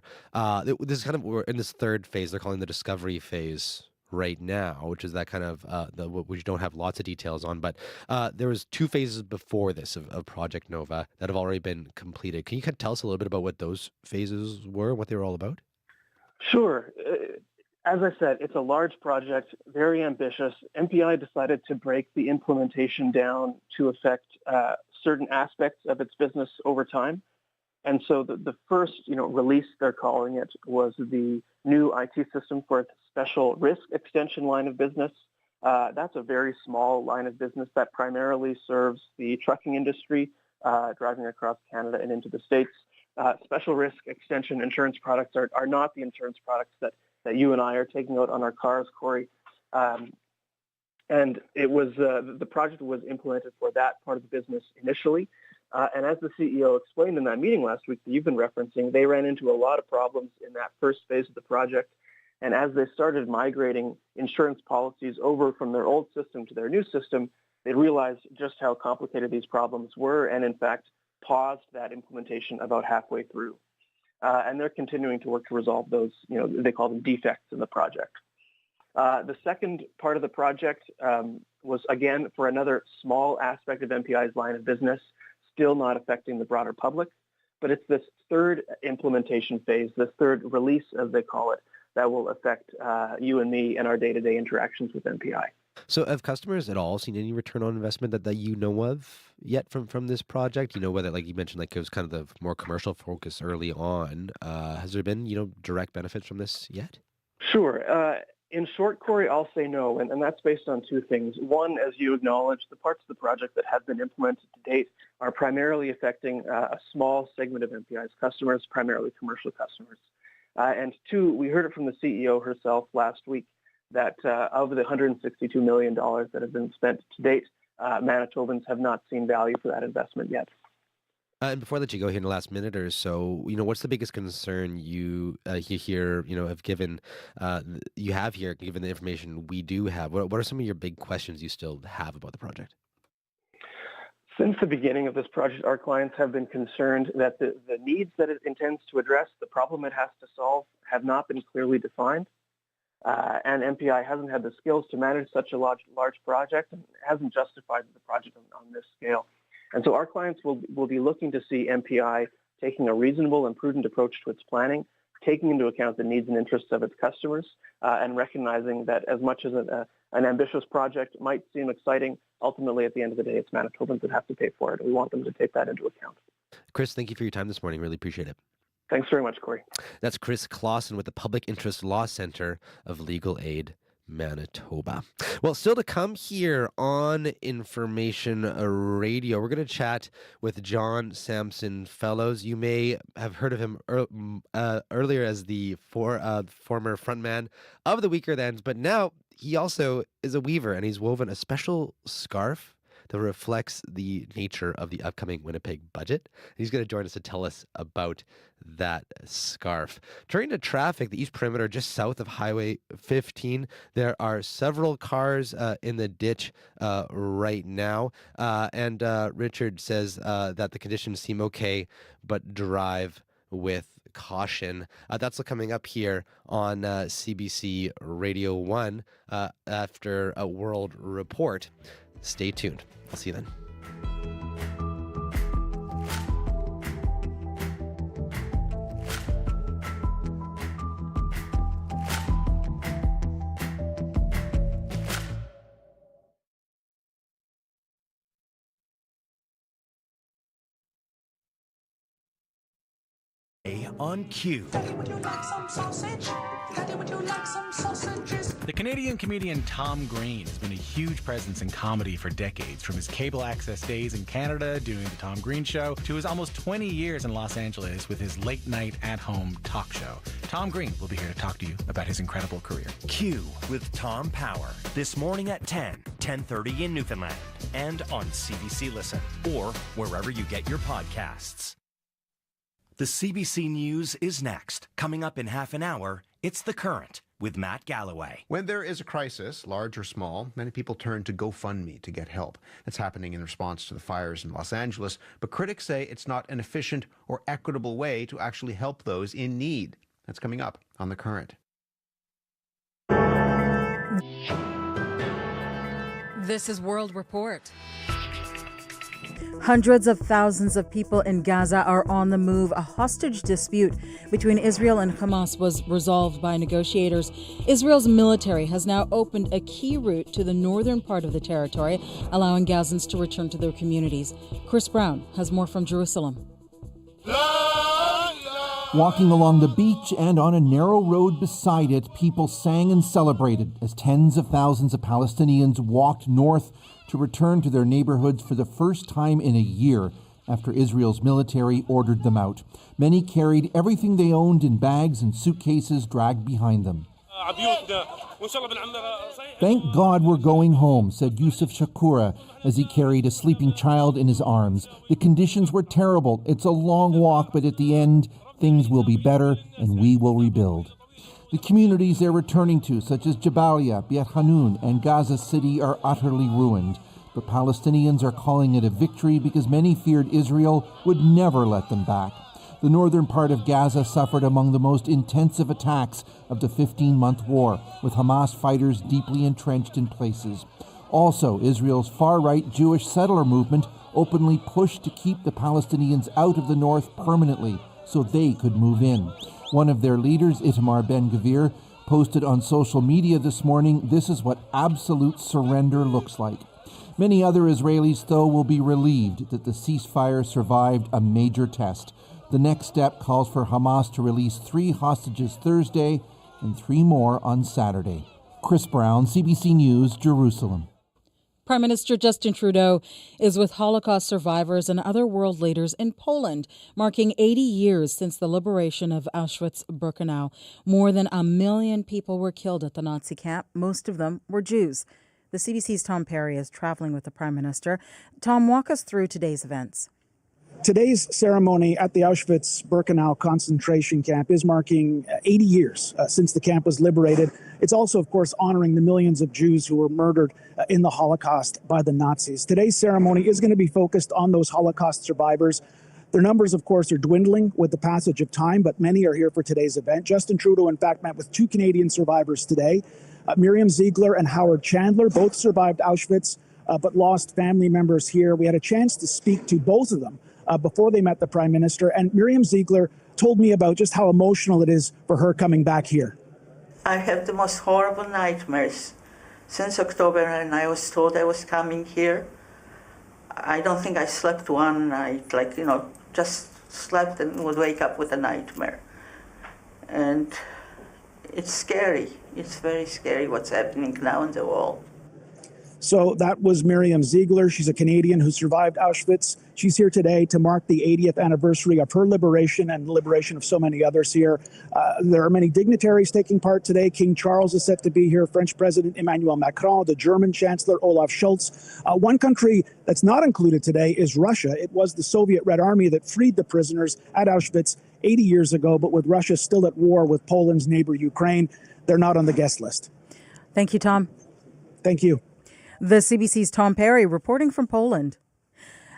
[SPEAKER 1] this is we're in this third phase. They're calling the discovery phase right now, which is that kind of which don't have lots of details on, but there was 2 phases before this of Project Nova that have already been completed. Can you kind of tell us a little bit about what those phases were, what they were all about?
[SPEAKER 3] Sure. As I said, it's a large project, very ambitious. MPI decided to break the implementation down to affect certain aspects of its business over time. And so the first, release, they're calling it, was the new IT system for its special risk extension line of business. That's a very small line of business that primarily serves the trucking industry, driving across Canada and into the States. Special risk extension insurance products are not the insurance products that you and I are taking out on our cars, Corey. And it was the project was implemented for that part of the business initially. And as the CEO explained in that meeting last week that you've been referencing, they ran into a lot of problems in that first phase of the project. And as they started migrating insurance policies over from their old system to their new system, they realized just how complicated these problems were and, in fact, paused that implementation about halfway through. And they're continuing to work to resolve those, they call them defects in the project. The second part of the project was, again, for another small aspect of MPI's line of business, still not affecting the broader public, but it's this third implementation phase, this third release, as they call it, that will affect you and me and our day-to-day interactions with MPI.
[SPEAKER 1] So have customers at all seen any return on investment that you know of yet from this project? Whether, like you mentioned, like it was kind of the more commercial focus early on. Has there been, direct benefits from this yet?
[SPEAKER 3] Sure. In short, Corey, I'll say no, and that's based on 2 things. One, as you acknowledged, the parts of the project that have been implemented to date are primarily affecting a small segment of MPI's customers, primarily commercial customers. And 2, we heard it from the CEO herself last week that of the $162 million that have been spent to date, Manitobans have not seen value for that investment yet.
[SPEAKER 1] And before I let you go here in the last minute or so, what's the biggest concern you here, have given, you have here, given the information we do have? What are some of your big questions you still have about the project?
[SPEAKER 3] Since the beginning of this project, our clients have been concerned that the needs that it intends to address, the problem it has to solve, have not been clearly defined. And MPI hasn't had the skills to manage such a large project and hasn't justified the project on this scale. And so our clients will be looking to see MPI taking a reasonable and prudent approach to its planning, taking into account the needs and interests of its customers, and recognizing that as much as an ambitious project might seem exciting, ultimately at the end of the day, it's Manitobans that have to pay for it. We want them to take that into account.
[SPEAKER 1] Chris, thank you for your time this morning. Really appreciate it.
[SPEAKER 3] Thanks very much, Corey.
[SPEAKER 1] That's Chris Clausen with the Public Interest Law Center of Legal Aid Manitoba. Well, still to come here on Information Radio, we're going to chat with John Sampson Fellows. You may have heard of him earlier as the former frontman of the Weaker Thans, but now he also is a weaver, and he's woven a special scarf that reflects the nature of the upcoming Winnipeg budget. He's going to join us to tell us about that scarf. Turning to traffic, the East Perimeter, just south of Highway 15, there are several cars in the ditch right now. And Richard says that the conditions seem okay, but drive with caution. That's coming up here on CBC Radio 1 after a World Report. Stay tuned. I'll see you then.
[SPEAKER 9] On Q.
[SPEAKER 4] The Canadian comedian Tom Green has been a huge presence in comedy for decades, from his cable access days in Canada doing The Tom Green Show to his almost 20 years in Los Angeles with his late-night at-home talk show. Tom Green will be here to talk to you about his incredible career.
[SPEAKER 9] Q with Tom Power. This morning at 10:30 in Newfoundland, and on CBC Listen, or wherever you get your podcasts. The CBC News is next. Coming up in half an hour, it's The Current with Matt Galloway.
[SPEAKER 13] When there is a crisis, large or small, many people turn to GoFundMe to get help. That's happening in response to the fires in Los Angeles, but critics say it's not an efficient or equitable way to actually help those in need. That's coming up on The Current.
[SPEAKER 16] This is World Report.
[SPEAKER 19] Hundreds of thousands of people in Gaza are on the move. A hostage dispute between Israel and Hamas was resolved by negotiators. Israel's military has now opened a key route to the northern part of the territory, allowing Gazans to return to their communities. Chris Brown has more from Jerusalem.
[SPEAKER 20] Walking along the beach and on a narrow road beside it, people sang and celebrated as tens of thousands of Palestinians walked north to return to their neighborhoods for the first time in a year after Israel's military ordered them out. Many carried everything they owned in bags and suitcases dragged behind them. Thank God we're going home, said Yusuf Shakura as he carried a sleeping child in his arms. The conditions were terrible. It's a long walk, but at the end, things will be better and we will rebuild. The communities they're returning to, such as Jabalia, Beit Hanun, and Gaza City, are utterly ruined. But Palestinians are calling it a victory because many feared Israel would never let them back. The northern part of Gaza suffered among the most intensive attacks of the 15-month war, with Hamas fighters deeply entrenched in places. Also, Israel's far-right Jewish settler movement openly pushed to keep the Palestinians out of the north permanently so they could move in. One of their leaders, Itamar Ben-Gvir, posted on social media this morning, "This is what absolute surrender looks like." Many other Israelis, though, will be relieved that the ceasefire survived a major test. The next step calls for Hamas to release 3 hostages Thursday and 3 more on Saturday. Chris Brown, CBC News, Jerusalem.
[SPEAKER 19] Prime Minister Justin Trudeau is with Holocaust survivors and other world leaders in Poland, marking 80 years since the liberation of Auschwitz-Birkenau. More than 1 million people were killed at the Nazi camp. Most of them were Jews. The CBC's Tom Perry is traveling with the Prime Minister. Tom, walk us through today's events.
[SPEAKER 21] Today's ceremony at the Auschwitz-Birkenau concentration camp is marking 80 years since the camp was liberated. It's also, of course, honoring the millions of Jews who were murdered in the Holocaust by the Nazis. Today's ceremony is going to be focused on those Holocaust survivors. Their numbers, of course, are dwindling with the passage of time, but many are here for today's event. Justin Trudeau, in fact, met with 2 Canadian survivors today. Miriam Ziegler and Howard Chandler both survived Auschwitz, but lost family members here. We had a chance to speak to both of them before they met the Prime Minister. And Miriam Ziegler told me about just how emotional it is for her coming back here.
[SPEAKER 22] I had the most horrible nightmares since October, and I was told I was coming here. I don't think I slept one night, just slept and would wake up with a nightmare. And it's scary. It's very scary what's happening now in the world.
[SPEAKER 21] So that was Miriam Ziegler. She's a Canadian who survived Auschwitz. She's here today to mark the 80th anniversary of her liberation and the liberation of so many others here. There are many dignitaries taking part today. King Charles is set to be here, French President Emmanuel Macron, the German Chancellor Olaf Scholz. One country that's not included today is Russia. It was the Soviet Red Army that freed the prisoners at Auschwitz 80 years ago, but with Russia still at war with Poland's neighbor Ukraine, they're not on the guest list.
[SPEAKER 19] Thank you, Tom.
[SPEAKER 21] Thank you.
[SPEAKER 19] The CBC's Tom Perry reporting from Poland.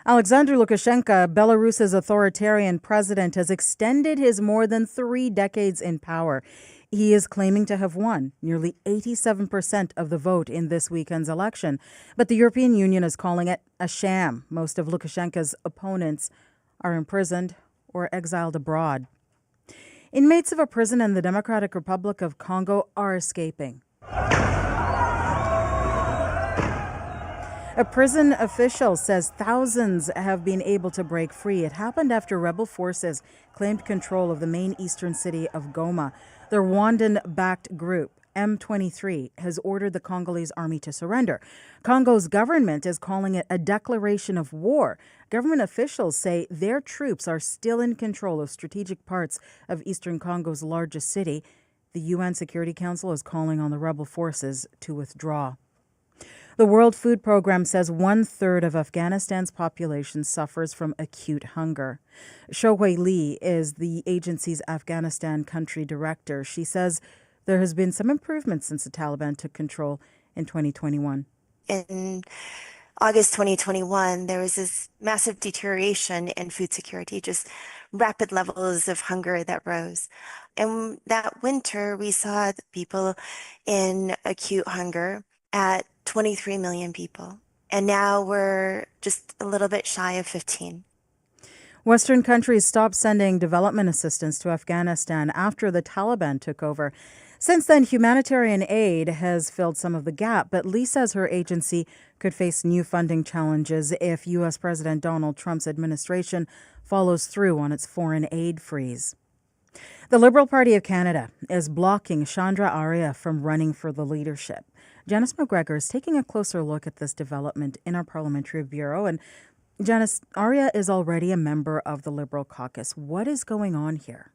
[SPEAKER 19] Alexander Lukashenko, Belarus's authoritarian president, has extended his more than 3 decades in power. He is claiming to have won nearly 87% of the vote in this weekend's election. But the European Union is calling it a sham. Most of Lukashenko's opponents are imprisoned or exiled abroad. Inmates of a prison in the Democratic Republic of Congo are escaping. A prison official says thousands have been able to break free. It happened after rebel forces claimed control of the main eastern city of Goma. The Rwandan-backed group M23 has ordered the Congolese army to surrender. Congo's government is calling it a declaration of war. Government officials say their troops are still in control of strategic parts of eastern Congo's largest city. The UN Security Council is calling on the rebel forces to withdraw. The World Food Program says 1/3 of Afghanistan's population suffers from acute hunger. Shohui Lee is the agency's Afghanistan country director. She says there has been some improvement since the Taliban took control in 2021.
[SPEAKER 5] In August 2021, there was this massive deterioration in food security, just rapid levels of hunger that rose. And that winter, we saw people in acute hunger at 23 million people. And now we're just a little bit shy of 15.
[SPEAKER 19] Western countries stopped sending development assistance to Afghanistan after the Taliban took over. Since then, humanitarian aid has filled some of the gap, but Lee says her agency could face new funding challenges if U.S. President Donald Trump's administration follows through on its foreign aid freeze. The Liberal Party of Canada is blocking Chandra Arya from running for the leadership. Janice McGregor is taking a closer look at this development in our parliamentary bureau. And Janice, Arya is already a member of the Liberal caucus. What is going on here?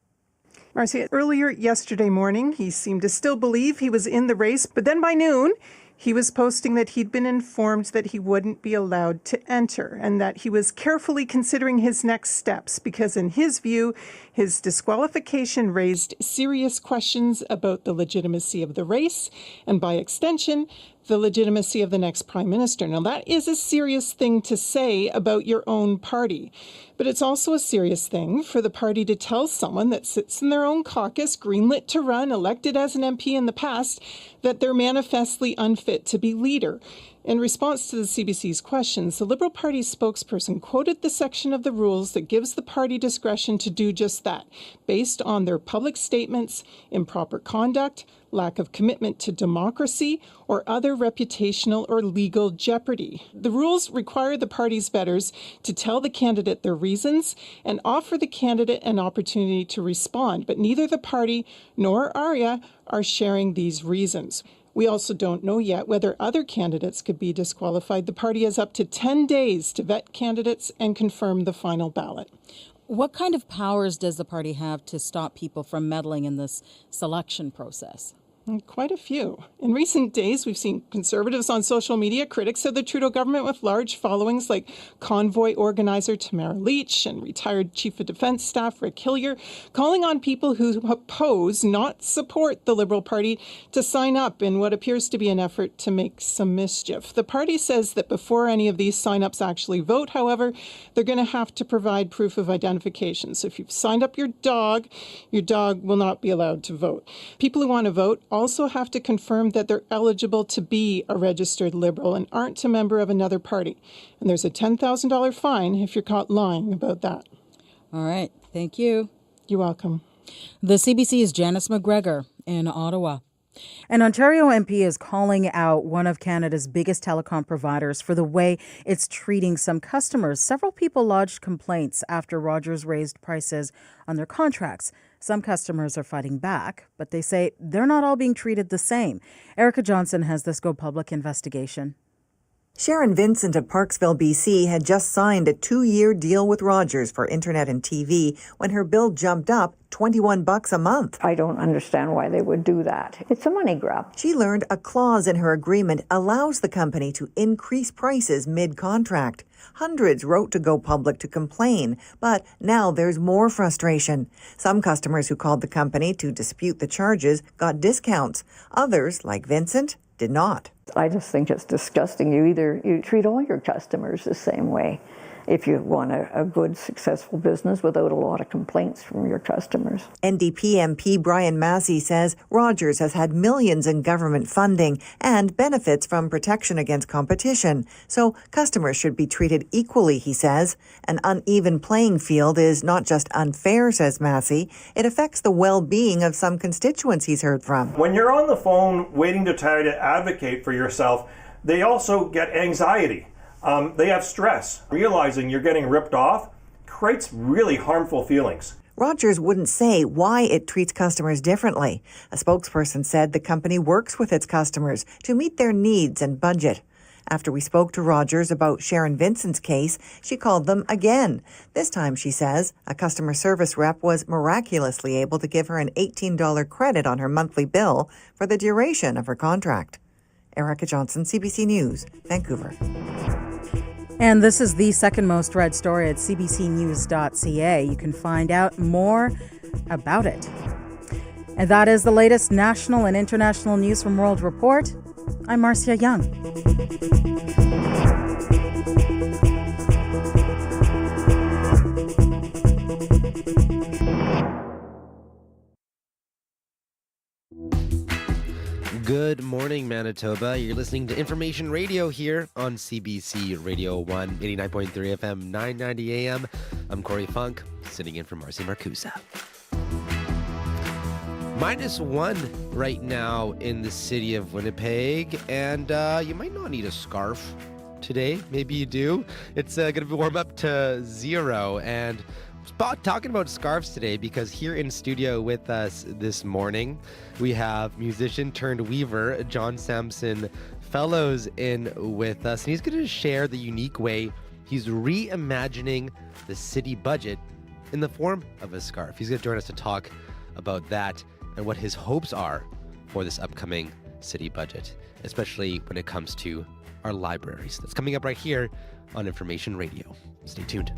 [SPEAKER 7] Marcia, earlier yesterday morning, he seemed to still believe he was in the race, but then by noon, he was posting that he'd been informed that he wouldn't be allowed to enter and that he was carefully considering his next steps because, in his view, his disqualification raised serious questions about the legitimacy of the race and, by extension, the legitimacy of the next prime minister. Now, that is a serious thing to say about your own party, but it's also a serious thing for the party to tell someone that sits in their own caucus, greenlit to run, elected as an MP in the past, that they're manifestly unfit to be leader. In response to the CBC's questions, the Liberal Party spokesperson quoted the section of the rules that gives the party discretion to do just that, based on their public statements, improper conduct, lack of commitment to democracy, or other reputational or legal jeopardy. The rules require the party's betters to tell the candidate their reasons and offer the candidate an opportunity to respond, but neither the party nor Arya are sharing these reasons. We also don't know yet whether other candidates could be disqualified. The party has up to 10 days to vet candidates and confirm the final ballot.
[SPEAKER 19] What kind of powers does the party have to stop people from meddling in this selection process?
[SPEAKER 7] Quite a few. In recent days, we've seen conservatives on social media, critics of the Trudeau government with large followings like convoy organizer Tamara Leach and retired Chief of Defence Staff Rick Hillier, calling on people who oppose, not support the Liberal Party, to sign up in what appears to be an effort to make some mischief. The party says that before any of these sign-ups actually vote, however, they're going to have to provide proof of identification. So if you've signed up your dog will not be allowed to vote. People who want to vote also have to confirm that they're eligible to be a registered Liberal and aren't a member of another party. And there's a $10,000 fine if you're caught lying about that.
[SPEAKER 19] All right. Thank you.
[SPEAKER 7] You're welcome.
[SPEAKER 19] The CBC's Janice McGregor in Ottawa. An Ontario MP is calling out one of Canada's biggest telecom providers for the way it's treating some customers. Several people lodged complaints after Rogers raised prices on their contracts. Some customers are fighting back, but they say they're not all being treated the same. Erica Johnson has this Go Public investigation.
[SPEAKER 8] Sharon Vincent of Parksville, BC, had just signed a 2-year deal with Rogers for internet and TV when her bill jumped up $21 a month.
[SPEAKER 17] I don't understand why they would do that. It's a money grab.
[SPEAKER 8] She learned a clause in her agreement allows the company to increase prices mid-contract. Hundreds wrote to Go Public to complain, but now there's more frustration. Some customers who called the company to dispute the charges got discounts. Others, like Vincent, did not.
[SPEAKER 17] I just think it's disgusting. You treat all your customers the same way. if you want a good, successful business without a lot of complaints from your customers.
[SPEAKER 8] NDP MP Brian Massey says Rogers has had millions in government funding and benefits from protection against competition. So customers should be treated equally, he says. An uneven playing field is not just unfair, says Massey. It affects the well-being of some constituents he's heard from.
[SPEAKER 10] When you're on the phone waiting to try to advocate for yourself, they also get anxiety. They have stress. Realizing you're getting ripped off creates really harmful feelings.
[SPEAKER 8] Rogers wouldn't say why it treats customers differently. A spokesperson said the company works with its customers to meet their needs and budget. After we spoke to Rogers about Sharon Vincent's case, she called them again. This time, she says, a customer service rep was miraculously able to give her an $18 credit on her monthly bill for the duration of her contract. Erica Johnson, CBC News, Vancouver.
[SPEAKER 19] And this is the second most read story at cbcnews.ca. You can find out more about it. And that is the latest national and international news from World Report. I'm Marcia Young.
[SPEAKER 1] Good morning, Manitoba. You're listening to Information Radio here on CBC Radio 1, 89.3 FM, 990 AM. I'm Corey Funk, sitting in for Marcy Marcusa. -1 right now in the city of Winnipeg, and you might not need a scarf today. Maybe you do. It's going to be warm up to 0, and talking about scarves today because here in studio with us this morning, we have musician turned weaver John Sampson Fellows in with us, and he's going to share the unique way he's reimagining the city budget in the form of a scarf. He's going to join us to talk about that and what his hopes are for this upcoming city budget, especially when it comes to our libraries. That's coming up right here on Information Radio. Stay tuned.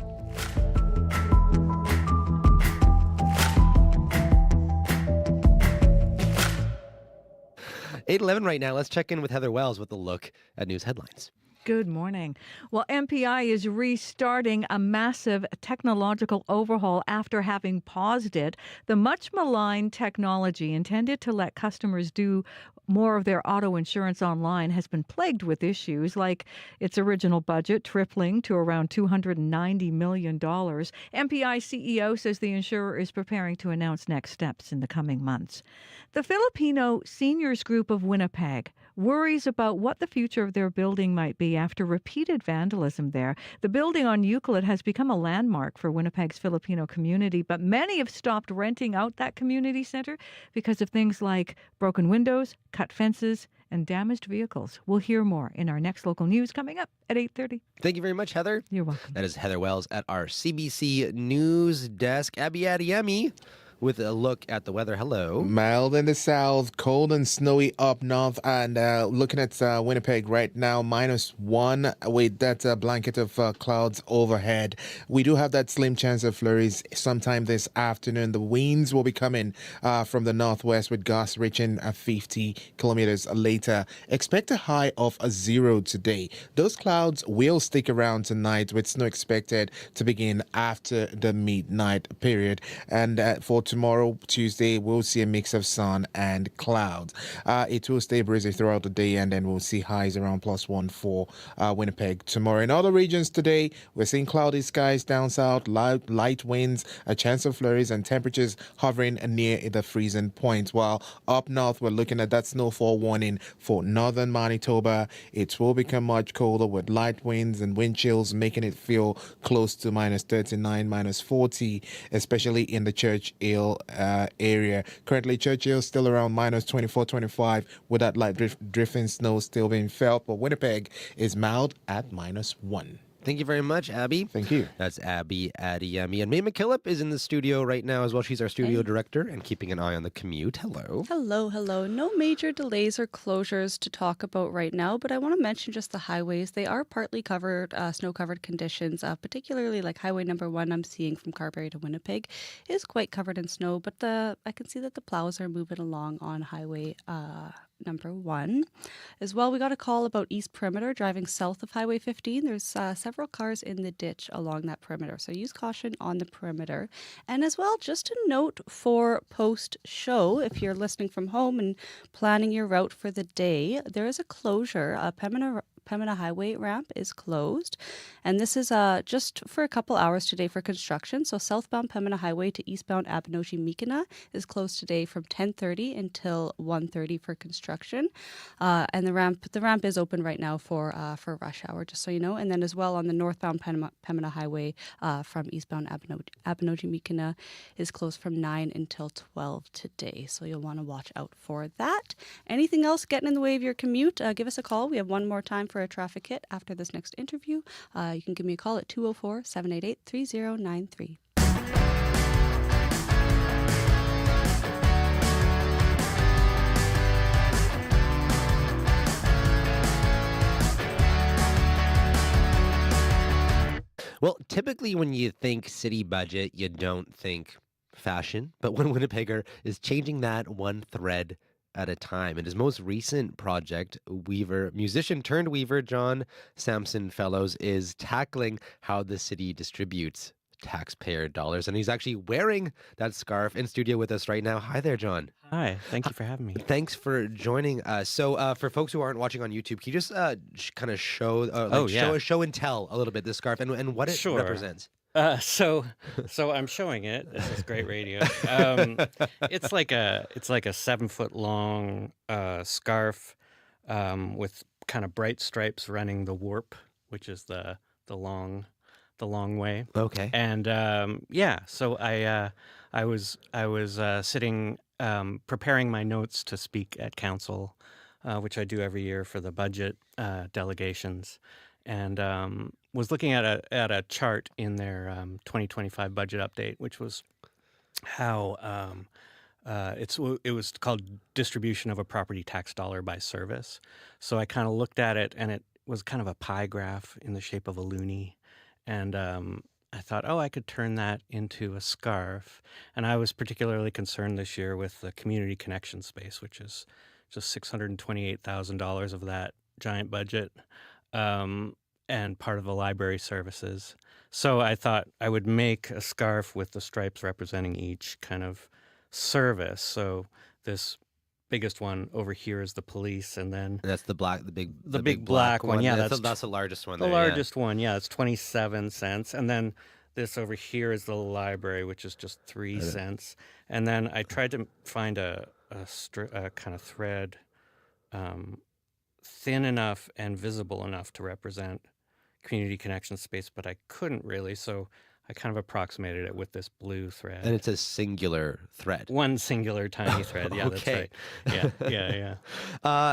[SPEAKER 1] (8:11) right now. Let's check in with Heather Wells with a look at news headlines.
[SPEAKER 11] Good morning. Well, MPI is restarting a massive technological overhaul after having paused it. The much maligned technology intended to let customers do more of their auto insurance online has been plagued with issues like its original budget tripling to around $290 million. MPI CEO says the insurer is preparing to announce next steps in the coming months. The Filipino Seniors Group of Winnipeg worries about what the future of their building might be after repeated vandalism there. The building on Euclid has become a landmark for Winnipeg's Filipino community, but many have stopped renting out that community center because of things like broken windows, cut fences, and damaged vehicles. We'll hear more in our next local news coming up at 8:30.
[SPEAKER 1] Thank you very much, Heather.
[SPEAKER 11] You're welcome.
[SPEAKER 1] That is Heather Wells at our CBC News desk. Abby Adiemi with a look at the weather. Hello.
[SPEAKER 12] Mild in the south, cold and snowy up north, and looking at Winnipeg right now, -1 with that blanket of clouds overhead. We do have that slim chance of flurries sometime this afternoon. The winds will be coming from the northwest with gusts reaching 50 kilometers later. Expect a high of 0 today. Those clouds will stick around tonight with snow expected to begin after the midnight period. And for tomorrow, Tuesday, we'll see a mix of sun and clouds. It will stay breezy throughout the day, and then we'll see highs around +1 for Winnipeg tomorrow. In other regions today, we're seeing cloudy skies down south, light winds, a chance of flurries, and temperatures hovering near the freezing point. While up north, we're looking at that snowfall warning for northern Manitoba. It will become much colder with light winds and wind chills, making it feel close to -39, -40, especially in the Churchill area. Currently, Churchill still around -24, 25, with that light drifting snow still being felt, but Winnipeg is mild at -1.
[SPEAKER 1] Thank you very much, Abby.
[SPEAKER 12] Thank you.
[SPEAKER 1] That's Abby Adiemi. And May McKillop is in the studio right now as well. She's our studio director and keeping an eye on the commute. Hello.
[SPEAKER 6] Hello. No major delays or closures to talk about right now, but I want to mention just the highways. They are partly covered, snow-covered conditions, particularly like Highway number 1 I'm seeing from Carberry to Winnipeg is quite covered in snow, but I can see that the plows are moving along on Highway number 1. As well, we got a call about East Perimeter driving south of Highway 15. There's several cars in the ditch along that perimeter, so use caution on the perimeter. And as well, just a note for post-show, if you're listening from home and planning your route for the day, there is a closure. Pembina Highway ramp is closed, and this is just for a couple hours today for construction. So southbound Pembina Highway to eastbound Abinogi-Mikina is closed today from 10:30 until 1:30 for construction, and the ramp is open right now for rush hour, just so you know. And then as well on the northbound Pembina Highway from eastbound Abinogi-Mikina is closed from 9 until 12 today. So you'll want to watch out for that. Anything else getting in the way of your commute? Give us a call. We have one more time for a traffic hit after this next interview. You can give me a call at 204-788-3093.
[SPEAKER 1] Well, typically when you think city budget, you don't think fashion, but one Winnipegger is changing that one thread at a time. And his most recent project, musician turned weaver John Sampson Fellows, is tackling how the city distributes taxpayer dollars. And he's actually wearing that scarf in studio with us right now. Hi there, John.
[SPEAKER 14] Hi, thank you for having me.
[SPEAKER 1] Thanks for joining us. So for folks who aren't watching on YouTube, can you just kind of show, show and tell a little bit this scarf and what it represents?
[SPEAKER 14] So I'm showing it. This is great radio. It's like a 7-foot long scarf with kind of bright stripes running the warp, which is the long way.
[SPEAKER 1] Okay.
[SPEAKER 14] And so I was sitting preparing my notes to speak at council, which I do every year for the budget delegations, and was looking at a chart in their 2025 budget update, which was how it was called distribution of a property tax dollar by service. So I kind of looked at it, and it was kind of a pie graph in the shape of a loonie, and I thought, I could turn that into a scarf. And I was particularly concerned this year with the community connection space, which is just $628,000 of that giant budget. And part of the library services. So I thought I would make a scarf with the stripes representing each kind of service. So this biggest one over here is the police, and then
[SPEAKER 1] that's the big
[SPEAKER 14] black one. Yeah,
[SPEAKER 1] that's the largest one.
[SPEAKER 14] The largest one. Yeah, it's 27 cents, and then this over here is the library, which is just 3 cents. And then I tried to find a kind of thread thin enough and visible enough to represent community connection space, but I couldn't really, so I kind of approximated it with this blue thread.
[SPEAKER 1] And it's a singular thread.
[SPEAKER 14] One singular tiny thread. Yeah,
[SPEAKER 1] okay.
[SPEAKER 14] That's right. Yeah.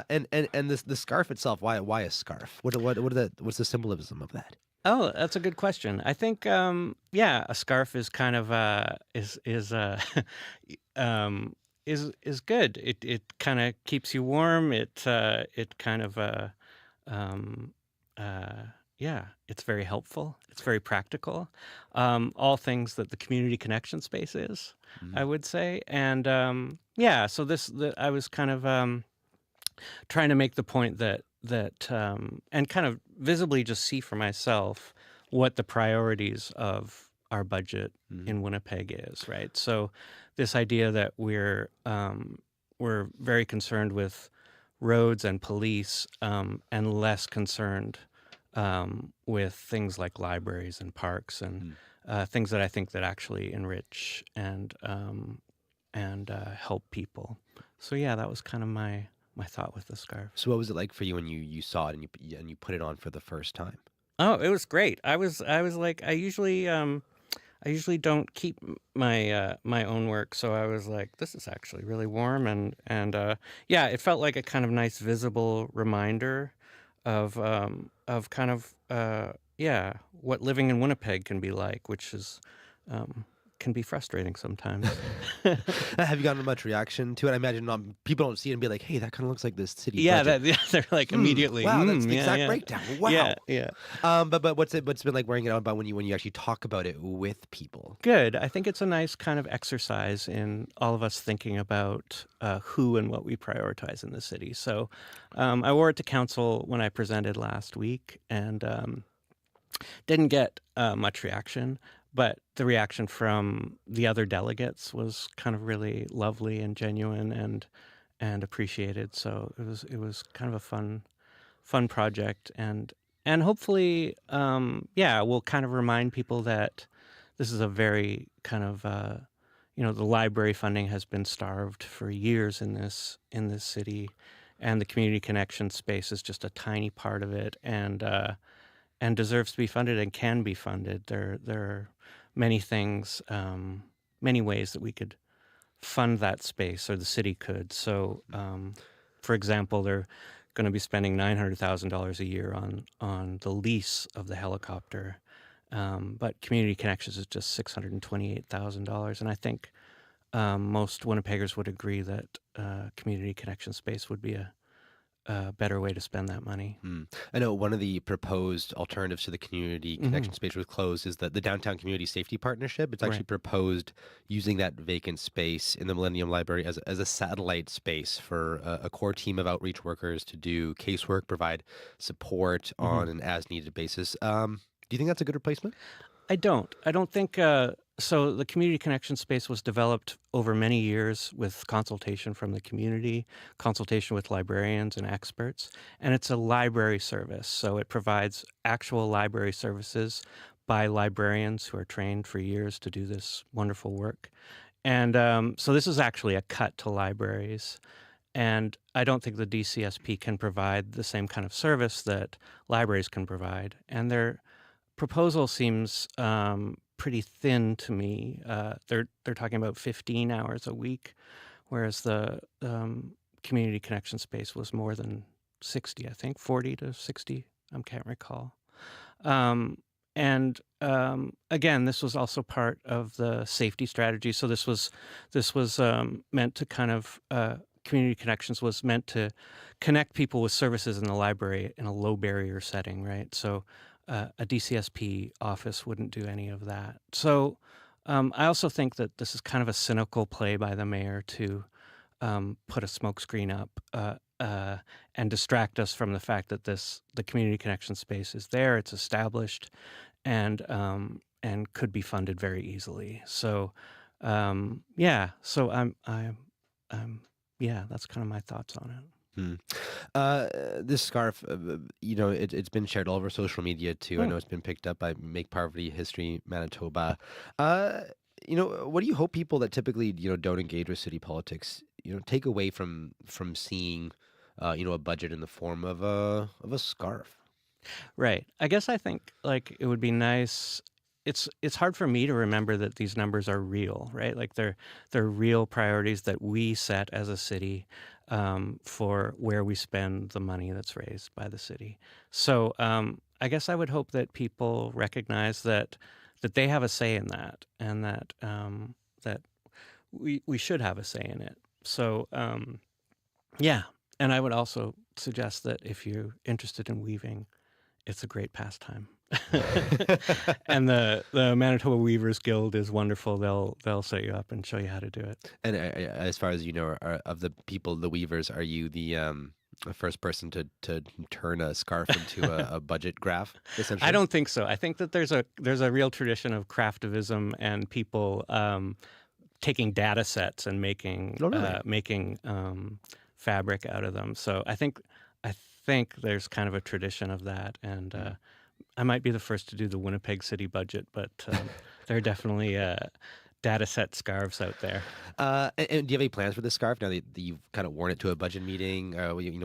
[SPEAKER 1] And the scarf itself. Why a scarf? What's the symbolism of that?
[SPEAKER 14] Oh, that's a good question. I think a scarf is kind of is good. It kind of keeps you warm. It kind of it's very helpful. It's very practical. All things that the community connection space is, I would say. And so I was kind of trying to make the point that and kind of visibly just see for myself what the priorities of our budget in Winnipeg is, right? So this idea that we're very concerned with roads and police and less concerned with things like libraries and parks and things that I think that actually enrich and help people. So that was kind of my thought with the scarf.
[SPEAKER 1] So what was it like for you when you saw it and you put it on for the first time?
[SPEAKER 14] Oh, it was great. I was like, I usually don't keep my own work, so I was like, this is actually really warm, and it felt like a kind of nice visible reminder of kind of what living in Winnipeg can be like, which is can be frustrating sometimes.
[SPEAKER 1] Have you gotten much reaction to it? I imagine people don't see it and be like, "Hey, that kind of looks like this city
[SPEAKER 14] Yeah,
[SPEAKER 1] budget."
[SPEAKER 14] they're like immediately.
[SPEAKER 1] Wow, that's the
[SPEAKER 14] yeah,
[SPEAKER 1] exact
[SPEAKER 14] yeah.
[SPEAKER 1] breakdown. Wow.
[SPEAKER 14] Yeah.
[SPEAKER 1] But what's been like wearing it out about when you actually talk about it with people?
[SPEAKER 14] Good. I think it's a nice kind of exercise in all of us thinking about who and what we prioritize in the city. So I wore it to council when I presented last week and didn't get much reaction. But the reaction from the other delegates was kind of really lovely and genuine and appreciated. So it was kind of a fun project and hopefully we'll kind of remind people that this is a very kind of the library funding has been starved for years in this city, and the community connection space is just a tiny part of it and deserves to be funded and can be funded. There are many things, many ways that we could fund that space, or the city could. So, for example, they're going to be spending $900,000 a year on the lease of the helicopter, but Community Connections is just $628,000, and I think most Winnipeggers would agree that Community Connection space would be a better way to spend that money.
[SPEAKER 1] I know one of the proposed alternatives to the community connection
[SPEAKER 14] Mhm.
[SPEAKER 1] space was closed is the Downtown Community Safety Partnership. It's actually
[SPEAKER 14] Right.
[SPEAKER 1] proposed using that vacant space in the Millennium Library as a satellite space for a core team of outreach workers to do casework, provide support on an as-needed basis. Do you think that's a good replacement?
[SPEAKER 14] I don't think so. The community connection space was developed over many years with consultation from the community, consultation with librarians and experts, and it's a library service. So it provides actual library services by librarians who are trained for years to do this wonderful work. And so this is actually a cut to libraries. And I don't think the DCSP can provide the same kind of service that libraries can provide. And their proposal seems pretty thin to me. They're talking about 15 hours a week, whereas the community connection space was more than 60, I think, 40 to 60. I can't recall. Again, this was also part of the safety strategy. So this was meant to kind of community connections was meant to connect people with services in the library in a low barrier setting, right? So a DCSP office wouldn't do any of that. So I also think that this is kind of a cynical play by the mayor to put a smokescreen up and distract us from the fact that the community connection space is there, it's established, and could be funded very easily. So so that's kind of my thoughts on it.
[SPEAKER 1] This scarf, it's been shared all over social media too. I know it's been picked up by Make Poverty History Manitoba. What do you hope people that typically don't engage with city politics take away from seeing a budget in the form of a scarf?
[SPEAKER 14] Right. I guess I think like it would be nice. It's hard for me to remember that these numbers are real, right? Like they're real priorities that we set as a city for where we spend the money that's raised by the city. So I guess I would hope that people recognize that they have a say in that, and that that we should have a say in it. So and I would also suggest that if you're interested in weaving, it's a great pastime. And the Manitoba Weavers Guild is wonderful. They'll set you up and show you how to do it.
[SPEAKER 1] And as far as you know, of the people, the weavers, are you the first person to turn a scarf into a budget graph? Essentially,
[SPEAKER 14] I don't think so. I think that there's a real tradition of craftivism and people taking data sets and making fabric out of them. So I think there's kind of a tradition of that, and I might be the first to do the Winnipeg city budget, but there are definitely data set scarves out there.
[SPEAKER 1] And do you have any plans for this scarf now that you've kind of worn it to a budget meeting?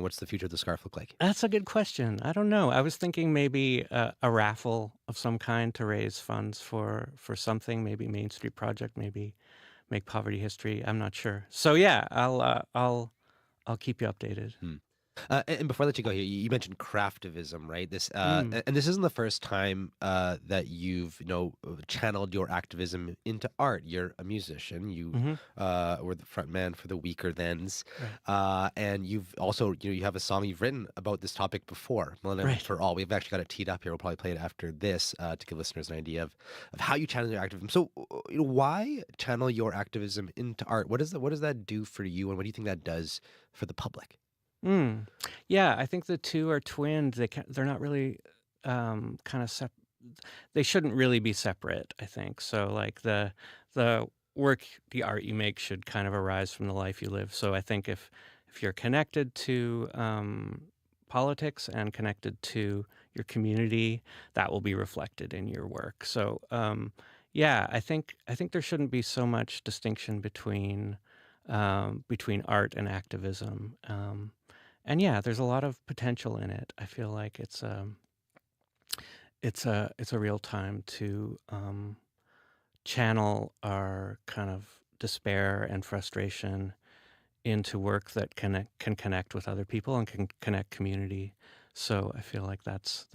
[SPEAKER 1] What's the future of the scarf look like?
[SPEAKER 14] That's a good question. I don't know. I was thinking maybe a raffle of some kind to raise funds for something, maybe Main Street Project, maybe Make Poverty History. I'm not sure. So yeah, I'll keep you updated.
[SPEAKER 1] And before I let you go here, you mentioned craftivism, right? And this isn't the first time that you've channeled your activism into art. You're a musician. You were the front man for the Weaker Thens, and you've also you have a song you've written about this topic before, Millennium for All. We've actually got it teed up here. We'll probably play it after this to give listeners an idea of how you channel your activism. So, why channel your activism into art? What does that do for you, and what do you think that does for the public?
[SPEAKER 14] Yeah, I think the two are twinned. They're not really kind of they shouldn't really be separate, I think. So like the work, the art you make should kind of arise from the life you live. So I think if you're connected to politics and connected to your community, that will be reflected in your work. So yeah, I think there shouldn't be so much distinction between art and activism. And yeah, there's a lot of potential in it. I feel like it's a real time to channel our kind of despair and frustration into work that can connect with other people and can connect community. So I feel like that's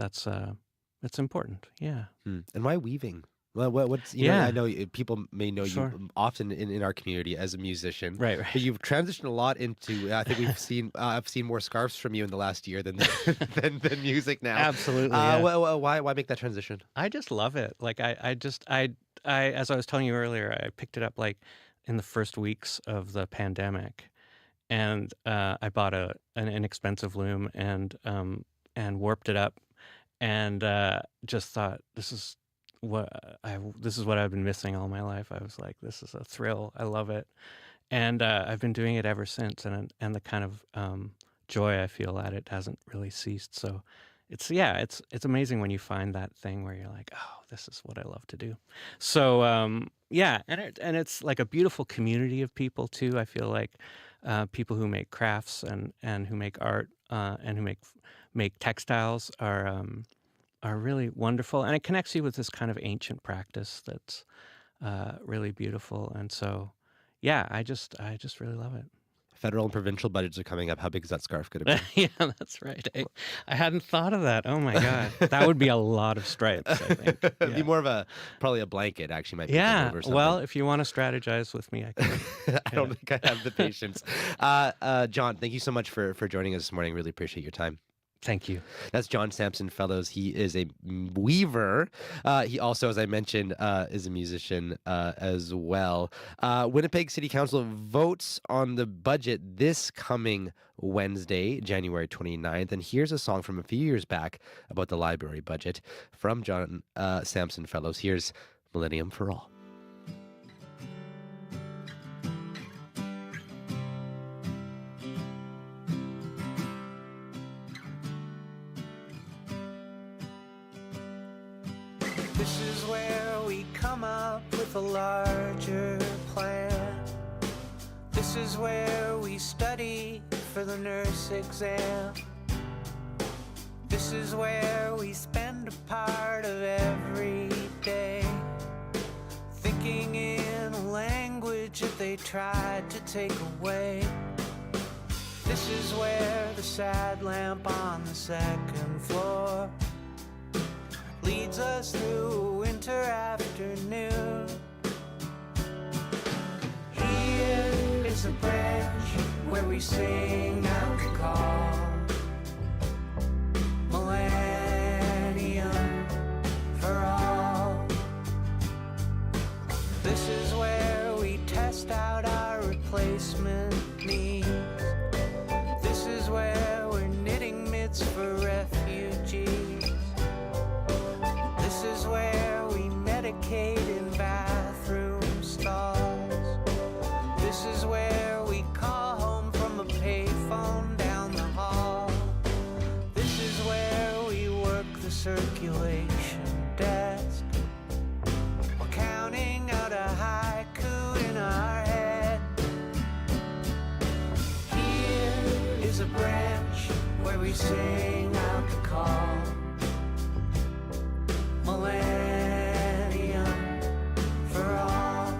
[SPEAKER 14] important. Yeah.
[SPEAKER 1] And why weaving? Well, what's I know people may know you often in our community as a musician,
[SPEAKER 14] right?
[SPEAKER 1] But you've transitioned a lot into. I think I've seen more scarves from you in the last year than music now.
[SPEAKER 14] Absolutely.
[SPEAKER 1] Why make that transition?
[SPEAKER 14] I just love it. Like I as I was telling you earlier, I picked it up like in the first weeks of the pandemic, and I bought an inexpensive loom and warped it up, and just thought this is what I've been missing all my life. I was like, this is a thrill. I love it, and I've been doing it ever since. And the kind of joy I feel at it hasn't really ceased. So it's amazing when you find that thing where you're like, oh, this is what I love to do. So yeah, and it's like a beautiful community of people too. I feel like people who make crafts and who make art and who make textiles are really wonderful, and it connects you with this kind of ancient practice that's really beautiful. And so, yeah, I just really love it.
[SPEAKER 1] Federal and provincial budgets are coming up. How big is that scarf going to
[SPEAKER 14] be? Yeah, that's right. I hadn't thought of that. Oh my God, that would be a lot of stripes, I think. Yeah.
[SPEAKER 1] It'd be more of probably a blanket. Actually, might be.
[SPEAKER 14] Yeah. Well, if you want to strategize with me, I can.
[SPEAKER 1] I don't think I have the patience. John, thank you so much for joining us this morning. Really appreciate your time.
[SPEAKER 14] Thank you.
[SPEAKER 1] That's John Sampson Fellows. He is a weaver. He also, as I mentioned, is a musician as well. Winnipeg City Council votes on the budget this coming Wednesday, January 29th. And here's a song from a few years back about the library budget from John Sampson Fellows. Here's Millennium for All.
[SPEAKER 15] This is where we come up with a larger plan. This is where we study for the nurse exam. This is where we spend a part of every day thinking in a language that they tried to take away. This is where the sad lamp on the second floor leads us through a winter afternoon. Here is a branch where we sing out the call. Millennium for all. This is where we test out our replacement needs. This is where we're knitting mitts for refugees. This is where we medicate in bathroom stalls. This is where we call home from a payphone down the hall. This is where we work the circulation desk. We're counting out a haiku in our head. Here is a branch where we sing out the call. Millennium for all.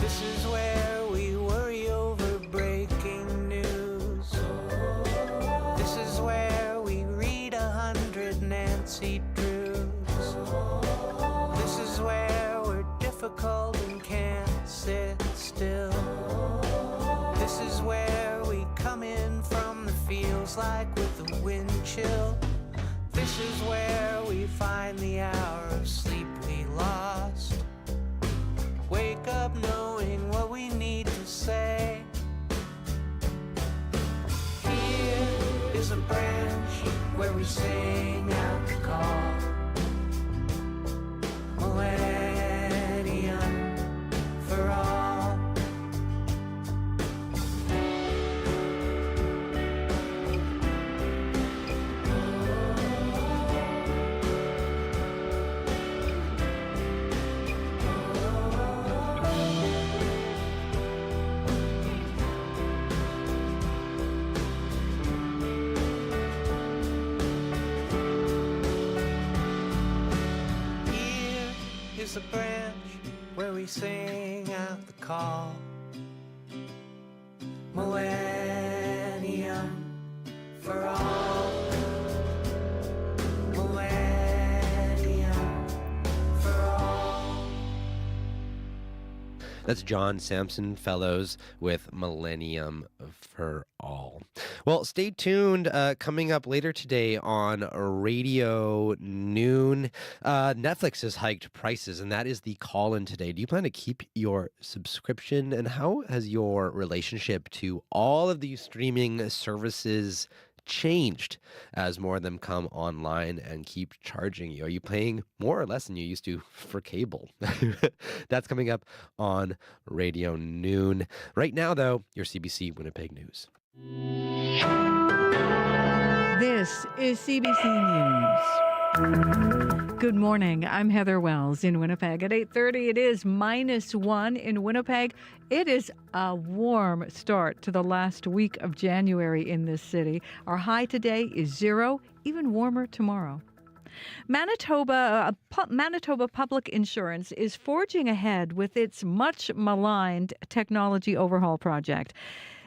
[SPEAKER 15] This is where we worry over breaking news. seat droops. This is where we're difficult and can't sit still. This is where we come in from the fields like with the wind chill. This is where we find the hour of sleep we lost. Wake up knowing what we need to say. Here is a branch where we sing out the call. Millennium for all. Is a branch where we sing out the call. Millennium for all. Millennium for all.
[SPEAKER 1] That's John Sampson Fellows with Millennium for All. Well, stay tuned. Coming up later today on Radio Noon, Netflix has hiked prices, and that is the call-in today. Do you plan to keep your subscription? And how has your relationship to all of these streaming services changed as more of them come online and keep charging you? Are you paying more or less than you used to for cable? That's coming up on Radio Noon. Right now, though, your CBC Winnipeg News.
[SPEAKER 11] This is CBC News. Good morning. I'm Heather Wells in Winnipeg. At 8:30, it is -1 in Winnipeg. It is a warm start to the last week of January in this city. Our high today is 0, even warmer tomorrow. Manitoba Public Insurance is forging ahead with its much maligned technology overhaul project.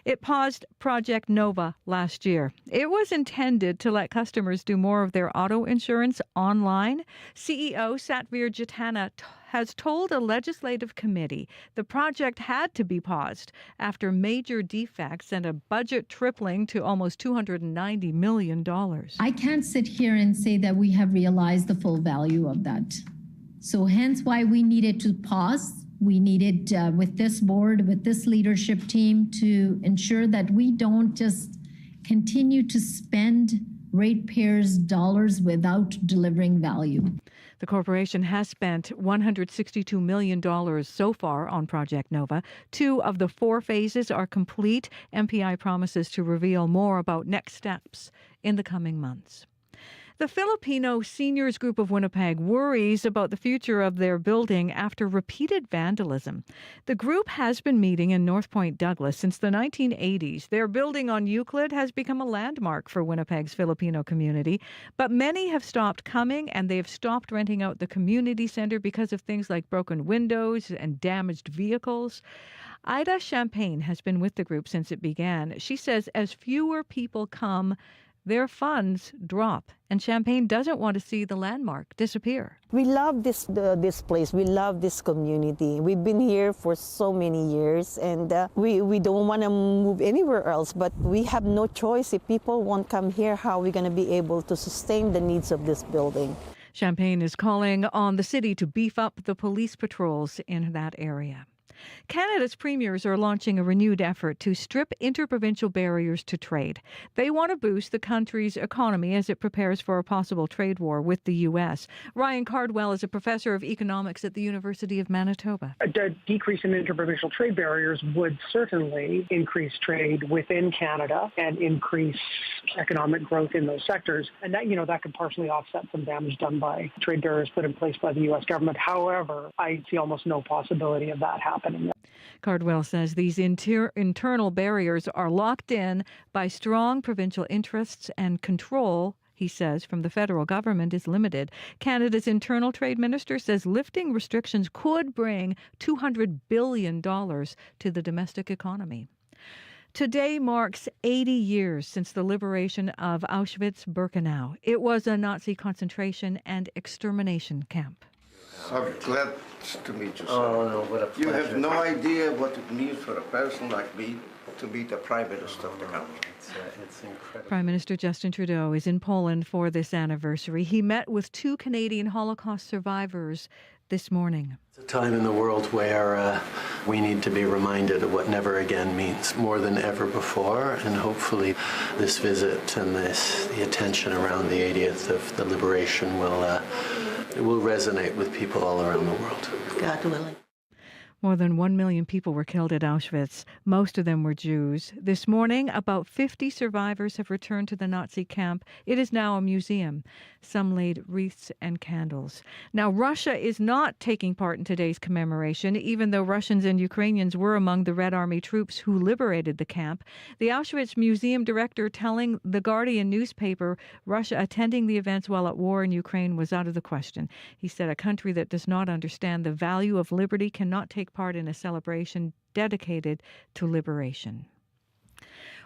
[SPEAKER 11] It paused Project Nova last year. It was intended to let customers do more of their auto insurance online. CEO Satvir Jitana has told a legislative committee the project had to be paused after major defects and a budget tripling to almost $290 million.
[SPEAKER 2] I can't sit here and say that we have realized the full value of that. So hence why we needed to pause. We needed, with this board, with this leadership team, to ensure that we don't just continue to spend ratepayers' dollars without delivering value.
[SPEAKER 11] The corporation has spent $162 million so far on Project Nova. 2 of the 4 phases are complete. MPI promises to reveal more about next steps in the coming months. The Filipino Seniors Group of Winnipeg worries about the future of their building after repeated vandalism. The group has been meeting in North Point, Douglas since the 1980s. Their building on Euclid has become a landmark for Winnipeg's Filipino community, but many have stopped coming and they've stopped renting out the community center because of things like broken windows and damaged vehicles. Ida Champagne has been with the group since it began. She says as fewer people come, their funds drop, and Champagne doesn't want to see the landmark disappear.
[SPEAKER 18] We love this place. We love this community. We've been here for so many years, and we don't want to move anywhere else, but we have no choice. If people won't come here, how are we going to be able to sustain the needs of this building?
[SPEAKER 11] Champagne is calling on the city to beef up the police patrols in that area. Canada's premiers are launching a renewed effort to strip interprovincial barriers to trade. They want to boost the country's economy as it prepares for a possible trade war with the U.S. Ryan Cardwell is a professor of economics at the University of Manitoba.
[SPEAKER 23] A decrease in interprovincial trade barriers would certainly increase trade within Canada and increase economic growth in those sectors. And that could partially offset some damage done by trade barriers put in place by the U.S. government. However, I see almost no possibility of that happening.
[SPEAKER 11] Cardwell says these internal barriers are locked in by strong provincial interests, and control, he says, from the federal government is limited. Canada's internal trade minister says lifting restrictions could bring $200 billion to the domestic economy. Today marks 80 years since the liberation of Auschwitz-Birkenau. It was a Nazi concentration and extermination camp.
[SPEAKER 3] I'm glad to meet you, sir.
[SPEAKER 4] Oh, no, what a pleasure.
[SPEAKER 3] You have no idea what it means for a person like me to be the Prime Minister of the country.
[SPEAKER 4] It's incredible.
[SPEAKER 11] Prime Minister Justin Trudeau is in Poland for this anniversary. He met with 2 Canadian Holocaust survivors this morning.
[SPEAKER 4] It's a time in the world where we need to be reminded of what never again means more than ever before, and hopefully this visit and the attention around the 80th of the liberation will resonate with people all around the world.
[SPEAKER 5] God willing.
[SPEAKER 11] More than 1 million people were killed at Auschwitz. Most of them were Jews. This morning, about 50 survivors have returned to the Nazi camp. It is now a museum. Some laid wreaths and candles. Now, Russia is not taking part in today's commemoration, even though Russians and Ukrainians were among the Red Army troops who liberated the camp. The Auschwitz Museum director telling the Guardian newspaper Russia attending the events while at war in Ukraine was out of the question. He said a country that does not understand the value of liberty cannot take part in a celebration dedicated to liberation.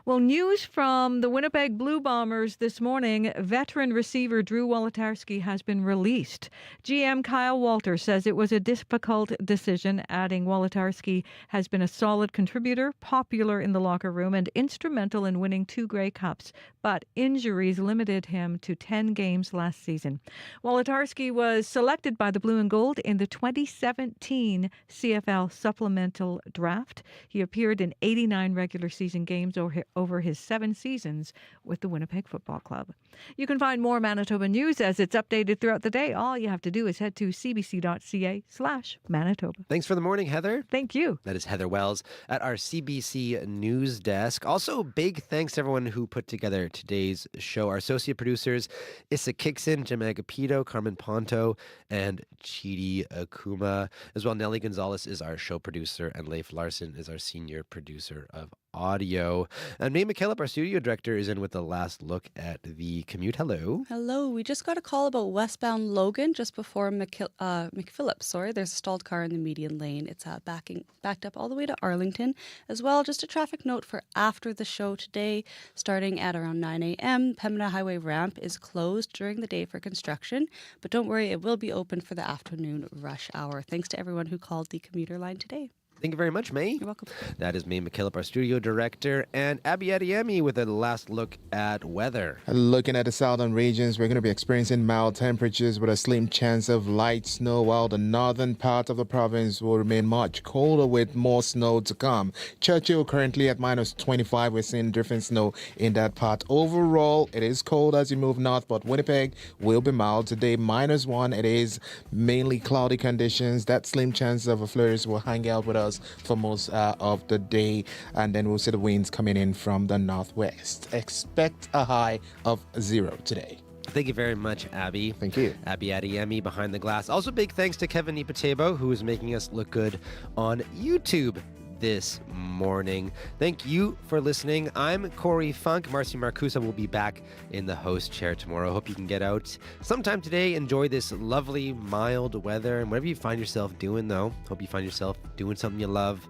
[SPEAKER 11] Well, news from the Winnipeg Blue Bombers this morning. Veteran receiver Drew Wolodarski has been released. GM Kyle Walter says it was a difficult decision, adding Wolodarski has been a solid contributor, popular in the locker room, and instrumental in winning 2 Grey Cups, but injuries limited him to 10 games last season. Wolodarski was selected by the Blue and Gold in the 2017 CFL supplemental draft. He appeared in 89 regular season games over his 7 seasons with the Winnipeg Football Club. You can find more Manitoba news as it's updated throughout the day. All you have to do is head to cbc.ca/Manitoba.
[SPEAKER 1] Thanks for the morning, Heather.
[SPEAKER 11] Thank you.
[SPEAKER 1] That is Heather Wells at our CBC News Desk. Also, big thanks to everyone who put together today's show. Our associate producers, Issa Kixon, Jim Agapito, Carmen Ponto, and Chidi Akuma. As well, Nelly Gonzalez is our show producer, and Leif Larson is our senior producer of audio. And May McKillop, our studio director, is in with the last look at the commute. Hello.
[SPEAKER 6] Hello. We just got a call about westbound Logan just before McPhillips. Sorry, there's a stalled car in the median lane. It's backed up all the way to Arlington. As well, just a traffic note for after the show today, starting at around 9 a.m. Pembina Highway ramp is closed during the day for construction, but don't worry, it will be open for the afternoon rush hour. Thanks to everyone who called the commuter line today.
[SPEAKER 1] Thank you very much, May.
[SPEAKER 6] You're welcome.
[SPEAKER 1] That is May McKillop, our studio director, and Abby Adiemi with a last look at weather.
[SPEAKER 12] Looking at the southern regions, we're going to be experiencing mild temperatures with a slim chance of light snow, while the northern part of the province will remain much colder with more snow to come. Churchill currently at minus 25. We're seeing drifting snow in that part. Overall, it is cold as you move north, but Winnipeg will be mild today. Minus 1. It is mainly cloudy conditions. That slim chance of a flurries will hang out with us for most of the day, and then we'll see the winds coming in from the northwest. Expect a high of 0 today.
[SPEAKER 1] Thank you very much, Abby.
[SPEAKER 12] Thank you.
[SPEAKER 1] Abby Adiemi behind the glass. Also, big thanks to Kevin Nipatebo, who is making us look good on YouTube this morning. Thank you for listening. I'm Corey Funk. Marcy Marcusa will be back in the host chair tomorrow. Hope you can get out sometime today. Enjoy this lovely, mild weather. And whatever you find yourself doing, though, hope you find yourself doing something you love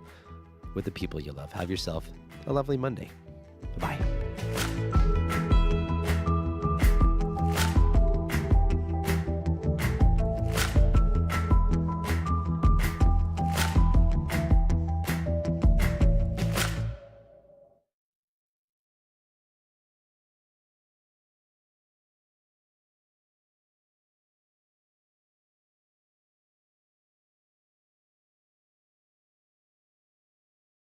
[SPEAKER 1] with the people you love. Have yourself a lovely Monday. Bye-bye.